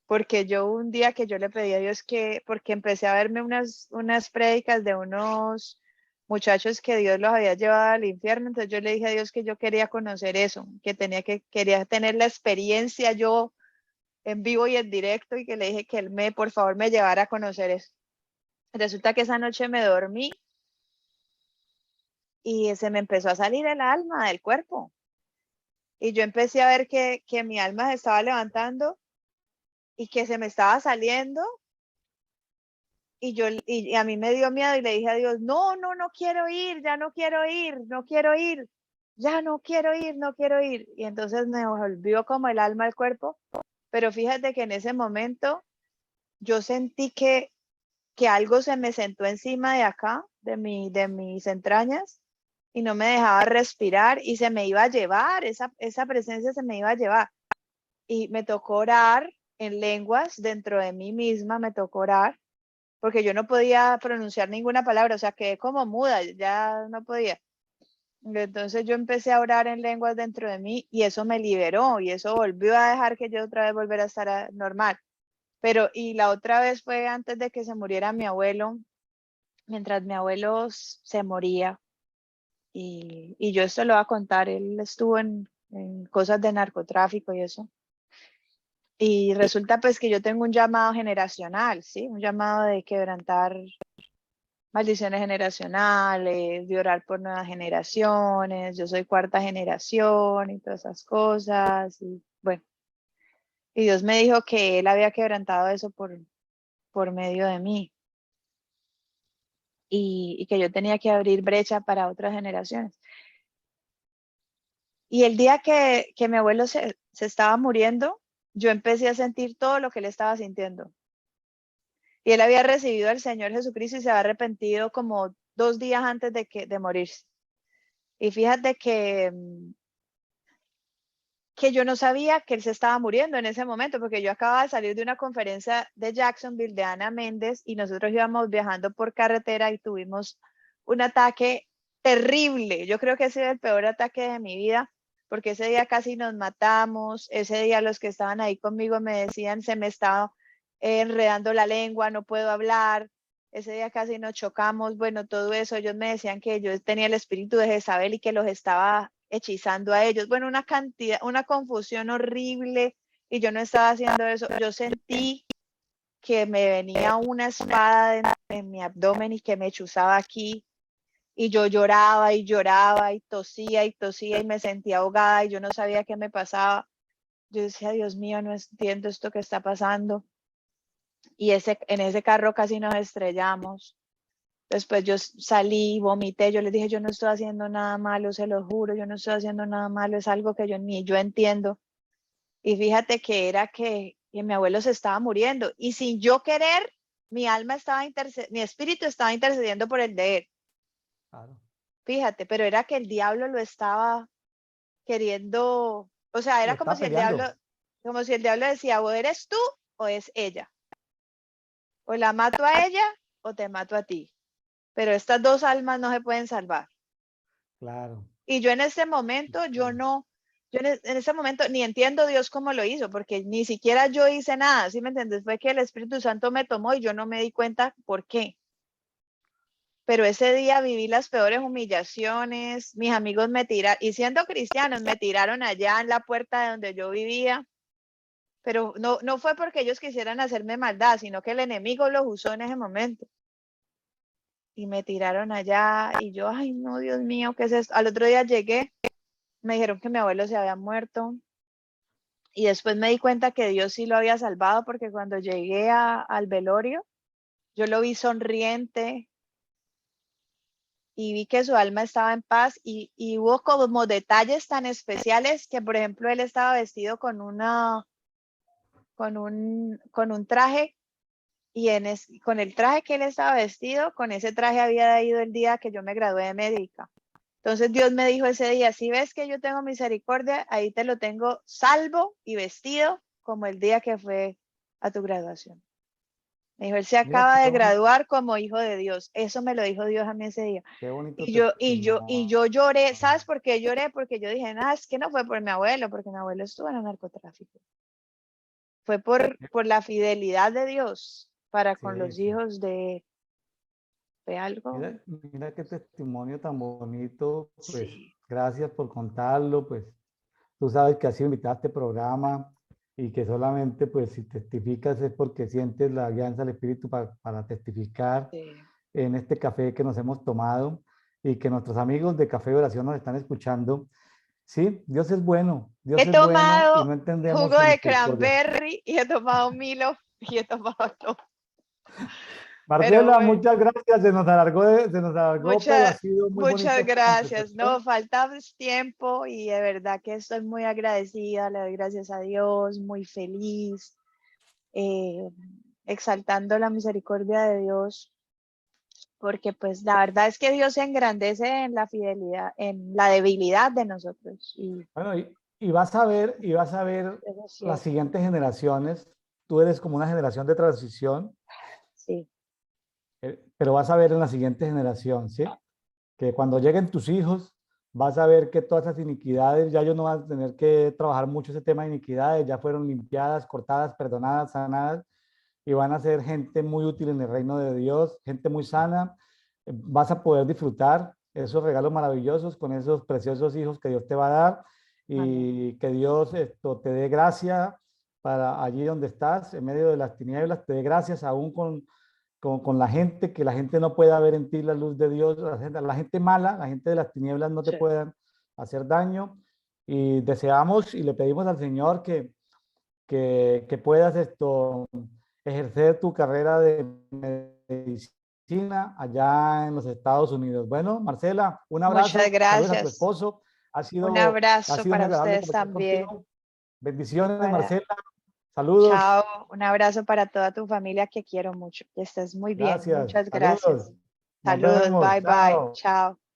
porque yo un día que yo le pedí a Dios que, porque empecé a verme unas prédicas de unos muchachos que Dios los había llevado al infierno, entonces yo le dije a Dios que yo quería conocer eso, quería tener la experiencia yo en vivo y en directo y que le dije que él por favor, me llevara a conocer eso. Resulta que esa noche me dormí y se me empezó a salir el alma del cuerpo y yo empecé a ver que mi alma se estaba levantando y que se me estaba saliendo. Y a mí me dio miedo y le dije a Dios, no, no, no quiero ir, ya no quiero ir, no quiero ir, ya no quiero ir, no quiero ir. Y entonces me volvió como el alma al cuerpo, pero fíjate que en ese momento yo sentí que algo se me sentó encima de acá, de mis entrañas, y no me dejaba respirar y se me iba a llevar, esa presencia se me iba a llevar. Y me tocó orar en lenguas dentro de mí misma, me tocó orar porque yo no podía pronunciar ninguna palabra, o sea, quedé como muda, ya no podía. Entonces yo empecé a orar en lenguas dentro de mí y eso me liberó y eso volvió a dejar que yo otra vez volviera a estar normal. Pero, y la otra vez fue antes de que se muriera mi abuelo, mientras mi abuelo se moría. Y yo esto lo voy a contar, él estuvo en cosas de narcotráfico y eso. Y resulta pues que yo tengo un llamado generacional, ¿sí? Un llamado de quebrantar maldiciones generacionales, de orar por nuevas generaciones, yo soy cuarta generación y todas esas cosas. Y bueno, y Dios me dijo que Él había quebrantado eso por medio de mí y que yo tenía que abrir brecha para otras generaciones. Y el día que mi abuelo se estaba muriendo, yo empecé a sentir todo lo que él estaba sintiendo. Y él había recibido al Señor Jesucristo y se había arrepentido como 2 días antes de morirse. Y fíjate que yo no sabía que él se estaba muriendo en ese momento, porque yo acababa de salir de una conferencia de Jacksonville de Ana Méndez y nosotros íbamos viajando por carretera y tuvimos un ataque terrible. Yo creo que ese es el peor ataque de mi vida, porque ese día casi nos matamos. Ese día los que estaban ahí conmigo me decían, se me estaba enredando la lengua, no puedo hablar. Ese día casi nos chocamos. Bueno, todo eso, ellos me decían que yo tenía el espíritu de Jezabel y que los estaba hechizando a ellos. Bueno, una cantidad, una confusión horrible y yo no estaba haciendo eso. Yo sentí que me venía una espada en mi abdomen y que me chuzaba aquí y yo lloraba y lloraba y tosía y me sentía ahogada y yo no sabía qué me pasaba. Yo decía, Dios mío, no entiendo esto que está pasando. Y en ese carro casi nos estrellamos. Después yo salí, vomité, yo les dije, yo no estoy haciendo nada malo, se lo juro, yo no estoy haciendo nada malo, es algo que ni yo entiendo. Y fíjate que era que mi abuelo se estaba muriendo y sin yo querer, mi alma estaba mi espíritu estaba intercediendo por el de él. Claro. Fíjate, pero era que el diablo lo estaba queriendo, o sea, Lo era está peleando. como si el diablo decía, o eres tú o es ella. O la mato a ella o te mato a ti. Pero estas dos almas no se pueden salvar. Claro. Y yo en ese momento, yo en ese momento ni entiendo Dios cómo lo hizo, porque ni siquiera yo hice nada, ¿sí me entiendes? Fue que el Espíritu Santo me tomó y yo no me di cuenta por qué. Pero ese día viví las peores humillaciones, mis amigos me tiraron, y siendo cristianos, me tiraron allá en la puerta de donde yo vivía, pero no fue porque ellos quisieran hacerme maldad, sino que el enemigo los usó en ese momento. Y me tiraron allá y yo, ay no, Dios mío, ¿qué es esto? Al otro día llegué, me dijeron que mi abuelo se había muerto y después me di cuenta que Dios sí lo había salvado porque cuando llegué al velorio, yo lo vi sonriente y vi que su alma estaba en paz y hubo como detalles tan especiales que, por ejemplo, él estaba vestido con un traje y con el traje que él estaba vestido, con ese traje había ido el día que yo me gradué de médica. Entonces Dios me dijo ese día, si ves que yo tengo misericordia, ahí te lo tengo salvo y vestido como el día que fue a tu graduación. Me dijo, él se Mira acaba de graduar como hijo de Dios. Eso me lo dijo Dios a mí ese día. qué bonito Y yo testimonio. lloré. ¿Sabes por qué lloré? Porque yo dije, es que no fue por mi abuelo, porque mi abuelo estuvo en el narcotráfico. Fue por la fidelidad de Dios para con Sí, los sí. hijos de algo. Mira qué testimonio tan bonito, pues Sí. gracias por contarlo, pues tú sabes que has sido invitada a este programa y que solamente pues si testificas es porque sientes la guianza del Espíritu para testificar Sí. en este café que nos hemos tomado y que nuestros amigos de Café de Oración nos están escuchando. Sí, Dios He es bueno y tomado no entendemos jugo su de misericordia. cranberry y he tomado Milo y he tomado todo. Pero Marcela, bueno, muchas gracias, se nos alargó, pero ha sido muy muchas bonita esta gracias. No, conversación. falta tiempo y de verdad que estoy muy agradecida. Le doy gracias a Dios, muy feliz, eh, exaltando la misericordia de Dios, porque pues la verdad es que Dios se engrandece en la fidelidad, en la debilidad de nosotros. Y Bueno, y vas a ver eso es las cierto. siguientes generaciones. Tú eres como una generación de transición, Sí, pero vas a ver en la siguiente generación, ¿sí? Que cuando lleguen tus hijos, vas a ver que todas esas iniquidades, ya ellos no van a tener que trabajar mucho ese tema de iniquidades, ya fueron limpiadas, cortadas, perdonadas, sanadas, y van a ser gente muy útil en el reino de Dios, gente muy sana. Vas a poder disfrutar esos regalos maravillosos con esos preciosos hijos que Dios te va a dar amén. y que Dios te dé gracia para allí donde estás, en medio de las tinieblas, te dé gracias aún con la gente, que la gente no pueda ver en ti la luz de Dios, la gente mala, la gente de las tinieblas no te Sí. puedan hacer daño. Y deseamos y le pedimos al Señor que puedas ejercer tu carrera de medicina allá en los Estados Unidos. Bueno, Marcela, un Muchas abrazo, saludos a tu gracias. esposo. Un Ha abrazo sido muy para agradable ustedes conversar también. contigo. Y Bendiciones, para, Marcela. Saludos. chao, un abrazo para toda tu familia que quiero mucho. Que estés muy bien. Gracias. Muchas Saludos. gracias. Nos Saludos, vemos. bye bye, Chao. chao.